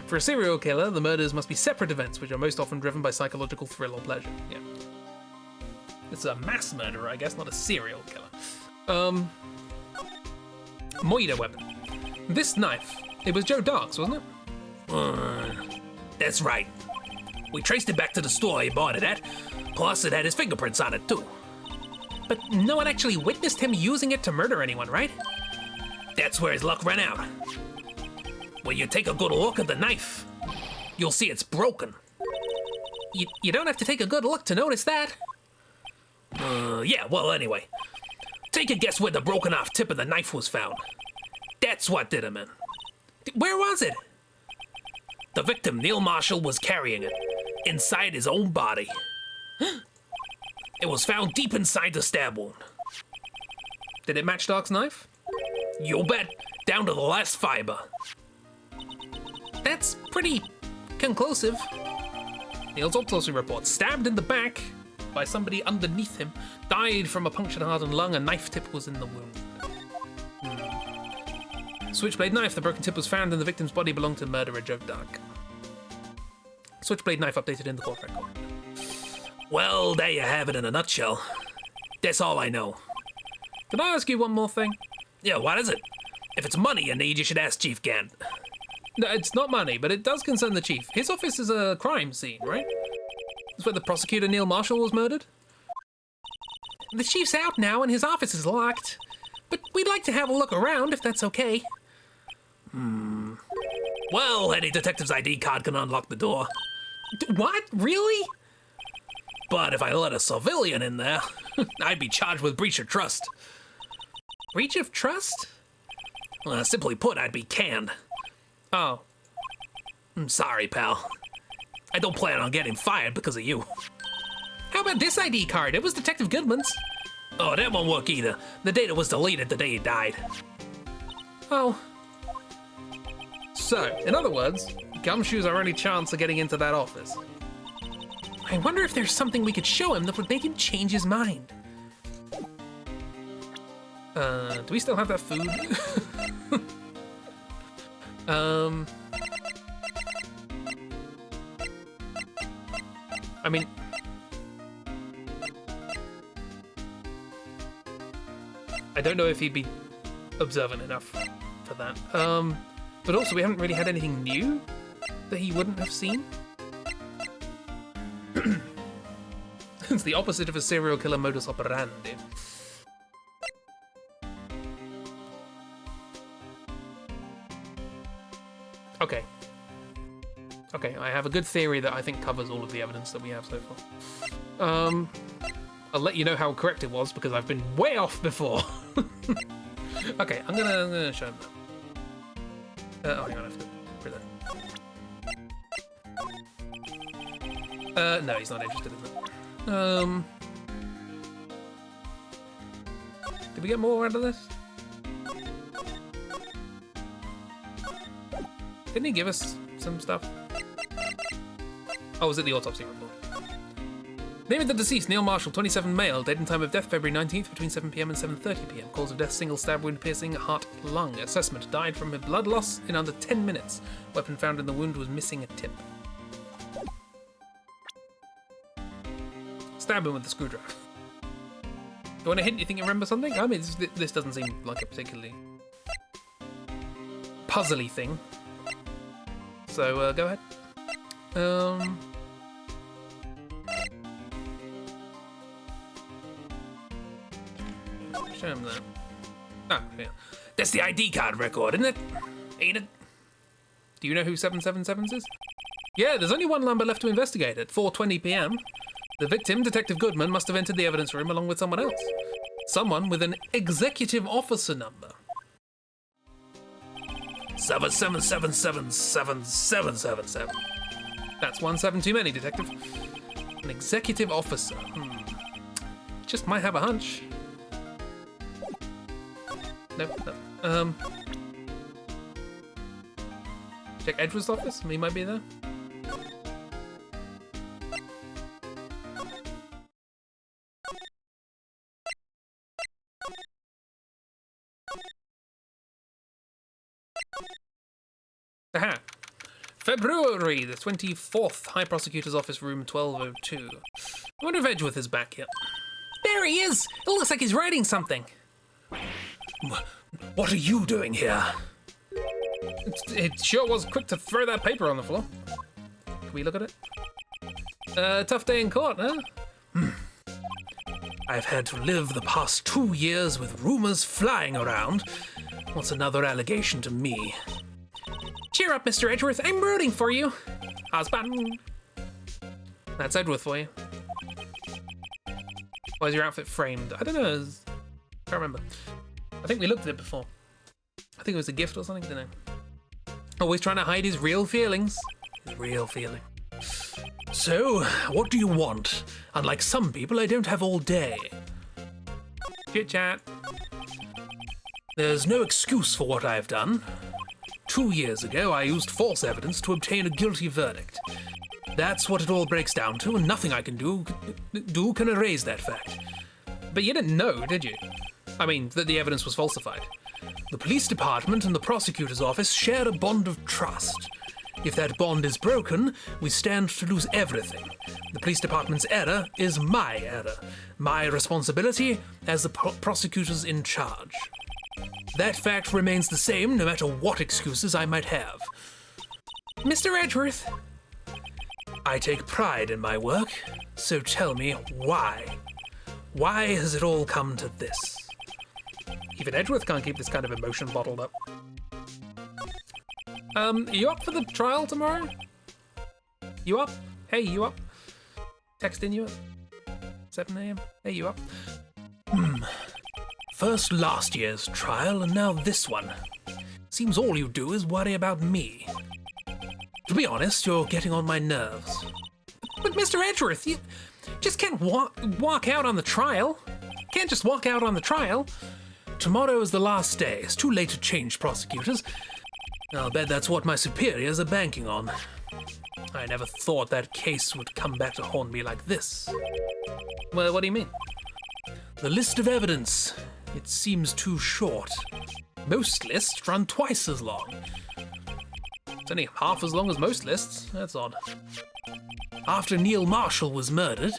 For a serial killer, the murders must be separate events, which are most often driven by psychological thrill or pleasure. Yeah. It's a mass murderer, I guess, not a serial killer. Moida weapon. This knife, it was Joe Dark's, wasn't it? That's right. We traced it back to the store he bought it at, plus it had his fingerprints on it too. But no one actually witnessed him using it to murder anyone, right? That's where his luck ran out. When you take a good look at the knife, you'll see it's broken. You don't have to take a good look to notice that. Yeah, well, anyway. Take a guess where the broken off tip of the knife was found. That's what did him in. Where was it? The victim, Neil Marshall, was carrying it inside his own body. It was found deep inside the stab wound. Did it match Dark's knife? You bet, down to the last fiber. That's pretty conclusive. Neil's autopsy report, stabbed in the back by somebody underneath him, died from a punctured heart and lung, a knife tip was in the wound. Switchblade knife, the broken tip was found in the victim's body, belonged to murderer Joe Dark. Switchblade knife updated in the court record. Well, there you have it in a nutshell. That's all I know. Can I ask you one more thing? Yeah, what is it? If it's money you need, you should ask Chief Gant. No, it's not money, but it does concern the chief. His office is a crime scene, right? It's where the prosecutor Neil Marshall was murdered? The chief's out now and his office is locked. But we'd like to have a look around if that's okay. Well, any detective's ID card can unlock the door. What? Really? But if I let a civilian in there, I'd be charged with breach of trust. Breach of trust? Simply put, I'd be canned. Oh. I'm sorry, pal. I don't plan on getting fired because of you. How about this ID card? It was Detective Goodman's. Oh, that won't work either. The data was deleted the day he died. Oh. So, in other words, Gumshoe's our only chance of getting into that office. I wonder if there's something we could show him that would make him change his mind. Do we still have that food? I mean... I don't know if he'd be observant enough for that. But also we haven't really had anything new that he wouldn't have seen. It's the opposite of a serial killer modus operandi. Okay. Okay, I have a good theory that I think covers all of the evidence that we have so far. I'll let you know how correct it was because I've been way off before. Okay, I'm gonna show him that. Oh, hang on, I have to put that. No, he's not interested in that. Did we get more out of this? Didn't he give us some stuff? Oh, was it the autopsy report? Name of the deceased, Neil Marshall, 27, male. Date and time of death, February 19th, between 7 p.m. and 7:30 p.m. Cause of death, single stab wound, piercing, heart, lung. Assessment, died from a blood loss in under 10 minutes. Weapon found in the wound was missing a tip. Stab him with the screwdriver. Do you want a hint? You think you remember something? I mean, this doesn't seem like a particularly puzzly thing. So, go ahead. Show him that. Ah, yeah. That's the ID card record, isn't it? Ain't it? Do you know who 777's is? Yeah, there's only one number left to investigate at 4:20 p.m. The victim, Detective Goodman, must have entered the evidence room along with someone else. Someone with an executive officer number. 777777777. That's 17 too many, Detective. An executive officer. Just might have a hunch. No. Check Edgeworth's office. He might be there. Aha. February the 24th, High Prosecutor's Office, room 1202. I wonder if Edgeworth is back yet. There he is! It looks like he's writing something. What are you doing here? It sure was quick to throw that paper on the floor. Can we look at it? Tough day in court, huh? I've had to live the past 2 years with rumors flying around. What's another allegation to me? Cheer up, Mr. Edgeworth. I'm rooting for you. Husband. That's Edgeworth for you. Why is your outfit framed? I don't know. Can't remember. I think we looked at it before. I think it was a gift or something, didn't I? Always trying to hide his real feelings. His real feeling. So, what do you want? Unlike some people, I don't have all day. Chit chat. There's no excuse for what I've done. 2 years ago, I used false evidence to obtain a guilty verdict. That's what it all breaks down to, and nothing I can do can erase that fact. But you didn't know, did you? I mean, that the evidence was falsified. The police department and the prosecutor's office share a bond of trust. If that bond is broken, we stand to lose everything. The police department's error is my error. My responsibility as the prosecutors in charge. That fact remains the same no matter what excuses I might have. Mr. Edgeworth. I take pride in my work, so tell me why. Why has it all come to this? Even Edgeworth can't keep this kind of emotion bottled up. Are you up for the trial tomorrow? You up? Hey, you up? Texting you at 7 a.m. Hey, you up? First last year's trial, and now this one. Seems all you do is worry about me. To be honest, you're getting on my nerves. But Mr. Edgeworth, you just can't walk out on the trial. Can't just walk out on the trial. Tomorrow is the last day. It's too late to change prosecutors. I'll bet that's what my superiors are banking on. I never thought that case would come back to haunt me like this. Well, what do you mean? The list of evidence. It seems too short. Most lists run twice as long. It's only half as long as most lists. That's odd. After Neil Marshall was murdered,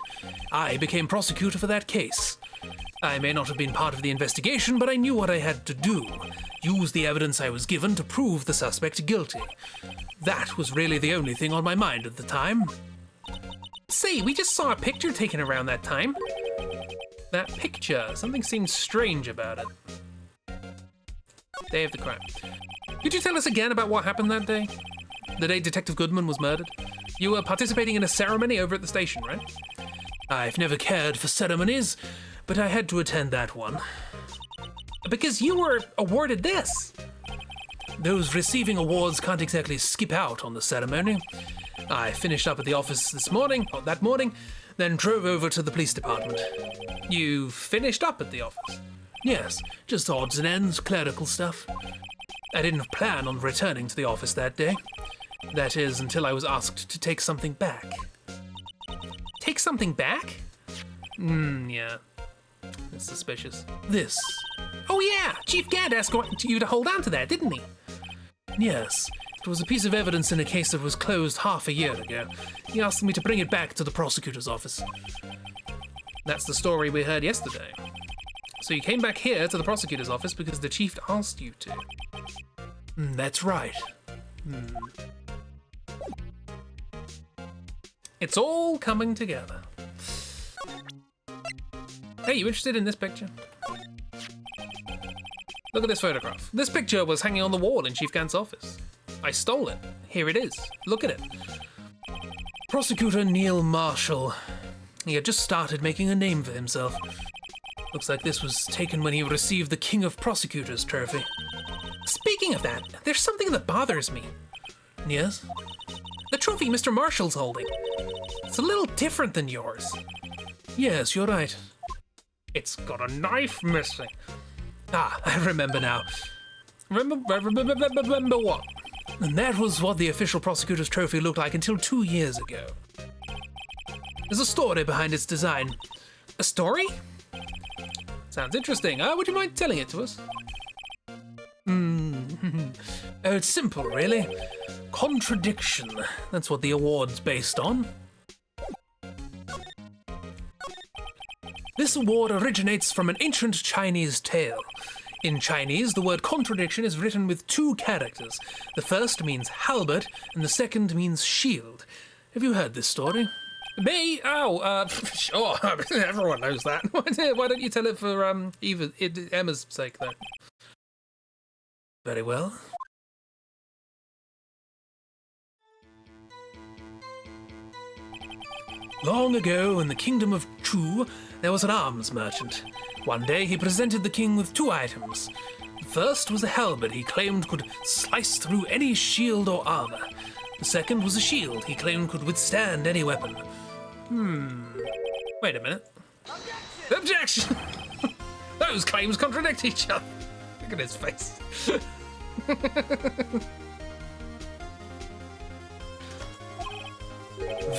I became prosecutor for that case. I may not have been part of the investigation, but I knew what I had to do. Use the evidence I was given to prove the suspect guilty. That was really the only thing on my mind at the time. Say, we just saw a picture taken around that time. That picture, something seemed strange about it. Day of the crime. Could you tell us again about what happened that day? The day Detective Goodman was murdered? You were participating in a ceremony over at the station, right? I've never cared for ceremonies, but I had to attend that one. Because you were awarded this. Those receiving awards can't exactly skip out on the ceremony. I finished up at the office that morning, then drove over to the police department. You finished up at the office? Yes, just odds and ends, clerical stuff. I didn't plan on returning to the office that day. That is, until I was asked to take something back. Take something back? Yeah. That's suspicious. This. Oh yeah! Chief Gadd asked you to hold on to that, didn't he? Yes. It was a piece of evidence in a case that was closed half a year ago. He asked me to bring it back to the prosecutor's office. That's the story we heard yesterday. So you came back here to the prosecutor's office because the chief asked you to. That's right. It's all coming together. Hey, you interested in this picture? Look at this photograph. This picture was hanging on the wall in Chief Gant's office. I stole it. Here it is. Look at it. Prosecutor Neil Marshall. He had just started making a name for himself. Looks like this was taken when he received the King of Prosecutors trophy. Speaking of that, there's something that bothers me. Yes? The trophy Mr. Marshall's holding. It's a little different than yours. Yes, you're right. It's got a knife missing. Ah, I remember now. Remember what? And that was what the official prosecutor's trophy looked like until 2 years ago. There's a story behind its design. A story? Sounds interesting. Would you mind telling it to us? Oh, it's simple, really. Contradiction. That's what the award's based on. This award originates from an ancient Chinese tale. In Chinese, the word contradiction is written with 2 characters. The first means halberd, and the second means shield. Have you heard this story? Me? Oh, sure. Everyone knows that. Why don't you tell it for Emma's sake, though? Very well. Long ago, in the kingdom of Chu, there was an arms merchant. One day, he presented the king with 2 items. The first was a halberd he claimed could slice through any shield or armor. The second was a shield he claimed could withstand any weapon. Wait a minute. Objection! Those claims contradict each other. Look at his face.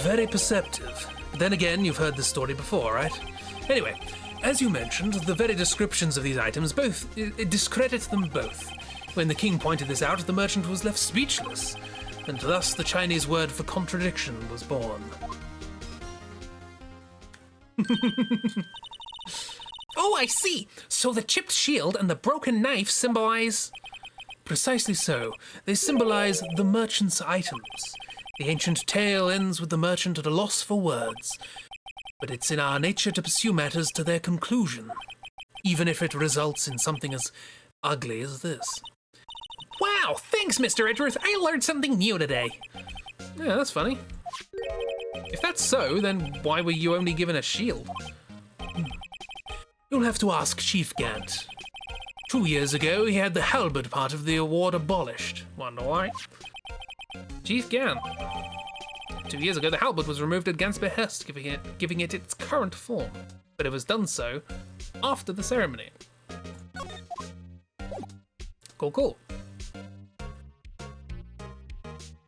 Very perceptive. But then again, you've heard this story before, right? Anyway, as you mentioned, the very descriptions of these items discredit them both. When the king pointed this out, the merchant was left speechless, and thus the Chinese word for contradiction was born. Oh, I see. So the chipped shield and the broken knife symbolize... Precisely so. They symbolize the merchant's items. The ancient tale ends with the merchant at a loss for words. But it's in our nature to pursue matters to their conclusion, even if it results in something as ugly as this. Wow, thanks, Mr. Edgeworth. I learned something new today. Yeah, that's funny. If that's so, then why were you only given a shield? You'll have to ask Chief Gant. 2 years ago, he had the halberd part of the award abolished. Wonder why? Chief Gant. 2 years ago, the halberd was removed at Gant's behest, giving it its current form. But it was done so after the ceremony. Cool.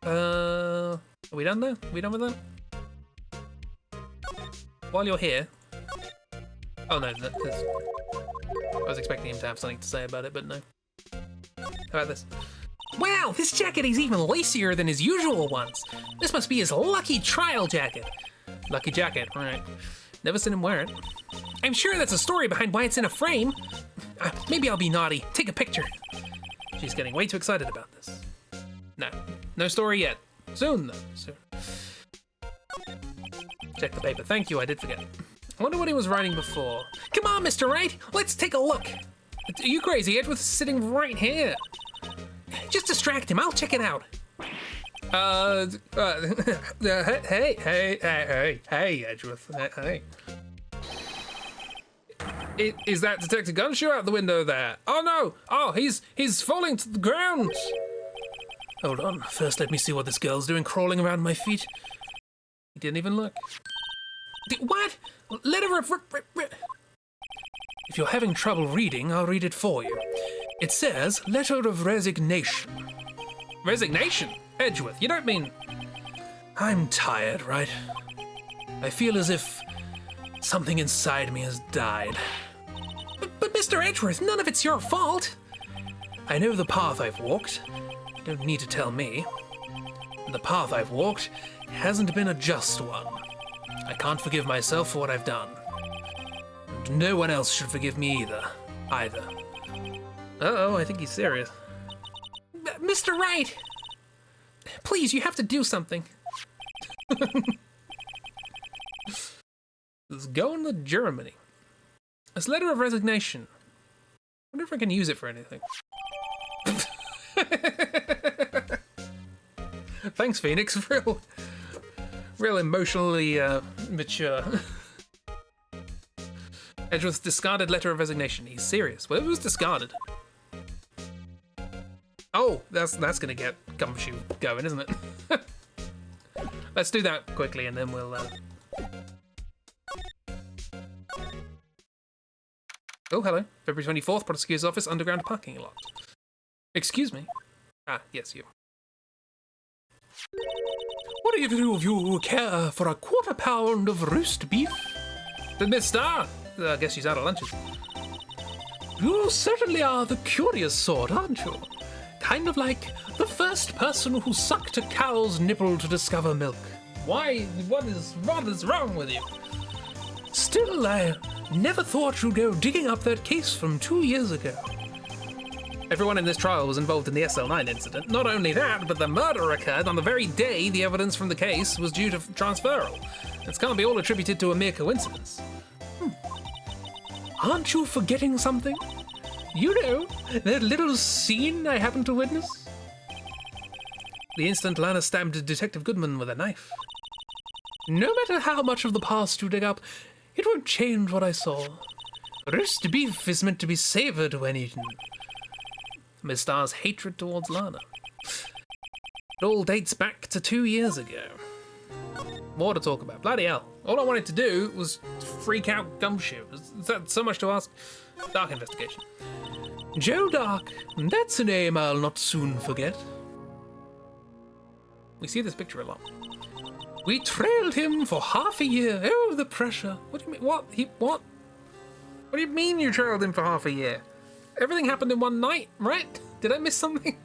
Are we done there? Are we done with that? While you're here... Oh no, because I was expecting him to have something to say about it, but no. How about this? Wow, this jacket is even lacier than his usual ones. This must be his lucky trial jacket. Lucky jacket, right. Never seen him wear it. I'm sure that's a story behind why it's in a frame. Maybe I'll be naughty. Take a picture. She's getting way too excited about this. No story yet. Soon, though. Soon. Check the paper. Thank you, I did forget. I wonder what he was writing before. Come on, Mr. Wright, let's take a look. Are you crazy? Edgeworth's sitting right here. Just distract him, I'll check it out. Hey, Edgeworth, hey. Is that Detective Gunshoe out the window there? Oh no! Oh, he's falling to the ground! Hold on, first let me see what this girl's doing crawling around my feet. He didn't even look. What? Letter of... If you're having trouble reading, I'll read it for you. It says, letter of resignation. Resignation? Edgeworth, you don't mean... I'm tired, right? I feel as if something inside me has died. But Mr. Edgeworth, none of it's your fault. I know the path I've walked. You don't need to tell me. And the path I've walked hasn't been a just one. I can't forgive myself for what I've done. And no one else should forgive me either. Uh-oh, I think he's serious. Mr. Wright! Please, you have to do something. Let's go into Germany. This letter of resignation. I wonder if I can use it for anything. Thanks, Phoenix. Real emotionally mature. Edgeworth's discarded letter of resignation. He's serious. Well, it was discarded. Oh, that's gonna get Gumshoe going, isn't it? Let's do that quickly, and then we'll. Oh, hello. February 24th, Prosecutor's Office, underground parking lot. Excuse me. Ah, yes, you. What do either of you care for a quarter pound of roast beef? The Miss Star? I guess she's out of lunches. You certainly are the curious sort, aren't you? Kind of like the first person who sucked a cow's nipple to discover milk. Why? What is wrong with you? Still, I never thought you'd go digging up that case from 2 years ago. Everyone in this trial was involved in the SL9 incident. Not only that, but the murder occurred on the very day the evidence from the case was due to transferal. It can't be all attributed to a mere coincidence. Aren't you forgetting something? You know, that little scene I happened to witness? The instant Lana stabbed Detective Goodman with a knife. No matter how much of the past you dig up, it won't change what I saw. Roast beef is meant to be savoured when eaten. Miss Star's hatred towards Lana. It all dates back to 2 years ago. More to talk about. Bloody hell. All I wanted to do was freak out Gumshoe. Is that so much to ask? Dark investigation. Joe Dark. That's a name I'll not soon forget. We see this picture a lot. We trailed him for half a year. Oh, the pressure. What do you mean? What? What? What do you mean you trailed him for half a year? Everything happened in one night, right? Did I miss something?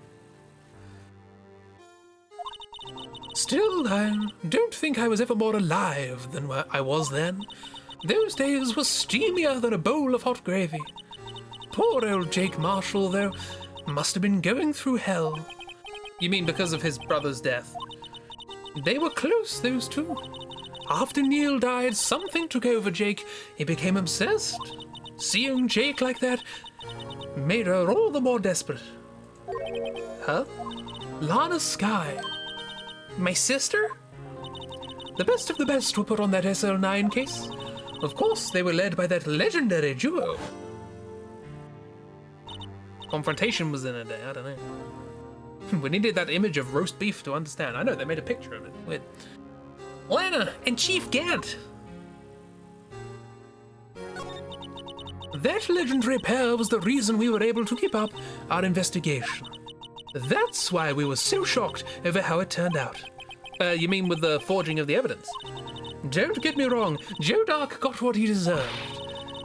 Still, I don't think I was ever more alive than I was then. Those days were steamier than a bowl of hot gravy. Poor old Jake Marshall, though, must have been going through hell. You mean because of his brother's death? They were close, those two. After Neil died, something took over Jake. He became obsessed. Seeing Jake like that made her all the more desperate. Huh? Lana Skye. My sister? The best of the best were put on that SL9 case. Of course, they were led by that legendary duo. Confrontation was in a day, I don't know. We needed that image of roast beef to understand. I know, they made a picture of it. Weird. Lana and Chief Gant. That legendary pair was the reason we were able to keep up our investigation. That's why we were so shocked over how it turned out. You mean with the forging of the evidence? Don't get me wrong, Joe Dark got what he deserved.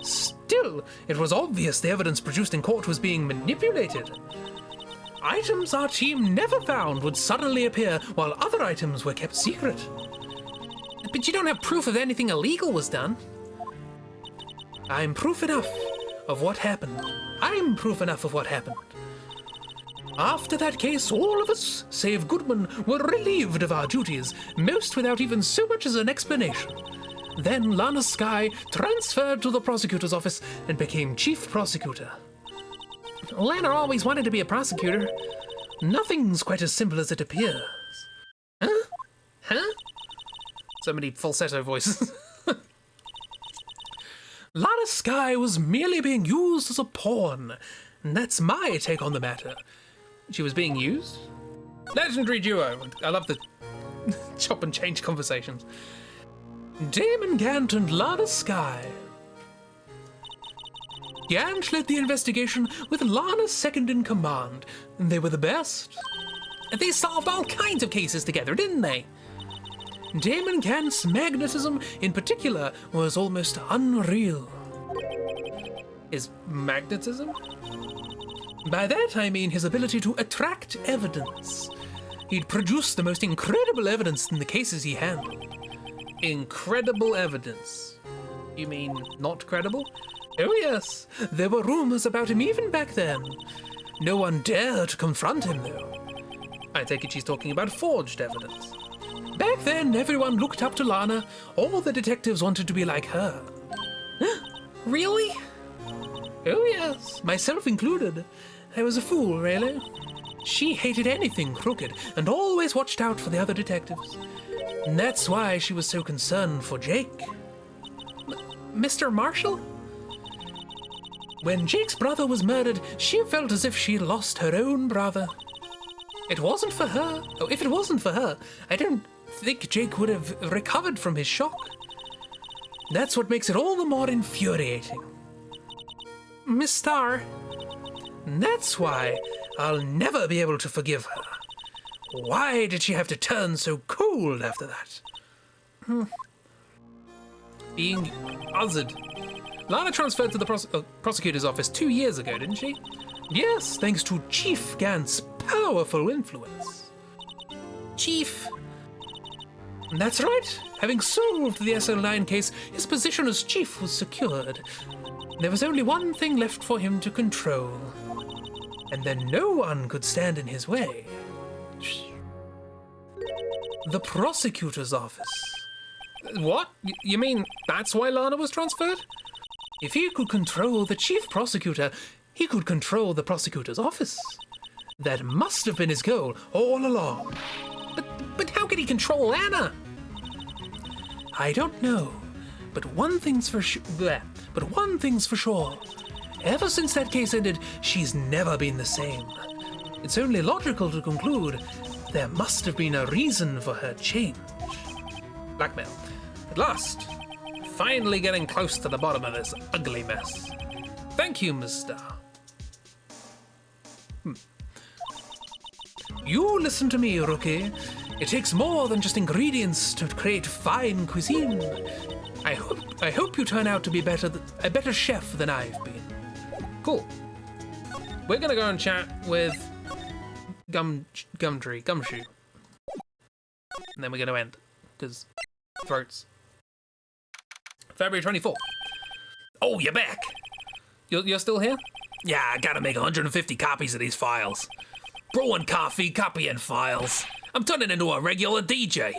Still, it was obvious the evidence produced in court was being manipulated. Items our team never found would suddenly appear while other items were kept secret. But you don't have proof of anything illegal was done. I'm proof enough of what happened. I'm proof enough of what happened. After that case, all of us, save Goodman, were relieved of our duties, most without even so much as an explanation. Then Lana Skye transferred to the prosecutor's office and became chief prosecutor. Lana always wanted to be a prosecutor. Nothing's quite as simple as it appears. Huh? Huh? So many falsetto voices. Lana Skye was merely being used as a pawn, and that's my take on the matter. She was being used? Legendary duo. I love the chop and change conversations. Damon Gant and Lana Skye. Gant led the investigation with Lana second in command. They were the best. They solved all kinds of cases together, didn't they? Damon Gant's magnetism, in particular, was almost unreal. Is magnetism? By that I mean his ability to attract evidence. He'd produce the most incredible evidence in the cases he handled. Incredible evidence. You mean not credible? Oh yes, there were rumors about him even back then. No one dared to confront him though. I take it she's talking about forged evidence. Back then, everyone looked up to Lana. All the detectives wanted to be like her. Really? Oh yes, myself included. I was a fool, really. She hated anything crooked and always watched out for the other detectives. And that's why she was so concerned for Jake. Mr. Marshall? When Jake's brother was murdered, she felt as if she lost her own brother. It wasn't for her. Oh, if it wasn't for her, I don't think Jake would have recovered from his shock. That's what makes it all the more infuriating. Miss Starr, that's why I'll never be able to forgive her. Why did she have to turn so cold after that? Being othered. Lana transferred to the prosecutor's office 2 years ago, didn't she? Yes, thanks to Chief Gant's powerful influence. Chief. That's right. Having solved the SL9 case, his position as chief was secured. There was only one thing left for him to control. And then no one could stand in his way. The prosecutor's office. What? You mean that's why Lana was transferred? If he could control the chief prosecutor, he could control the prosecutor's office. That must have been his goal all along. But how could he control Lana? I don't know, but one thing's for sure. Ever since that case ended, she's never been the same. It's only logical to conclude there must have been a reason for her change. Blackmail. At last. Finally getting close to the bottom of this ugly mess. Thank you, Ms. Starr. You listen to me, Rookie. It takes more than just ingredients to create fine cuisine. I hope you turn out to be a better chef than I've been. Cool. We're gonna go and chat with Gumshoe. And then we're gonna end. Because throats. February 24th. Oh, you're back. You're still here? Yeah, I gotta make 150 copies of these files. Brewing coffee, copying files. I'm turning into a regular DJ.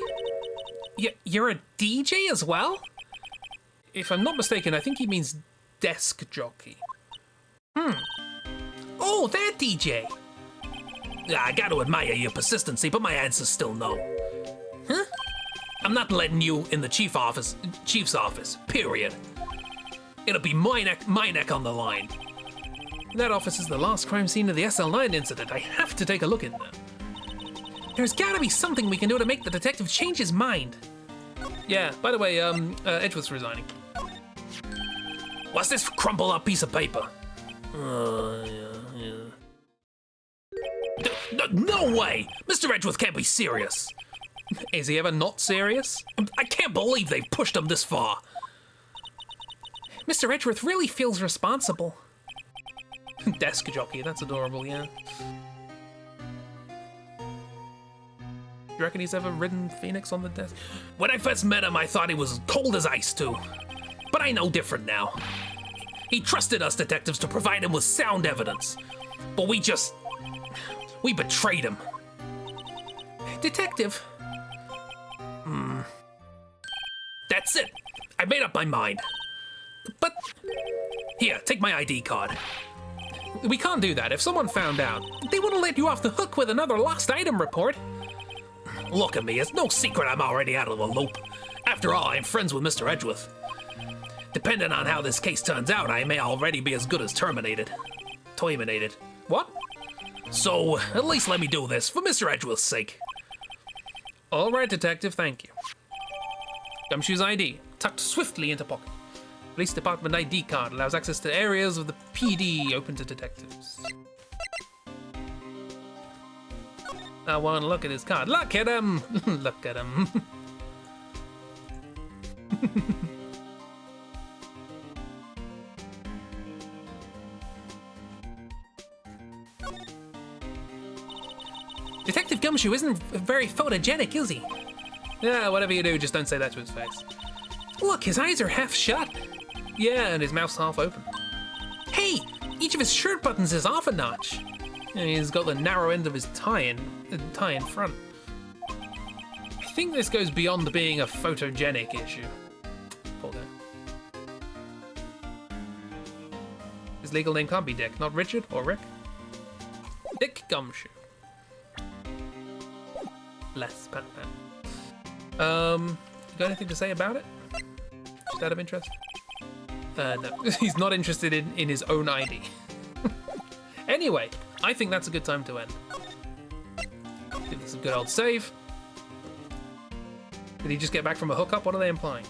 You're a DJ as well? If I'm not mistaken, I think he means desk jockey. Oh, that DJ! I gotta admire your persistency, but my answer's still no. Huh? I'm not letting you in the chief's office, period. It'll be my neck on the line. That office is the last crime scene of the SL9 incident. I have to take a look in there. There's gotta be something we can do to make the detective change his mind. Yeah, by the way, Edgeworth's resigning. What's this crumpled up piece of paper? No way! Mr. Edgeworth can't be serious. Is he ever not serious? I can't believe they've pushed him this far. Mr. Edgeworth really feels responsible. Desk jockey, that's adorable, yeah. You reckon he's ever ridden Phoenix on the desk? When I first met him, I thought he was cold as ice, too. But I know different now. He trusted us detectives to provide him with sound evidence. But we betrayed him. Detective? That's it. I made up my mind. But here, take my ID card. we can't do that. If someone found out, they wouldn't let you off the hook with another lost item report. Look at me, it's no secret I'm already out of the loop. After all, I'm friends with Mr. Edgeworth. Depending on how this case turns out, I may already be as good as terminated. What? So, at least let me do this, for Mr. Edgeworth's sake. All right, detective, thank you. Gumshoe's ID, tucked swiftly into pocket. Police Department ID card allows access to areas of the PD open to detectives. I want to look at his card. Look at him! Look at him. Detective Gumshoe isn't very photogenic, is he? Yeah, whatever you do, just don't say that to his face. Look, his eyes are half shut. Yeah, and his mouth's half open. Hey, each of his shirt buttons is off a notch. And he's got the narrow end of his tie in front. I think this goes beyond being a photogenic issue. Poor guy. His legal name can't be Dick, not Richard or Rick. Dick Gumshoe. Bless Batman. You got anything to say about it? Just out of interest? No, he's not interested in his own ID. Anyway, I think that's a good time to end. Give this a good old save. Did he just get back from a hookup? What are they implying?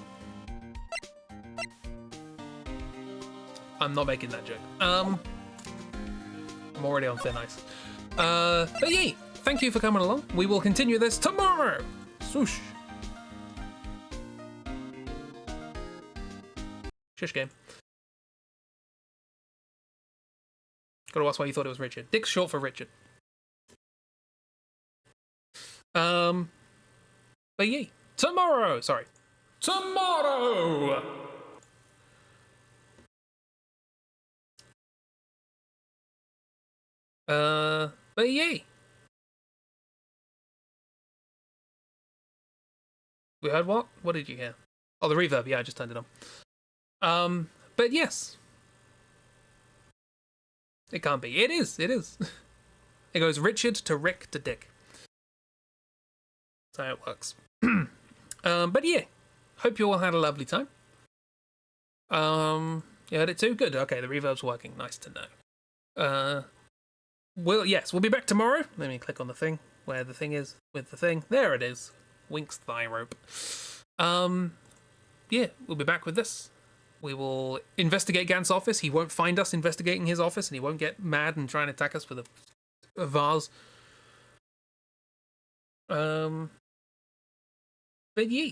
I'm not making that joke. I'm already on thin ice. But yeah, thank you for coming along. We will continue this tomorrow. Swoosh. Shish game. Gotta ask why you thought it was Richard. Dick's short for Richard. But yeah, tomorrow. Sorry, tomorrow. But yeah. We heard what? What did you hear? Oh, the reverb. Yeah, I just turned it on. But yes. It can't be. It is. It is. It goes Richard to Rick to Dick. That's how it works. But yeah. Hope you all had a lovely time. You heard it too? Good. Okay, the reverb's working. Nice to know. We'll be back tomorrow. Let me click on the thing. Where the thing is with the thing. There it is. Wink's thigh rope. Yeah, we'll be back with this. We will investigate Gant's office. He won't find us investigating his office, and he won't get mad and try and attack us with a vase. But yeah.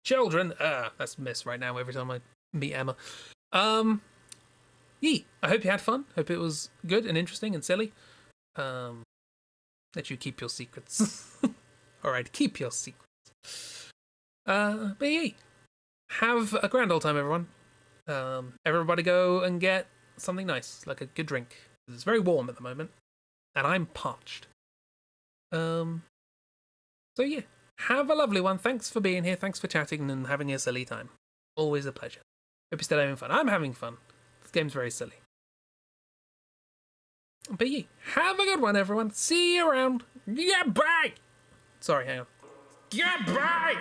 Children. That's a miss right now every time I meet Emma. Yeah. I hope you had fun. Hope it was good and interesting and silly. Let you keep your secrets. Alright, keep your secrets. But yeah. Have a grand old time, everyone. Everybody go and get something nice, like a good drink. It's very warm at the moment, and I'm parched. So yeah, have a lovely one. Thanks for being here. Thanks for chatting and having a silly time. Always a pleasure. Hope you're still having fun. I'm having fun. This game's very silly. But yeah, have a good one, everyone. See you around. Yeah, bye! Sorry, hang on. Yeah, bye!